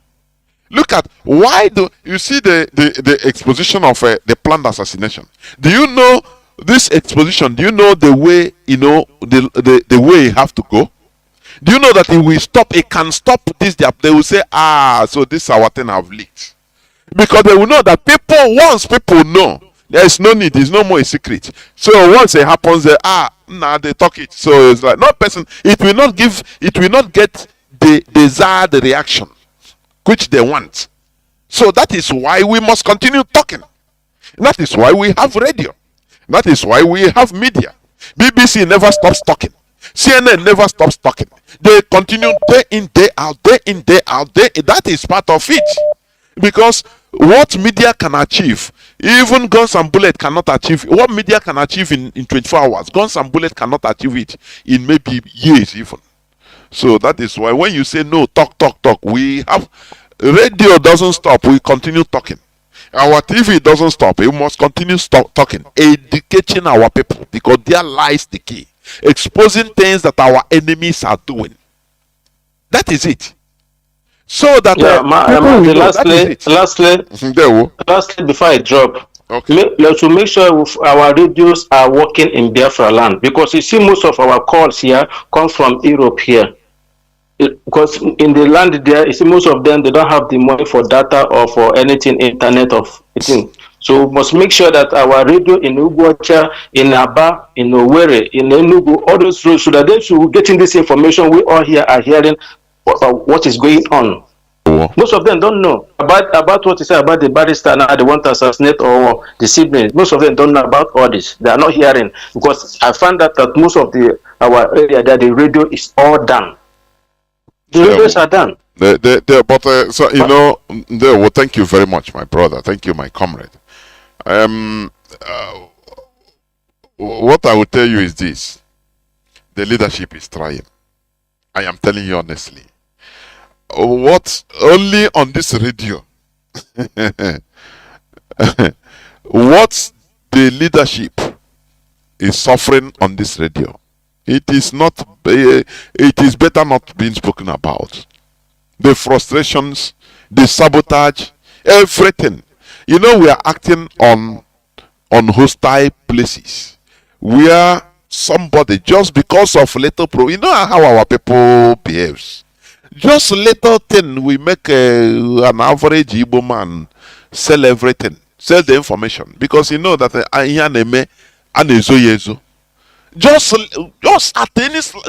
Look at why do you see the exposition of the planned assassination? Do you know this exposition? Do you know the way the way you have to go? Do you know that it will stop? It can stop this. They will say, so this our thing have leaked, because they will know that once people know, there is no need. There's no more a secret. So once it happens, they talk it. So it's like no person. It will not get the desired reaction which they want. So that is why we must continue talking. That is why we have radio. That is why we have media. BBC never stops talking. CNN never stops talking. They continue day in, day out, day in, day out. That is part of it. Because what media can achieve, even Guns and Bullet cannot achieve. What media can achieve in 24 hours, Guns and Bullet cannot achieve it in maybe years even. So that is why when you say no, talk, we have radio doesn't stop. We continue talking. Our TV doesn't stop. We must continue talking, educating our people, because there lies the key. Exposing things that our enemies are doing. That is it. So that lastly, before I drop, let's make sure our radios are working in Biafra land, because you see most of our calls here come from Europe here. Because in the land there, you see most of them, they don't have the money for data or for anything, internet of anything. So we must make sure that our radio in Ugwacha, in Aba, in Owerri, in Enugu, all those roads, so that they should getting this information. We all here are hearing what is going on. Most of them don't know about what you say about the barrister now, they want to assassinate or the siblings. Most of them don't know about all this. They are not hearing, because I found that most of our area that the radio is all done. The radios are done. Well, thank you very much, my brother. Thank you, my comrade. What I will tell you is this: the leadership is trying. I am telling you honestly. What only on this radio? What the leadership is suffering on this radio? It is not. It is better not being spoken about. The frustrations, the sabotage, everything. We are acting on hostile places where somebody, just because of little how our people behaves. Just little thing, we make an average Igbo man sell everything, sell the information, because that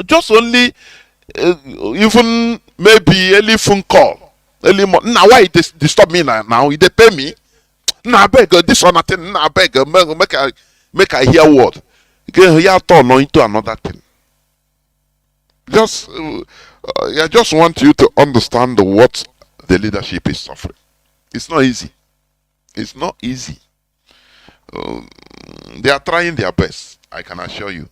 just only even maybe early phone call, early morning. Now why it disturb me now? They pay me. Now beg this or nothing. Now beg make I hear word. Hear turn into another thing. I just want you to understand what the leadership is suffering. It's not easy. It's not easy. They are trying their best, I can assure you.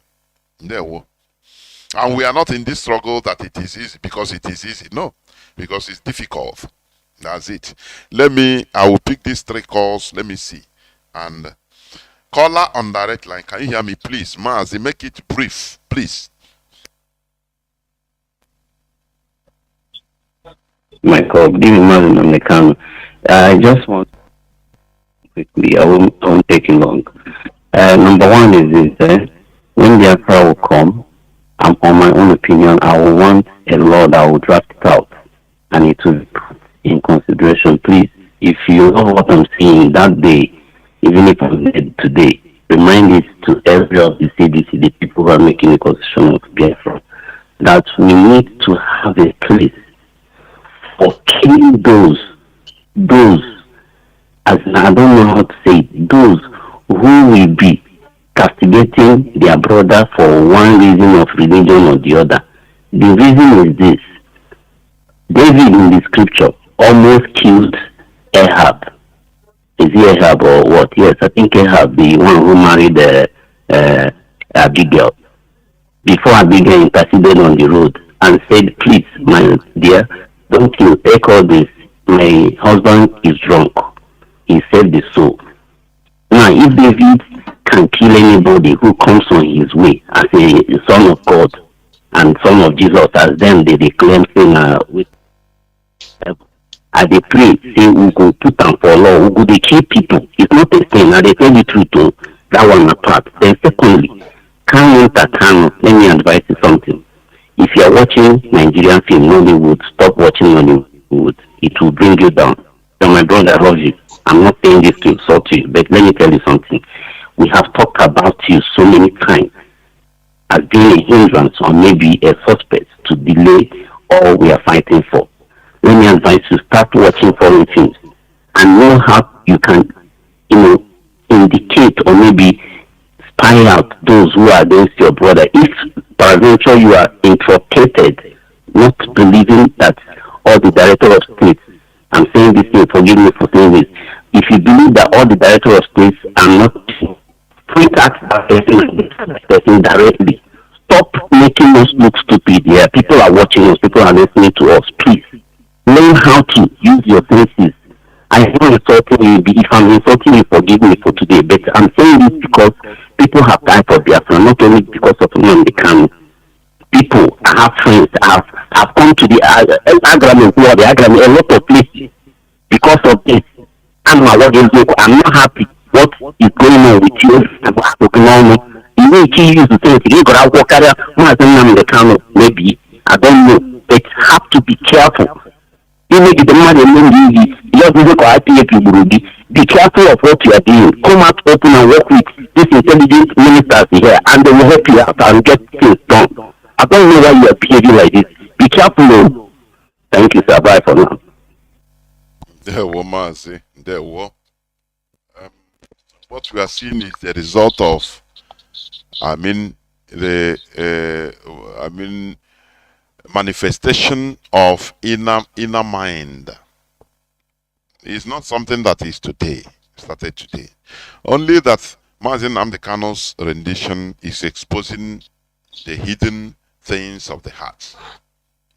And we are not in this struggle that it is easy because it is easy. No, because it's difficult. That's it. I will pick these 3 calls. Let me see. And caller on direct line. Can you hear me, please? Mazi, make it brief, please. My call, good evening, Mazi, Kanu. I just want quickly, I won't take it long. Number one is this, when Biafra will come, on my own opinion, I will want a law that will draft it out, and it will be put in consideration. Please, if you know what I'm saying that day, even if I'm dead today, remind it to every of the CDC, the people who are making the constitution of Biafra, that we need to have a place for killing those those, as I don't know how to say it, those who will be castigating their brother for one reason of religion or the other. The reason is this: David in the scripture almost killed Ahab. Is he Ahab or what? Yes, I think Ahab, the one who married Abigail. Before Abigail interceded on the road and said, "Please, my dear, don't kill, take all this. My husband is drunk." He saved the soul. Now, if David can kill anybody who comes on his way as a son of God and son of Jesus, as then they claim, saying, as they pray, say, we go put them for law, we go they kill people. It's not a thing, and they tell the truth to that one apart. Then secondly, Kanu, let me advise you something. If you are watching Nigerian film, Nollywood, stop watching Nollywood. It will bring you down. So my brother, I love you. I'm not saying this to insult you, but let me tell you something. We have talked about you so many times as being a hindrance or maybe a suspect to delay all we are fighting for. Let me advise you, start watching foreign films and know how you can, indicate or maybe spy out those who are against your brother. If, peradventure, you are inculcated, not believing that all the director of states, I'm saying this thing, forgive me for saying this, if you believe that all the director of states are not point at that person directly, stop making us look stupid here. People are watching us, people are listening to us. Please, learn how to use your senses. I am insulting you. If I'm insulting you, forgive me for today, but I'm saying this because people have died for Biafra, not only because of Nnamdi Kanu. People, I have friends, I've come to the agreement, a lot of places because of this. I'm not happy what is going on with you. You need to use the things you got to walk out maybe, I don't know, but have to be careful. You make the money be careful of what you are doing. Come out open and work with these intelligent ministers here, and they will help you out and get things done. I don't know why you are behaving like this. Be careful, though. Thank you, sir. Bye for now. There were Mazi. There were. What we are seeing is the result of, manifestation of inner mind. It's not something that is today, started today. Only that Mazi Nnamdi Kanu's rendition is exposing the hidden things of the heart.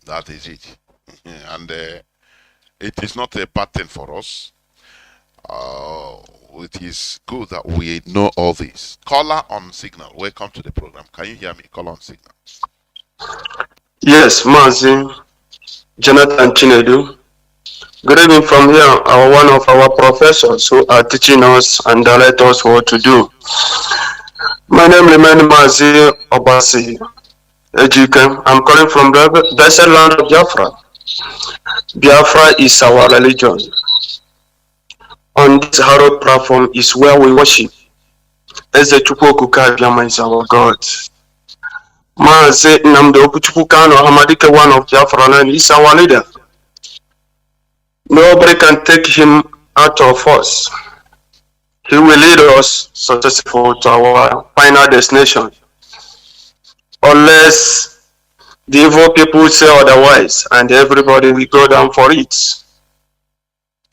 That is it. And it is not a bad thing for us. It is good that we know all this. Caller on signal. Welcome to the program. Can you hear me? Caller on signal. Yes, Mazi, Jonathan Chinedu. Good evening from here. One of our professors who are teaching us and direct us what to do. My name remains Mazi Obasi Ejike. I'm calling from the blessed land of Biafra. Biafra is our religion. On this hallowed platform is where we worship. Eze Chukwu Biama is our God. Mazi Nnamdi Kanu Hamadike, one of Biafra land, is our leader. Nobody can take him out of us. He will lead us successful to our final destination. Unless the evil people say otherwise, and everybody will go down for it.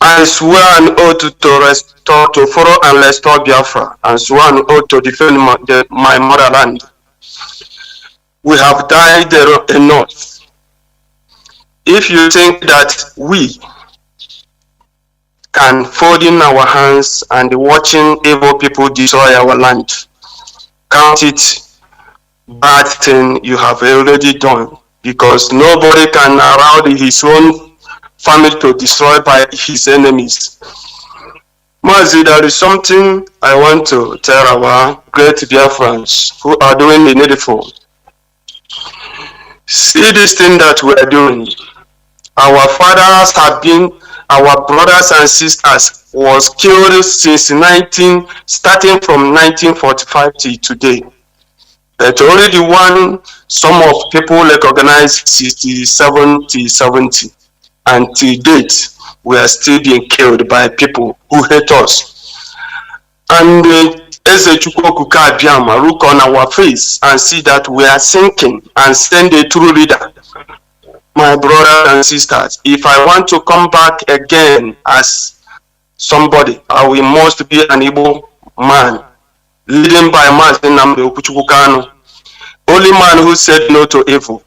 I swear an oath to restore, to follow and restore Biafra, and swear an oath to defend my motherland. We have died enough. If you think that we can fold in our hands and watching evil people destroy our land, count it bad thing you have already done, because nobody can allow his own family to destroy by his enemies. Mazi, there is something I want to tell our great Biafrans who are doing the needful. See this thing that we are doing. Our fathers have been, our brothers and sisters was killed since starting from 1945 till today. But only the one, some of people recognize 67 till 70. Until date, we are still being killed by people who hate us. And Ezechukwu Abiyama look on our face and see that we are sinking and send a true leader. My brothers and sisters, if I want to come back again as somebody, I will must be an Igbo man, leading by Mazi Nnamdi Kanu, only man who said no to evil.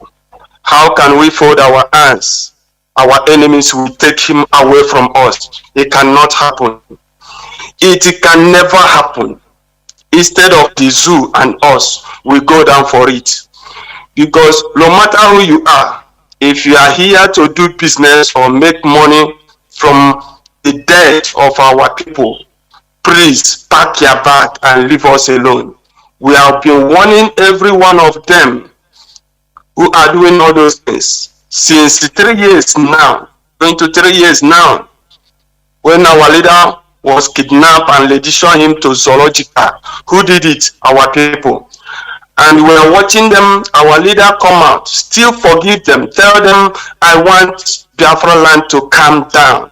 How can we fold our hands? Our enemies will take him away from us. It cannot happen. It can never happen. Instead of the zoo and us, we go down for it. Because no matter who you are, if you are here to do business or make money from the death of our people, please pack your bag and leave us alone. We have been warning every one of them who are doing all those things since 3 years now, going to 3 years now, when our leader was kidnapped and they show him to zoological. Who did it? Our people. And we are watching them, our leader come out, still forgive them, tell them, I want Biafra land to calm down,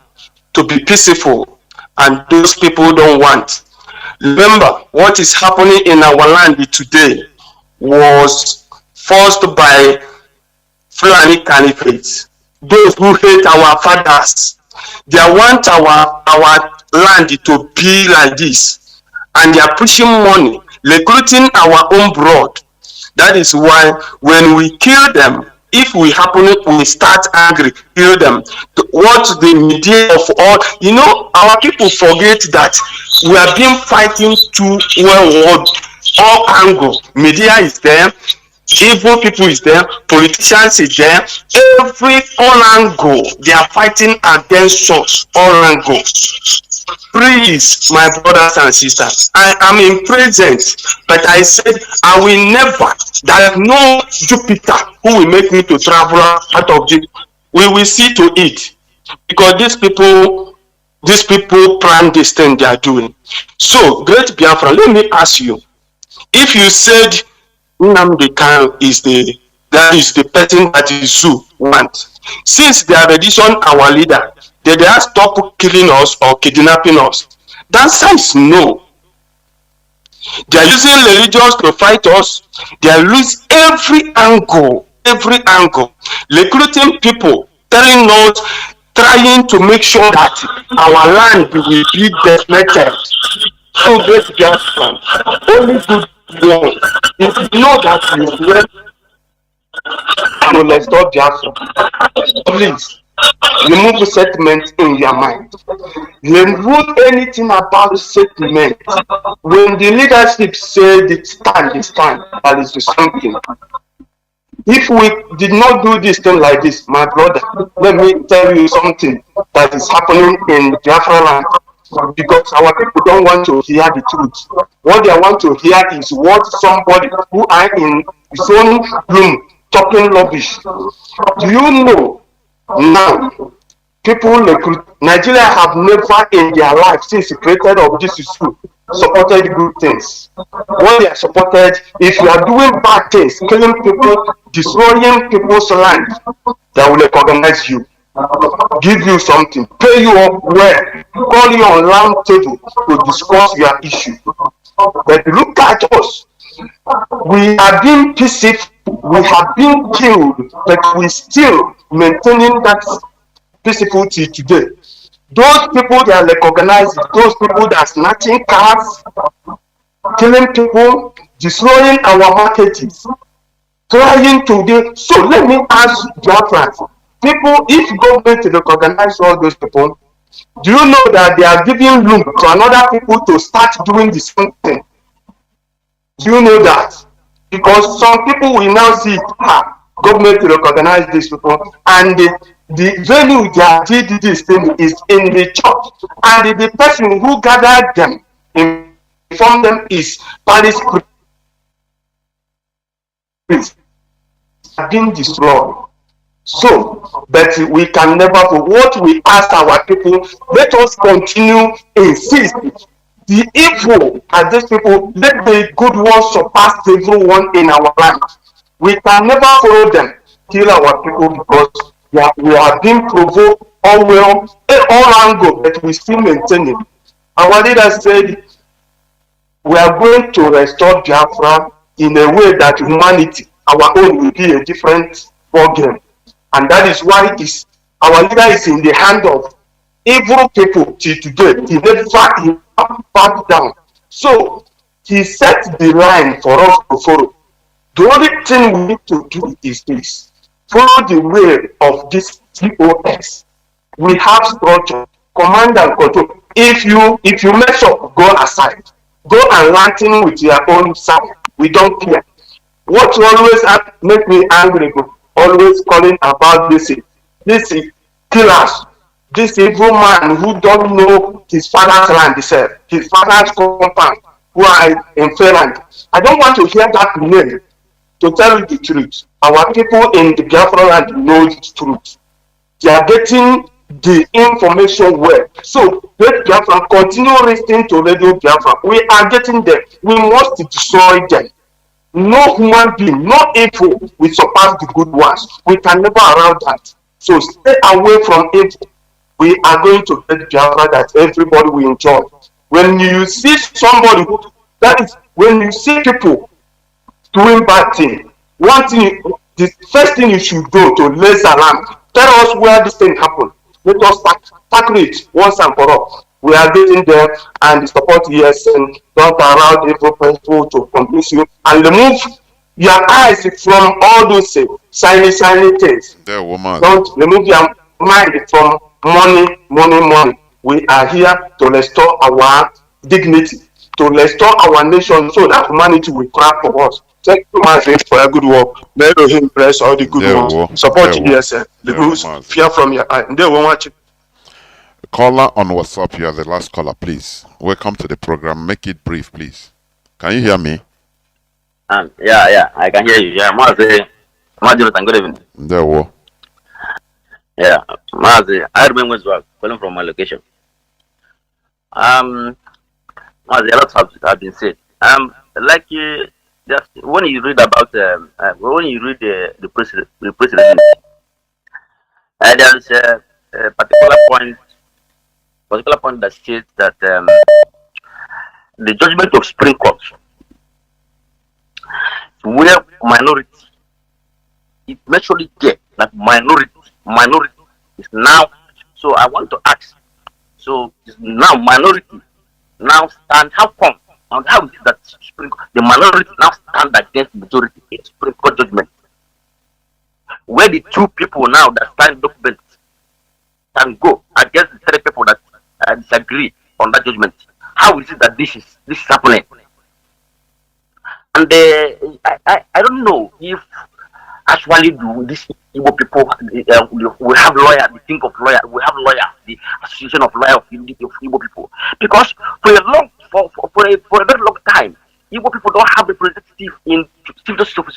to be peaceful, and those people don't want. Remember, what is happening in our land today was forced by Fulani Caliphate. Those who hate our fathers, they want our land to be like this, and they are pushing money, recruiting our own blood. That is why when we kill them, if we happen, we start angry, kill them. What the media of all, you know, our people forget that we are being fighting to all angles. Media is there, evil people is there, politicians is there, all angle, they are fighting against us, all angle. Please, my brothers and sisters, I am in present, but I said I will never, there is no Jupiter who will make me to travel out of this. We will see to it, because these people plan this thing they are doing. So, great Biafra, let me ask you, if you said Nnamdi Kanu is the person that the zoo wants, since they are edition our leader, did they stop killing us or kidnapping us? The answer is no. They are using religions to fight us. They are using every angle, recruiting people, telling us, trying to make sure that our land will be decimated. So great Biafran, only good ones. If you know that you will to restore Biafra, please remove settlement in your mind. Remove anything about settlement. When the leadership said it stand, that is something. If we did not do this thing like this, my brother, let me tell you something that is happening in Biafra land. Because our people don't want to hear the truth. What they want to hear is what somebody who are in his own room talking rubbish. Do you know now people like Nigeria have never in their life since created of this issue supported good things. What they are supported, if you are doing bad things, killing people, destroying people's land, they will recognize you, give you something, pay you up well, call you on round table to discuss your issue. But look at us. We are being peaceful, we have been killed, but we still maintaining that peacefulty today. Those people that recognize it, those people that are snatching cars, killing people, destroying our markets, trying to do. So let me ask Biafrans, people, if government recognize all those people, do you know that they are giving room to another people to start doing the same thing? Do you know that? Because some people will now see, government recognize these people, and the venue that did this thing is in the church, and the person who gathered them, informed them, is Paris priest, being destroyed. So, but we can never, what we ask our people, let us continue, insist. The evil at these people, let the good ones surpass everyone in our land. We can never follow them, kill our people, because Yeah, we are being provoked all angle, but we still maintain it. Our leader said we are going to restore Biafra in a way that humanity, our own, will be a different ballgame. And that is why our leader is in the hand of evil people till today. He never back down. So he set the line for us to follow. The only thing we need to do is this: follow the way of this TOS. We have structure, command and control. If you mess up, go aside. Go and ranting with your own side. We don't care. What always make me angry, always calling about this killers, this evil man who don't know his father's land himself, his father's compound, who are in Finland. I don't want to hear that name. To tell you the truth, our people in the Biafra land know the truth. They are getting the information well. So let Biafra continue listening to Radio Biafra. We are getting them. We must destroy them. No human being, no evil will surpass the good ones. We can never allow that. So stay away from evil. We are going to get Biafra that everybody will enjoy. When you see somebody, that is when you see people doing bad thing, the first thing you should do to raise alarm, tell us where this thing happened. Let us tackle it once and for all. We are getting there, and the support ESN. Don't allow the evil people to convince you, and remove your eyes from all those shiny things. Don't remove your mind from money. We are here to restore our dignity, to restore our nation, so that humanity will clap for us. Thank you, Mazi, for your good work. May Elohim bless all the good ones. Support ESN. Remove fear from your eye. They won't watch it. Caller on WhatsApp, you are the last caller, please. Welcome to the program. Make it brief, please. Can you hear me? Yeah, I can hear you. Yeah, Mazi, good evening. There we go. Yeah, Mazi, I remember calling from my location. Mazi, a lot have been said. Like just when you read about when you read the president, there is a particular point that states that the judgment of Supreme Court, where minority, it naturally get that minority is now. So I want to ask, so now minority now stand, how come and how is it that the minority now stand against majority in Supreme Court judgment, where the two people now that sign documents can go against the three people that disagree on that judgment? How is it that this is happening? And I don't know if actually do these Igbo people, we have lawyers, the think of lawyers, we have lawyers, the association of lawyers of Igbo people, because for a very long time, Igbo people don't have representative in Chief Justice of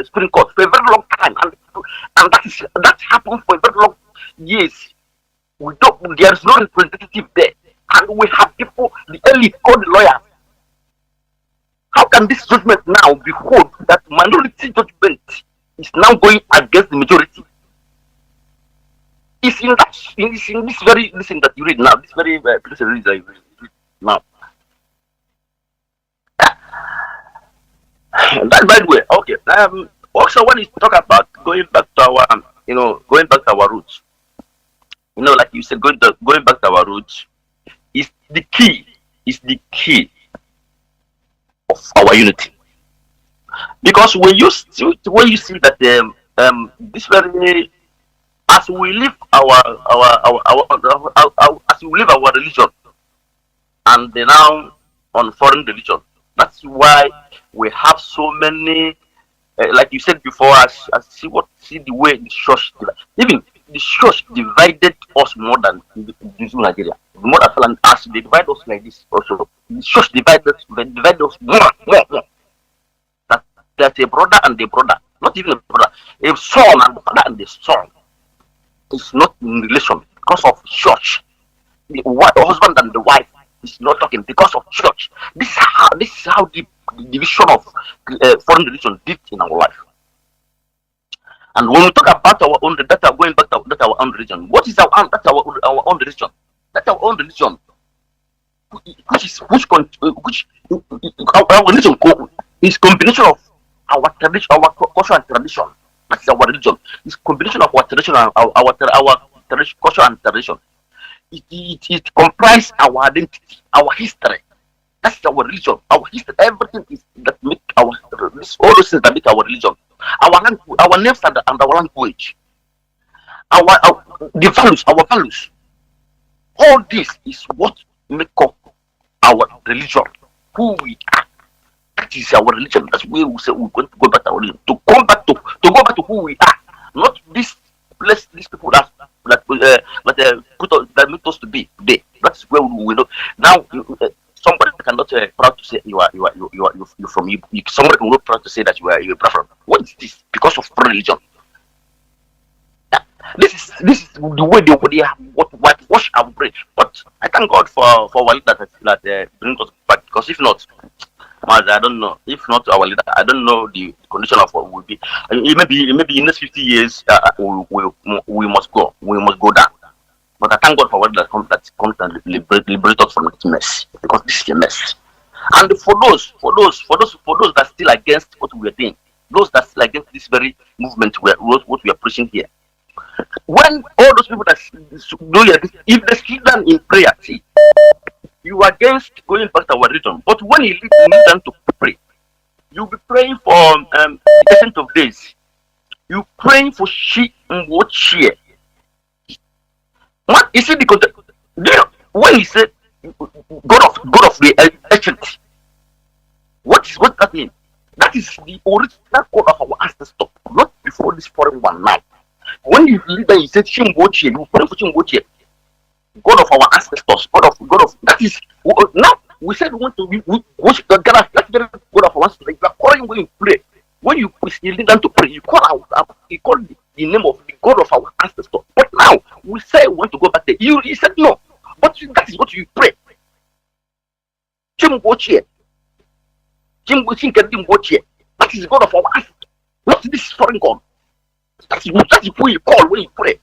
Supreme Court for a very long time, and that's happened for a very long years. There is no representative there, and we have people, the elite called the lawyers. How can this judgment now behold that minority judgment is now going against the majority? It's in this very listen that you read now, this very place that you read now. That, by the way, okay. Also, when you talk about going back to our roots, like you said, going back to our roots is the key. Of our unity, because when you see that this very, as we live our religion, and they now on foreign religion, that's why we have so many, like you said before, see the way the church, even the church divided us more than Nigeria. More than us, they divide us like this also. The church divide us more. That's a brother and a brother, not even a brother, a son and a father and a son. It's not in relation because of church. The husband and the wife is not talking because of church. This is how the division of foreign religion did in our life. And when we talk about our own, that are going back to that our own religion. What is our own? That's our own religion. That's our own religion. Which our religion is combination of our tradition, our culture and tradition. That's our religion. It's combination of our tradition and our tradition, culture and tradition. It comprises our identity, our history. That's our religion. Our history, everything is that make our all those things that make our religion. Our names and our language, the values, our values. All this is what make up our religion. Who we are. That is our religion. That's where we say we're going to go back to our religion. To go back to who we are. Not these people that make us to be today. That's where we know. Now somebody cannot proud to say you are from you. Somebody can not proud to say that you are Biafran. What is this? Because of religion. This is the way they have wash our brain. But I thank God for our leader that brings us back. Because if not, Mazi, I don't know. If not our leader, I don't know the condition of what will be. Maybe in the next 50 years, we must go. We must go down. But I thank God for what that comes and liberate us from this mess. Because this is a mess. And for those that still against what we are doing, those that still against this very movement, what we are preaching here. When all those people that do if they sit down in prayer, see, you are against going back to our religion. But when you lead them to pray, you'll be praying for the essence of days. You praying for she and what she. What is it? Because when he said God of the ancient, what that mean? That is the original God of our ancestors, not before this foreign one now. When you lead them, you said Shimboche, you pray for Shimboche, God of our ancestors, God of that is now we said we want to worship the God of our ancestors. You are calling when you pray. When you lead them to pray, you call the name of the God of our ancestors. But now we say we want to go back there. You said no, but that is what you pray. Shimboche, that is God of our ancestors, not this foreign God. That's who you call when you pray.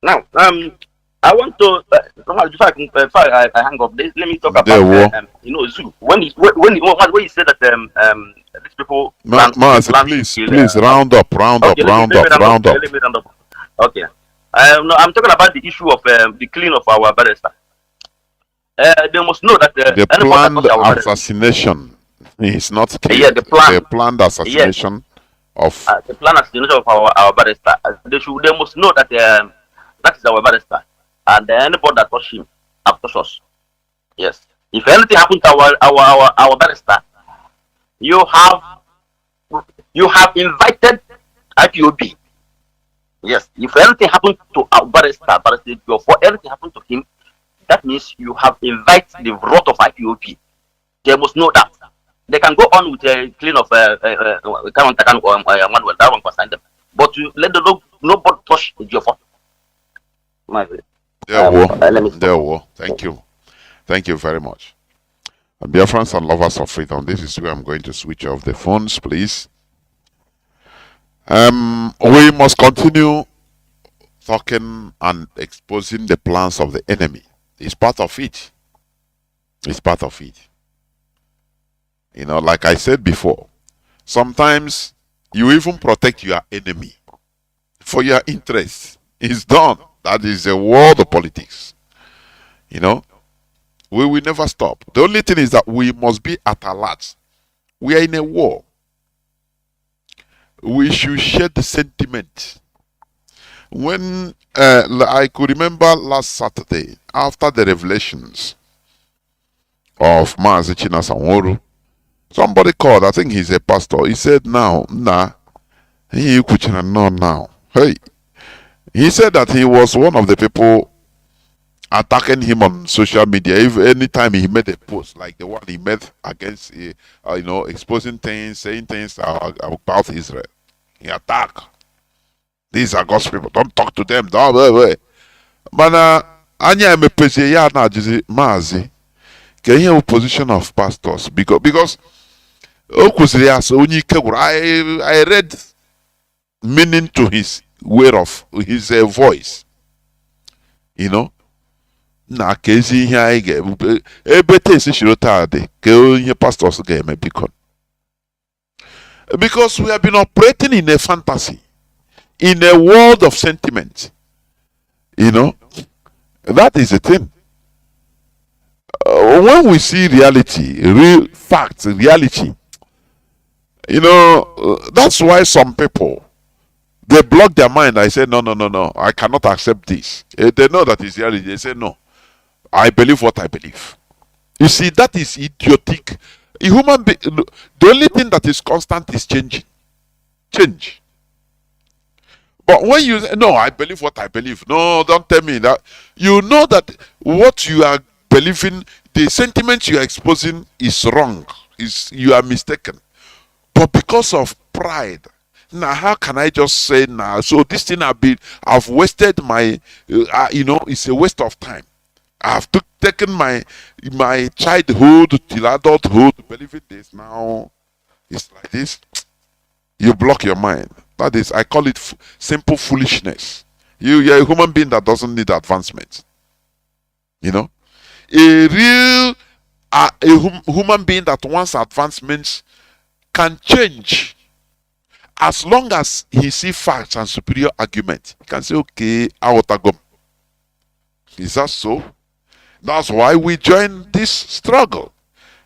Now, I want to before I hang up. Let me talk about zoo. When he said that these people. Mazi, please round up. Okay. No, I'm talking about the issue of the killing of our barrister. They must know that the planned assassination. It's not clear. Yeah, the planned assassination of the planned assassination of our barrister. They must know that that is our barrister, and anybody that touch him have touched us. Yes. If anything happens to our barrister, you have invited IPOB. Yes. If anything happens to our barrister, before anything happens to him, that means you have invited the wrath of IPOB. They must know that. They can go on with a clean of Manuel, that one concern them. But you let nobody touch the Biafra. There war. Thank you. Thank you very much. Biafrans and lovers of freedom, this is where I'm going to switch off the phones, please. We must continue talking and exposing the plans of the enemy. It's part of it. It's part of it. You know, like I said before, sometimes you even protect your enemy for your interests. It's done. That is the world of politics. You know, we will never stop. The only thing is that we must be at alert. We are in a war. We should share the sentiment. When I could remember last Saturday, after the revelations of Mazi Chinedu, somebody called, I think he's a pastor. He said, now. Hey. He said that he was one of the people attacking him on social media. If anytime he made a post like the one he made against, exposing things, saying things about Israel, he attacked. These are God's people. Don't talk to them. But anya emepezi ya na jizi Mazi. Can you position of pastors because I read meaning to his way of his voice. You know, na kezi ihe anyị ga ebe tesi shirota ade ke onye pastors ga-eme because we have been operating in a fantasy, in a world of sentiment. You know, that is the thing. When we see reality, real facts, reality, you know, that's why some people, they block their mind. I say, no, I cannot accept this. They know that is reality. They say, no, I believe what I believe. You see, that is idiotic. A human being, the only thing that is constant is changing. Change. But when you say, no, I believe what I believe. No, don't tell me that. You know that what you are believing, the sentiment you are exposing is wrong. You are mistaken. But because of pride, now how can I just say now? So this thing I've wasted my, you know, it's a waste of time. I've taken my childhood till adulthood, believing this. Now it's like this. You block your mind. That is, I call it simple foolishness. You're a human being that doesn't need advancement. You know, a real human being that wants advancements can change as long as he sees facts and superior argument. He can say, okay, I will go. Is that so? That's why we join this struggle,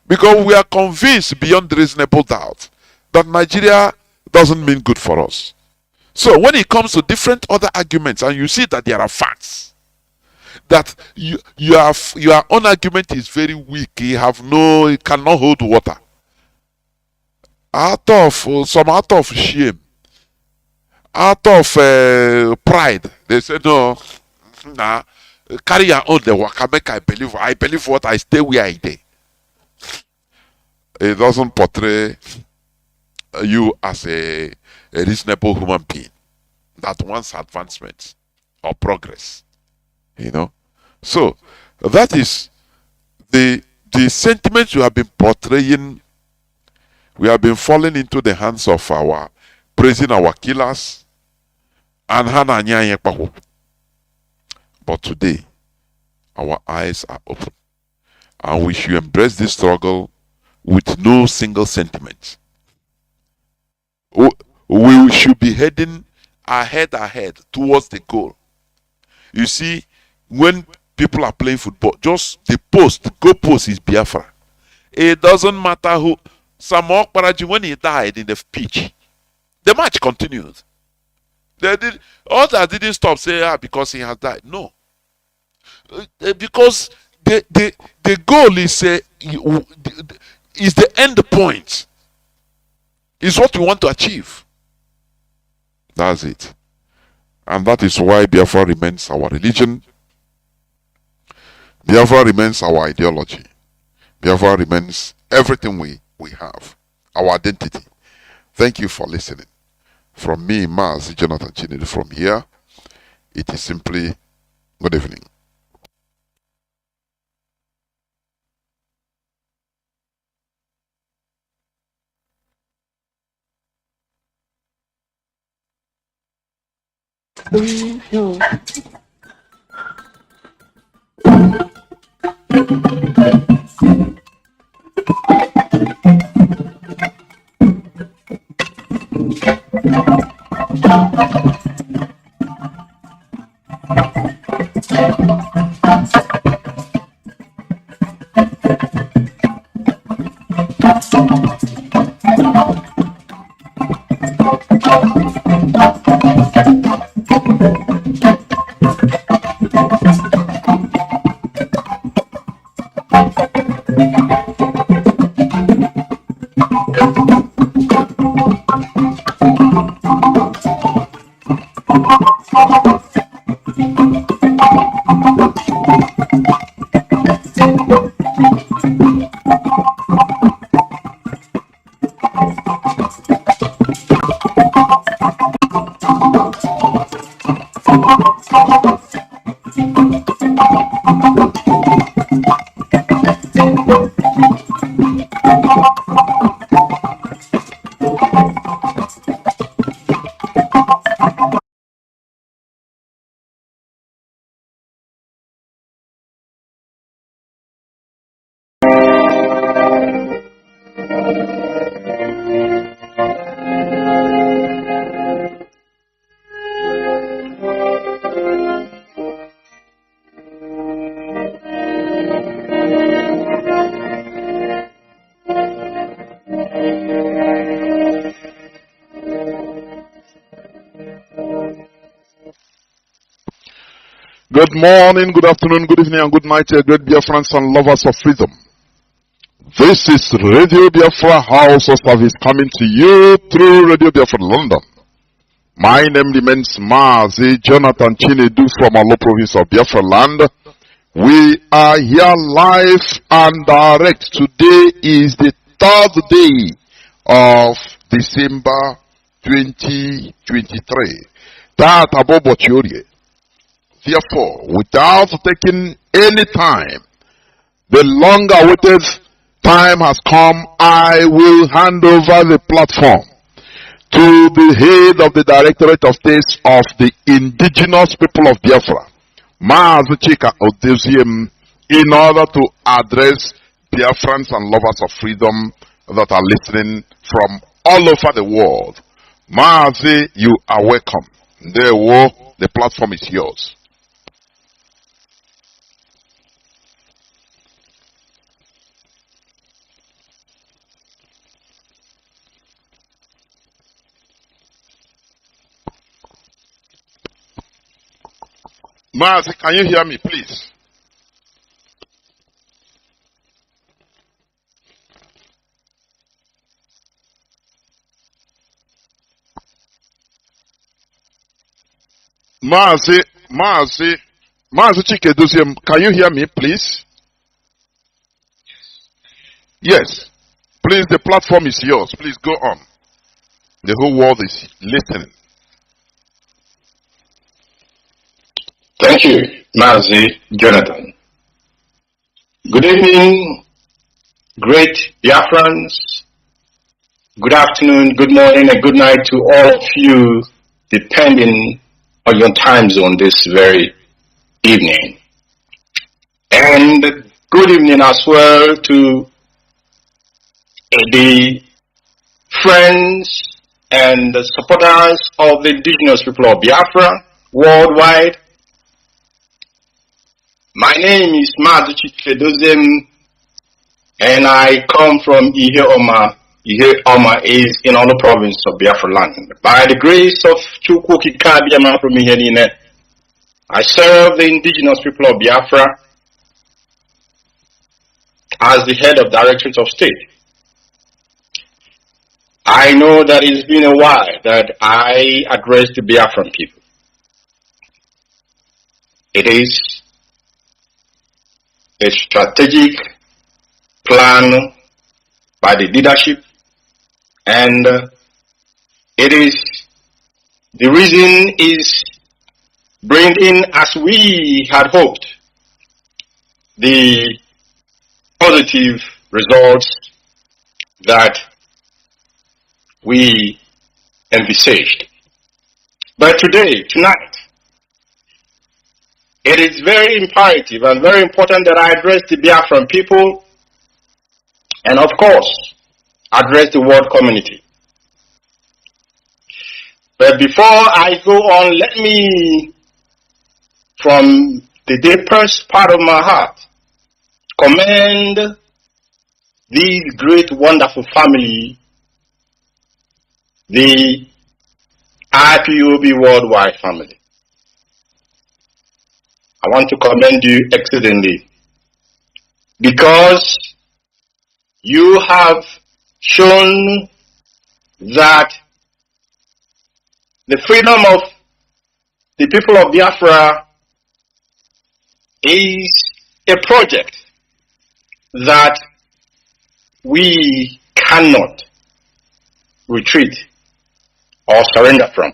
because we are convinced beyond reasonable doubt that Nigeria doesn't mean good for us. So when it comes to different other arguments, and you see that there are facts, that your own argument is very weak, it cannot hold water. Out of shame, out of pride, they say no, nah. Carry your own the waka make I believe what I stay where I did. It doesn't portray you as a reasonable human being that wants advancement or progress. You know? So that is the sentiments you have been portraying. We have been falling into the hands of praising our killers and Hananya. But today, our eyes are open, and we should embrace this struggle with no single sentiment. We should be heading ahead towards the goal. You see, when people are playing football, just the goal post is Biafra. It doesn't matter who. Samoa Paraji, when he died in the pitch, the match continued. Others didn't stop saying, because he has died. No. Because the goal is the end point. Is what we want to achieve. That's it. And that is why Biafra remains our religion. Biafra remains our ideology. Biafra remains everything we have. Our identity. Thank you for listening. From me, Mazi, Jonathan Chinedu, from here, it is simply good evening. Good morning, good afternoon, good evening, and good night, great Biafrans and lovers of freedom. This is Radio Biafra House of Service coming to you through Radio Biafra London. My name remains Mazi, Jonathan Chinedu from Alo province of Biafra land. We are here live and direct. Today is the 3rd day of December 2023. That about Therefore, without taking any time, the long-awaited time has come. I will hand over the platform to the head of the Directorate of States of the indigenous people of Biafra, Mazi Chika Odeziem, in order to address Biafrans and lovers of freedom that are listening from all over the world. Mazi, you are welcome. The platform is yours. Mazi, can you hear me, please? Mazi Chikeduziem, can you hear me, please? Yes. Please, the platform is yours. Please go on. The whole world is listening. Thank you, Mazi Jonathan. Good evening, great Biafrans. Good afternoon, good morning, and good night to all of you, depending on your time zone this very evening. And good evening as well to the friends and the supporters of the indigenous people of Biafra worldwide. My name is Mazi Chikeduziem, and I come from Ihe Oma. Ihe Oma is in all the province of Biafra land. By the grace of Chukwu Kikabiyama from Ihenine, I serve the indigenous people of Biafra as the head of Directorate of State. I know that it's been a while that I addressed the Biafran people. It is a strategic plan by the leadership, and it is the reason is bringing, as we had hoped, the positive results that we envisaged. But tonight, it is very imperative and very important that I address the Biafran people and, of course, address the world community. But before I go on, let me, from the deepest part of my heart, commend this great, wonderful family, the IPOB worldwide family. I want to commend you exceedingly because you have shown that the freedom of the people of Biafra is a project that we cannot retreat or surrender from.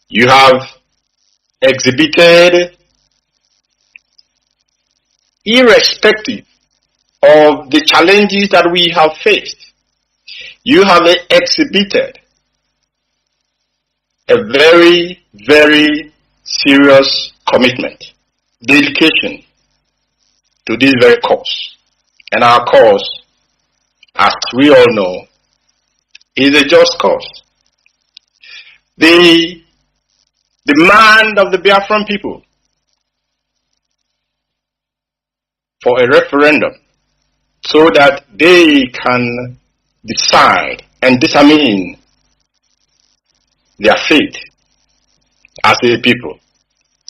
You have exhibited, irrespective of the challenges that we have faced, you have exhibited a very, very serious commitment, dedication to this very cause. And our cause, as we all know, is a just cause. The demand of the Biafran people for a referendum so that they can decide and determine their fate as a people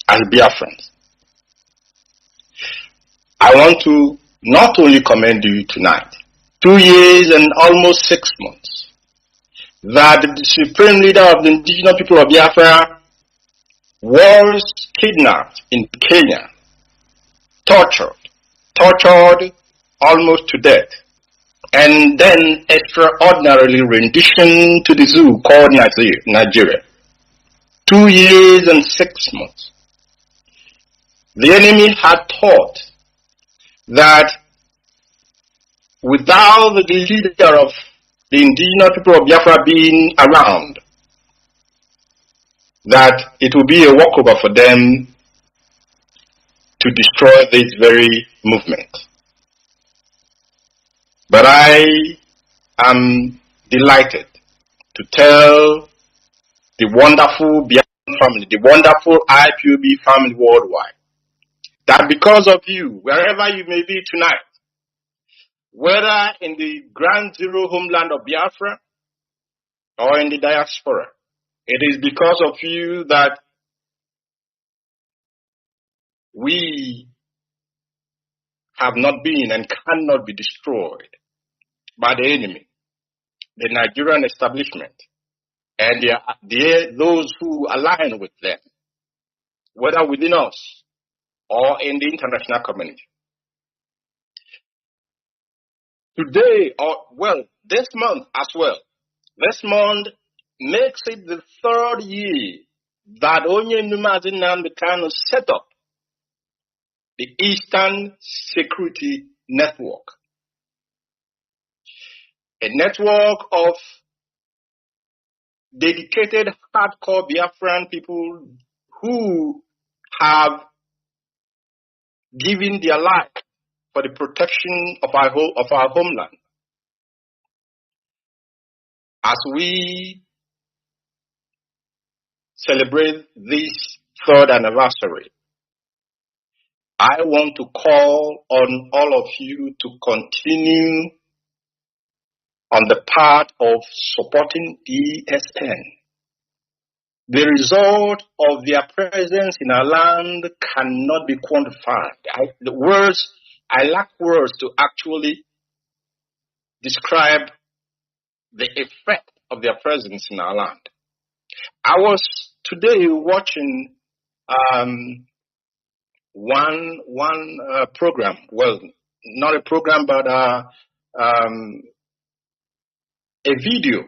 as Biafrans. I want to not only commend you tonight, 2 years and almost 6 months, that the supreme leader of the indigenous people of Biafra was kidnapped in Kenya, tortured almost to death, and then extraordinarily renditioned to the zoo called Nigeria. 2 years and 6 months. The enemy had thought that without the leader of the indigenous people of Biafra being around, that it will be a walkover for them to destroy this very movement. But I am delighted to tell the wonderful Biafran family, the wonderful IPOB family worldwide, that because of you, wherever you may be tonight, whether in the ground zero homeland of Biafra or in the diaspora, it is because of you that we have not been and cannot be destroyed by the enemy, the Nigerian establishment, and those who align with them, whether within us or in the international community. Today, this month as well, this month makes it the 3rd year that Nnamdi Kanu set up the Eastern Security Network, a network of dedicated hardcore Biafran people who have given their life for the protection of our homeland. As we celebrate this 3rd anniversary, I want to call on all of you to continue on the path of supporting ESN. The result of their presence in our land cannot be quantified. I lack words to actually describe the effect of their presence in our land. I was today watching one program. Well, not a program, but a video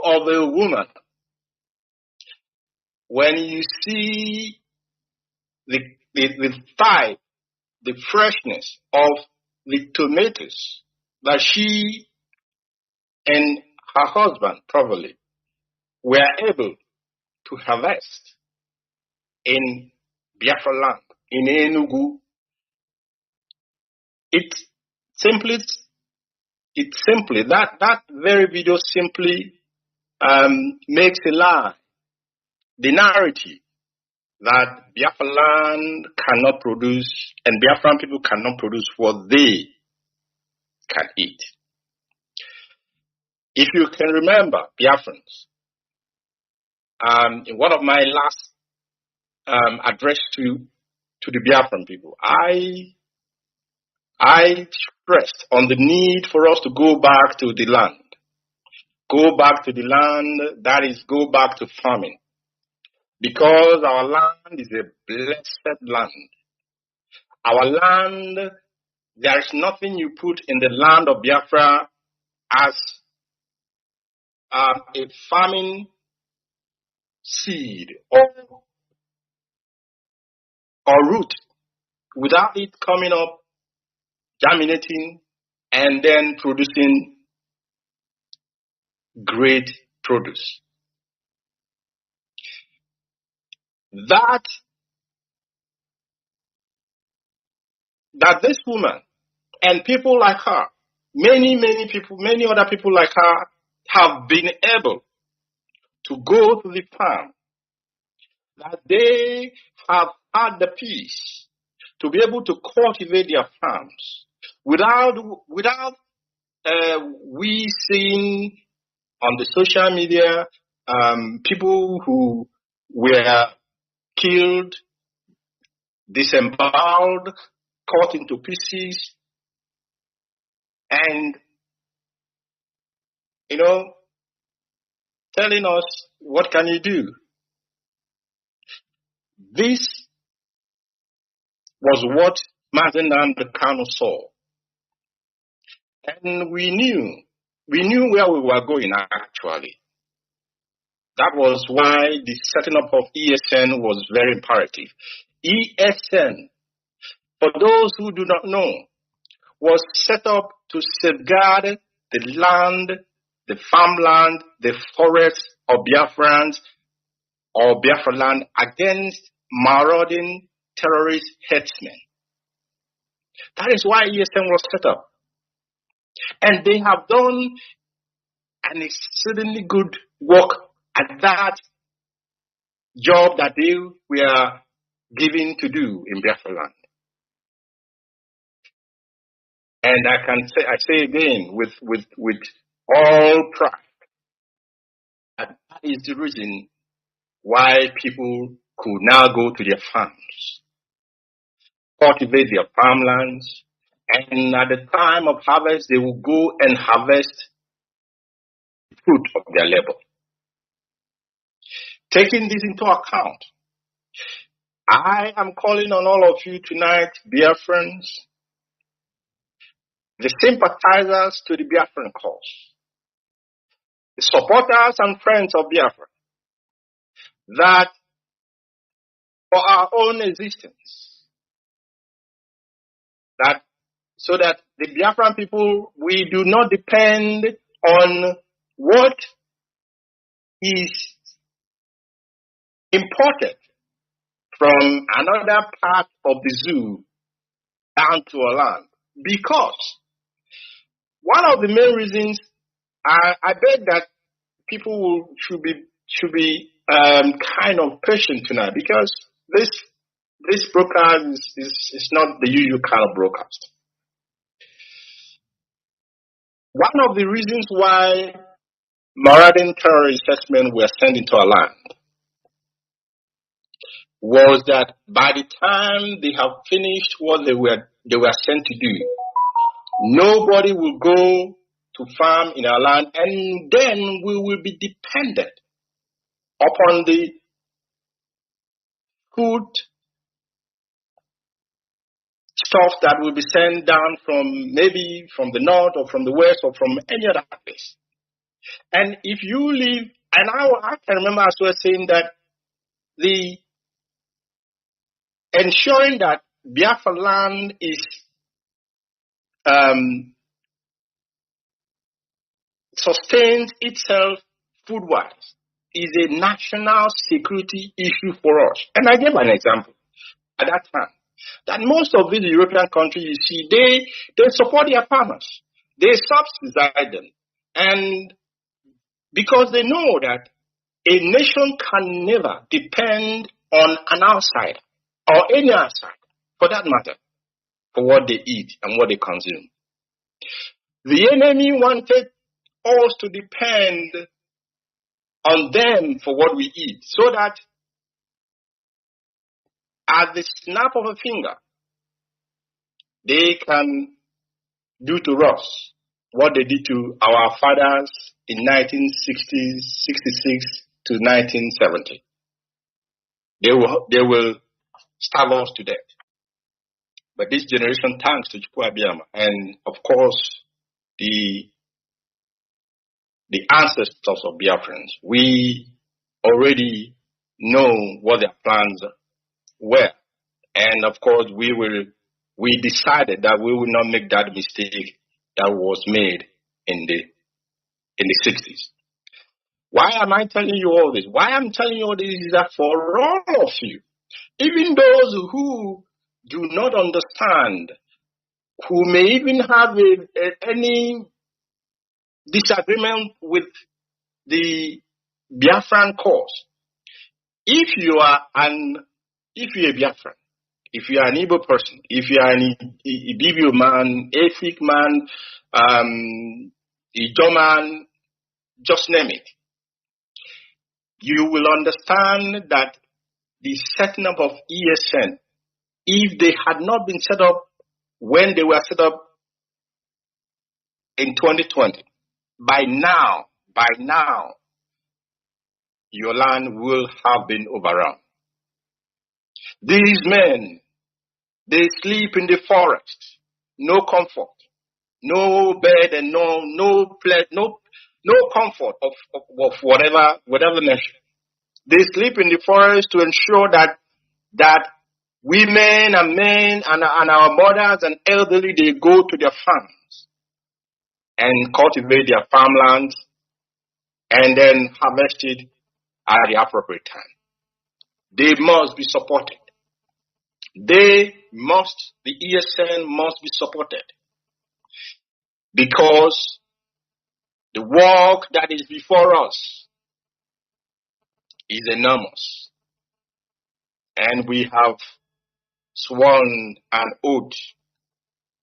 of a woman. When you see the vibe, the freshness of the tomatoes that she and her husband probably were able to harvest in Biafra land, in Enugu, that very video simply makes a lie the narrative that Biafra land cannot produce and Biafran people cannot produce what they can eat. If you can remember, Biafrans, in one of my last address to the Biafran people, I stressed on the need for us to go back to the land. Go back to the land, that is, go back to farming. Because our land is a blessed land. Our land, there is nothing you put in the land of Biafra as a farming seed or root without it coming up, germinating, and then producing great produce. That this woman and people like her, many people, many other people like her have been able to go to the farm, that they have had the peace to be able to cultivate their farms without we seeing on the social media people who were killed, disemboweled, cut into pieces, and, telling us, what can you do? This was what Mazi Nnamdi Kanu saw. And we knew where we were going, actually. That was why the setting up of ESN was very imperative. ESN, for those who do not know, was set up to safeguard the land, the farmland, the forests of Biafrans or Biafra land against marauding terrorist headsmen. That is why ESN was set up. And they have done an exceedingly good work at that job that they were given to do in Biafra land. And I say again with all pride, that is the reason why people could now go to their farms, cultivate their farmlands, and at the time of harvest, they will go and harvest the fruit of their labor. Taking this into account, I am calling on all of you tonight, Biafrans, the sympathizers to the Biafran cause, the supporters and friends of Biafra, that for our own existence, so that the Biafran people, we do not depend on what is imported from another part of the zoo down to our land. Because one of the main reasons, I beg that people should be kind of patient tonight, because this broadcast is not the usual kind of broadcast. One of the reasons why marauding terrorist herdsmen were sent into our land was that by the time they have finished what they were sent to do, nobody will go to farm in our land, and then we will be dependent upon the food stuff that will be sent down maybe from the north or from the west or from any other place. And if you live, and I can remember as well saying that the ensuring that Biafra land is sustains itself food-wise is a national security issue for us. And I gave an example at that time, that most of these European countries, you see, they support their farmers. They subsidize them. And because they know that a nation can never depend on an outsider, or any outsider, for that matter, for what they eat and what they consume. The enemy wanted us to depend on them for what we eat, so that at the snap of a finger, they can do to us what they did to our fathers in 1966 to 1970. They will starve us to death. But this generation, thanks to Chukwu Abiyama, and of course the ancestors of Biafrans, we already know what their plans were. And of course we decided that we will not make that mistake that was made in the 60s. Why am I telling you all this? Why I'm telling you all this is that for all of you, even those who do not understand, who may even have any disagreement with the Biafran cause, if you are a Biafran, if you are an Igbo person, if you are an Ibibio man, Efik man, Ijo man, just name it, you will understand that the setting up of ESN, if they had not been set up when they were set up in 2020, by now, your land will have been overrun. These men, they sleep in the forest, no comfort, no bed, and no comfort of whatever nation. They sleep in the forest to ensure that women and men and our mothers and elderly, they go to their farms and cultivate their farmlands and then harvest it at the appropriate time. They must be supported. The ESN must be supported, because the work that is before us is enormous. And we have sworn an oath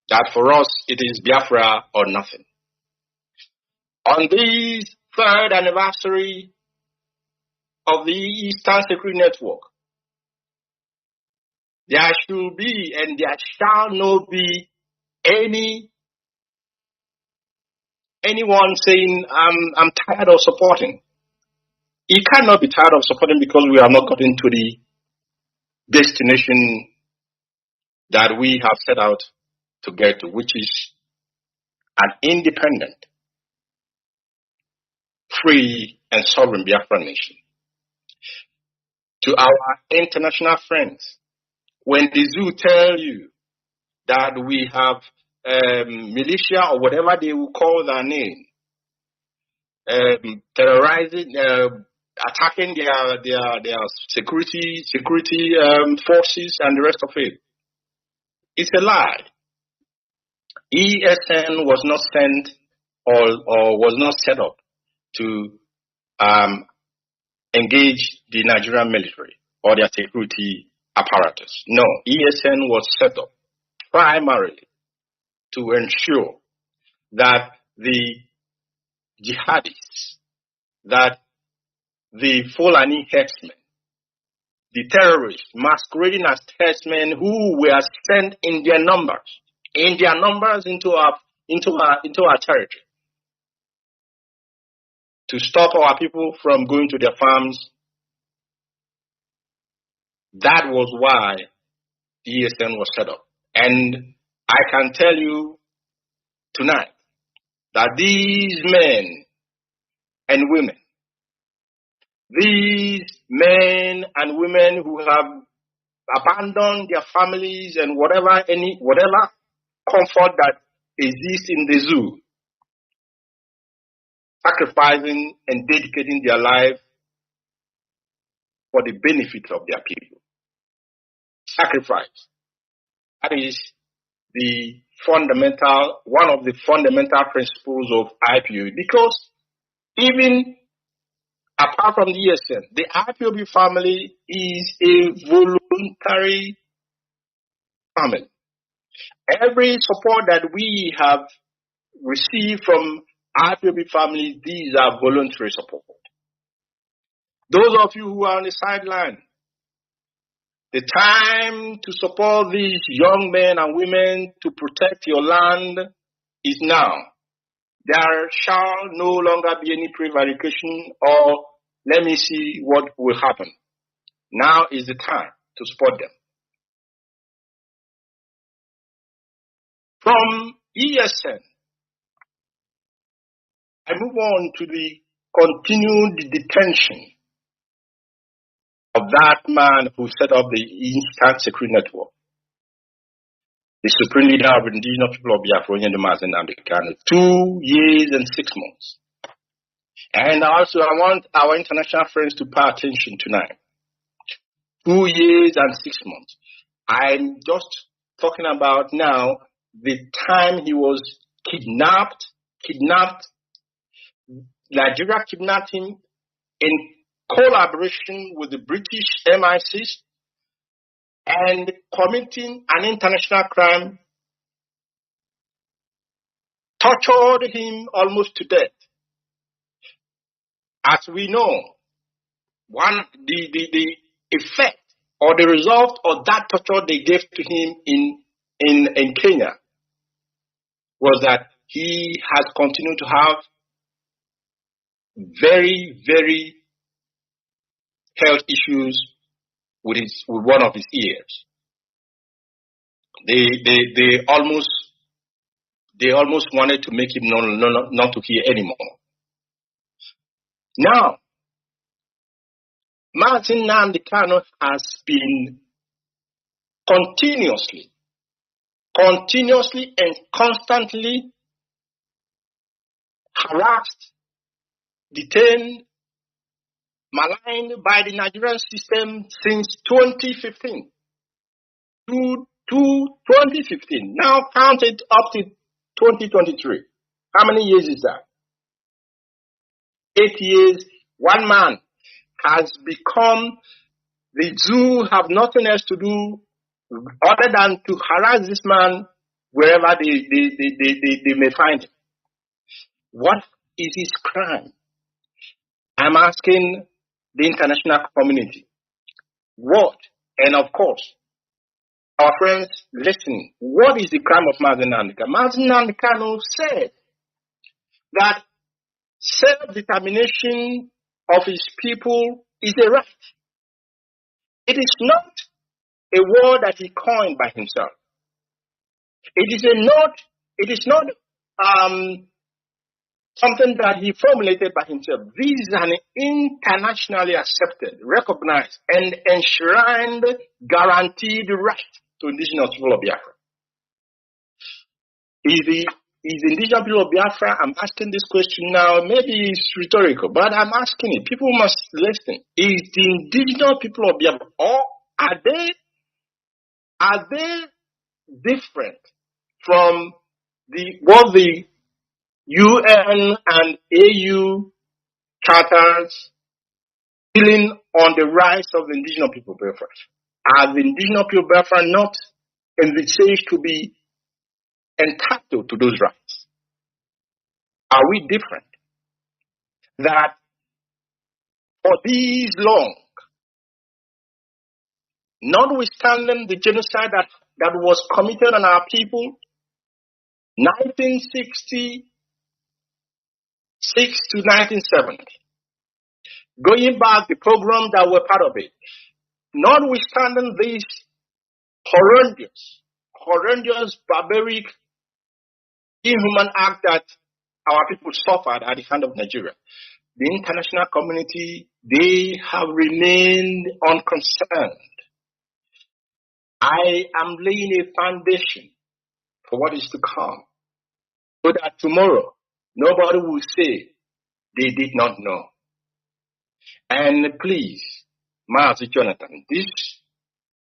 that for us it is Biafra or nothing. On this 3rd anniversary of the Eastern Security Network, there should be and there shall not be anyone saying, I'm tired of supporting. He cannot be tired of supporting, because we have not gotten to the destination that we have set out to get to, which is an independent, free, and sovereign Biafran nation. To our international friends, when the zoo tell you that we have militia or whatever they will call their name, terrorizing, attacking their security forces and the rest of it, it's a lie. ESN was not sent or was not set up to engage the Nigerian military or their security apparatus. No, ESN was set up primarily to ensure that the jihadists, that the Fulani herdsmen, the terrorists masquerading as herdsmen who were sent in their numbers into our territory to stop our people from going to their farms. That was why the ESN was set up. And I can tell you tonight that these men and women who have abandoned their families and whatever comfort that exists in the zoo, sacrificing and dedicating their life for the benefit of their people. Sacrifice. That is one of the fundamental principles of IPOB, because even apart from the ESN, the IPOB family is a voluntary family. Every support that we have received from IPOB families, these are voluntary support. Those of you who are on the sideline, the time to support these young men and women to protect your land is now. There shall no longer be any prevarication or let me see what will happen. Now is the time to support them. From ESN, I move on to the continued detention of that man who set up the Eastern Security Network, the supreme leader of the indigenous people of Biafra, Nnamdi, 2 years and 6 months. And also, I want our international friends to pay attention tonight. 2 years and 6 months. I'm just talking about now the time he was kidnapped. Nigeria kidnapped him in collaboration with the British MI6 and committing an international crime, tortured him almost to death. As we know, the effect or the result of that torture they gave to him in Kenya was that he has continued to have very, very health issues with one of his ears. They almost wanted to make him not to hear anymore. Now, Nnamdi Kanu has been continuously and constantly harassed, detained, maligned by the Nigerian system since 2015. To 2015. Now counted up to 2023. How many years is that? 8 years. One man has become, the zoo have nothing else to do other than to harass this man wherever they may find him. What is his crime? I'm asking the international community. What? And of course, our friends listening, what is the crime of Mazi Nnamdi Kanu? Mazi Nnamdi Kanu said that self-determination of his people is a right. It is not a word that he coined by himself. It is not something that he formulated by himself. This is an internationally accepted, recognized, and enshrined, guaranteed right to indigenous people of Biafra. Is the indigenous people of Biafra, I'm asking this question now, maybe it's rhetorical, but I'm asking it. People must listen. Is the indigenous people of Biafra, or are they different from what the UN and AU charters dealing on the rights of the indigenous people of Biafra? Are the indigenous people of Biafra not envisaged to be entitled to those rights? Are we different? That for these long, notwithstanding the genocide that was committed on our people, 1966 to 1970, going back the program that were part of it, notwithstanding this horrendous, barbaric, inhuman act that our people suffered at the hand of Nigeria, the international community, they have remained unconcerned. I am laying a foundation for what is to come, so that tomorrow nobody will say they did not know. And please, Mazi Jonathan, this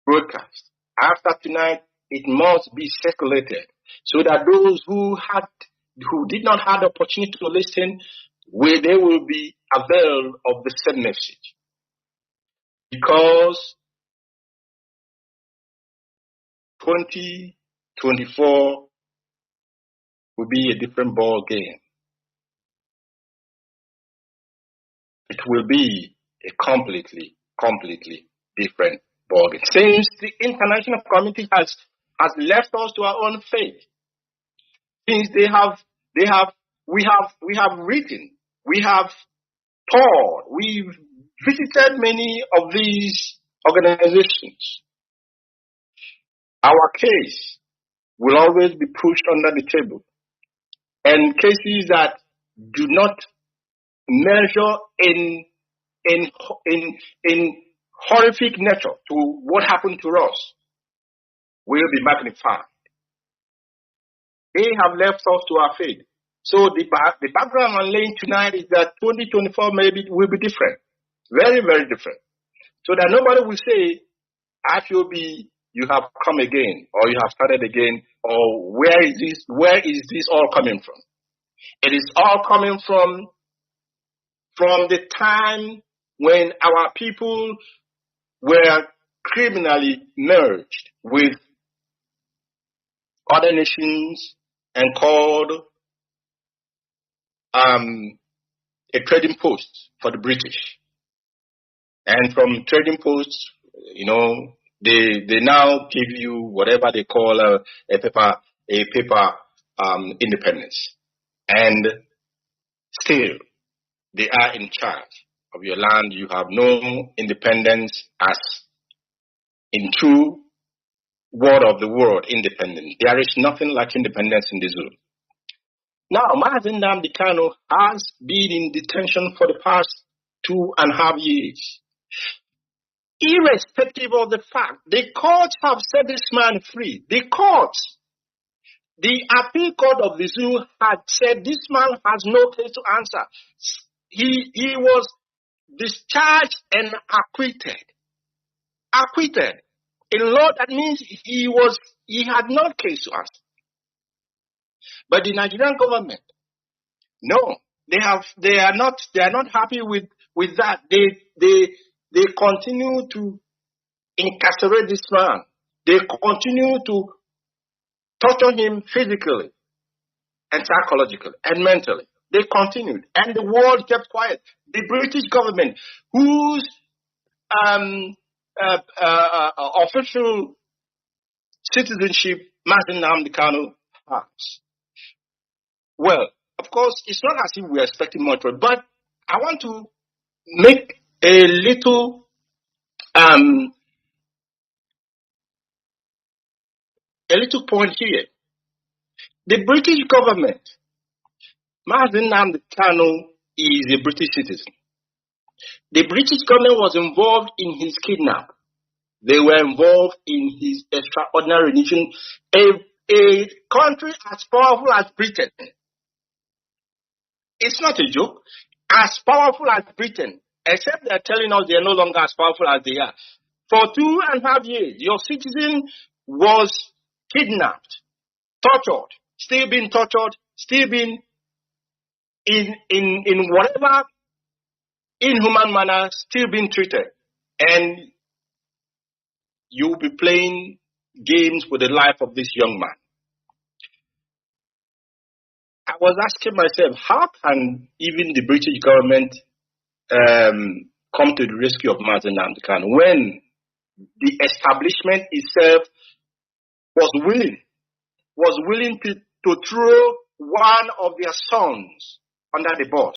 broadcast, after tonight, it must be circulated so that those who did not have the opportunity to listen, they will be availed of the same message. Because 2024 will be a different ball game. It will be a completely different ball game. Since the international community has left us to our own fate, since we have written, we have taught, we've visited many of these organizations, our case will always be pushed under the table. And cases that do not measure in horrific nature to what happened to us will be magnified. They have left us to our fate. So the background I'm laying tonight is that 2024 maybe will be different. Very, very different. So that nobody will say, IPOB, you have come again, or you have started again, or where is this all coming from? It is all coming from the time when our people were criminally merged with other nations and called a trading post for the British. And from trading posts, They now give you whatever they call a paper independence, and still they are in charge of your land. You have no independence as in true word of the world independence. There is nothing like independence in the zone. Now, Mazi Nnamdi Kanu has been in detention for the past 2.5 years. Irrespective of the fact, the courts have set this man free. The appeal court of the zoo had said this man has no case to answer. He was discharged and acquitted. Acquitted. In law, that means he had no case to answer. But the Nigerian government, no, they are not happy with that. They continue to incarcerate this man. They continue to torture him physically and psychologically and mentally. They continued, and the world kept quiet. The British government, whose official citizenship Mazi Nnamdi Kanu has. Well, of course, it's not as if we're expecting much, but I want to make a little point here. The British government, Mazi Nnamdi Kanu is a British citizen. The British government was involved in his kidnap. They were involved in his extraordinary rendition. A country as powerful as Britain, it's not a joke, as powerful as Britain, except they're telling us they're no longer as powerful as they are. For 2.5 years, your citizen was kidnapped, tortured, still being tortured, still being in whatever inhuman manner, still being treated. And you'll be playing games with the life of this young man. I was asking myself, how can even the British government come to the rescue of Mazi Nnamdi Kanu when the establishment itself was willing to throw one of their sons under the bus?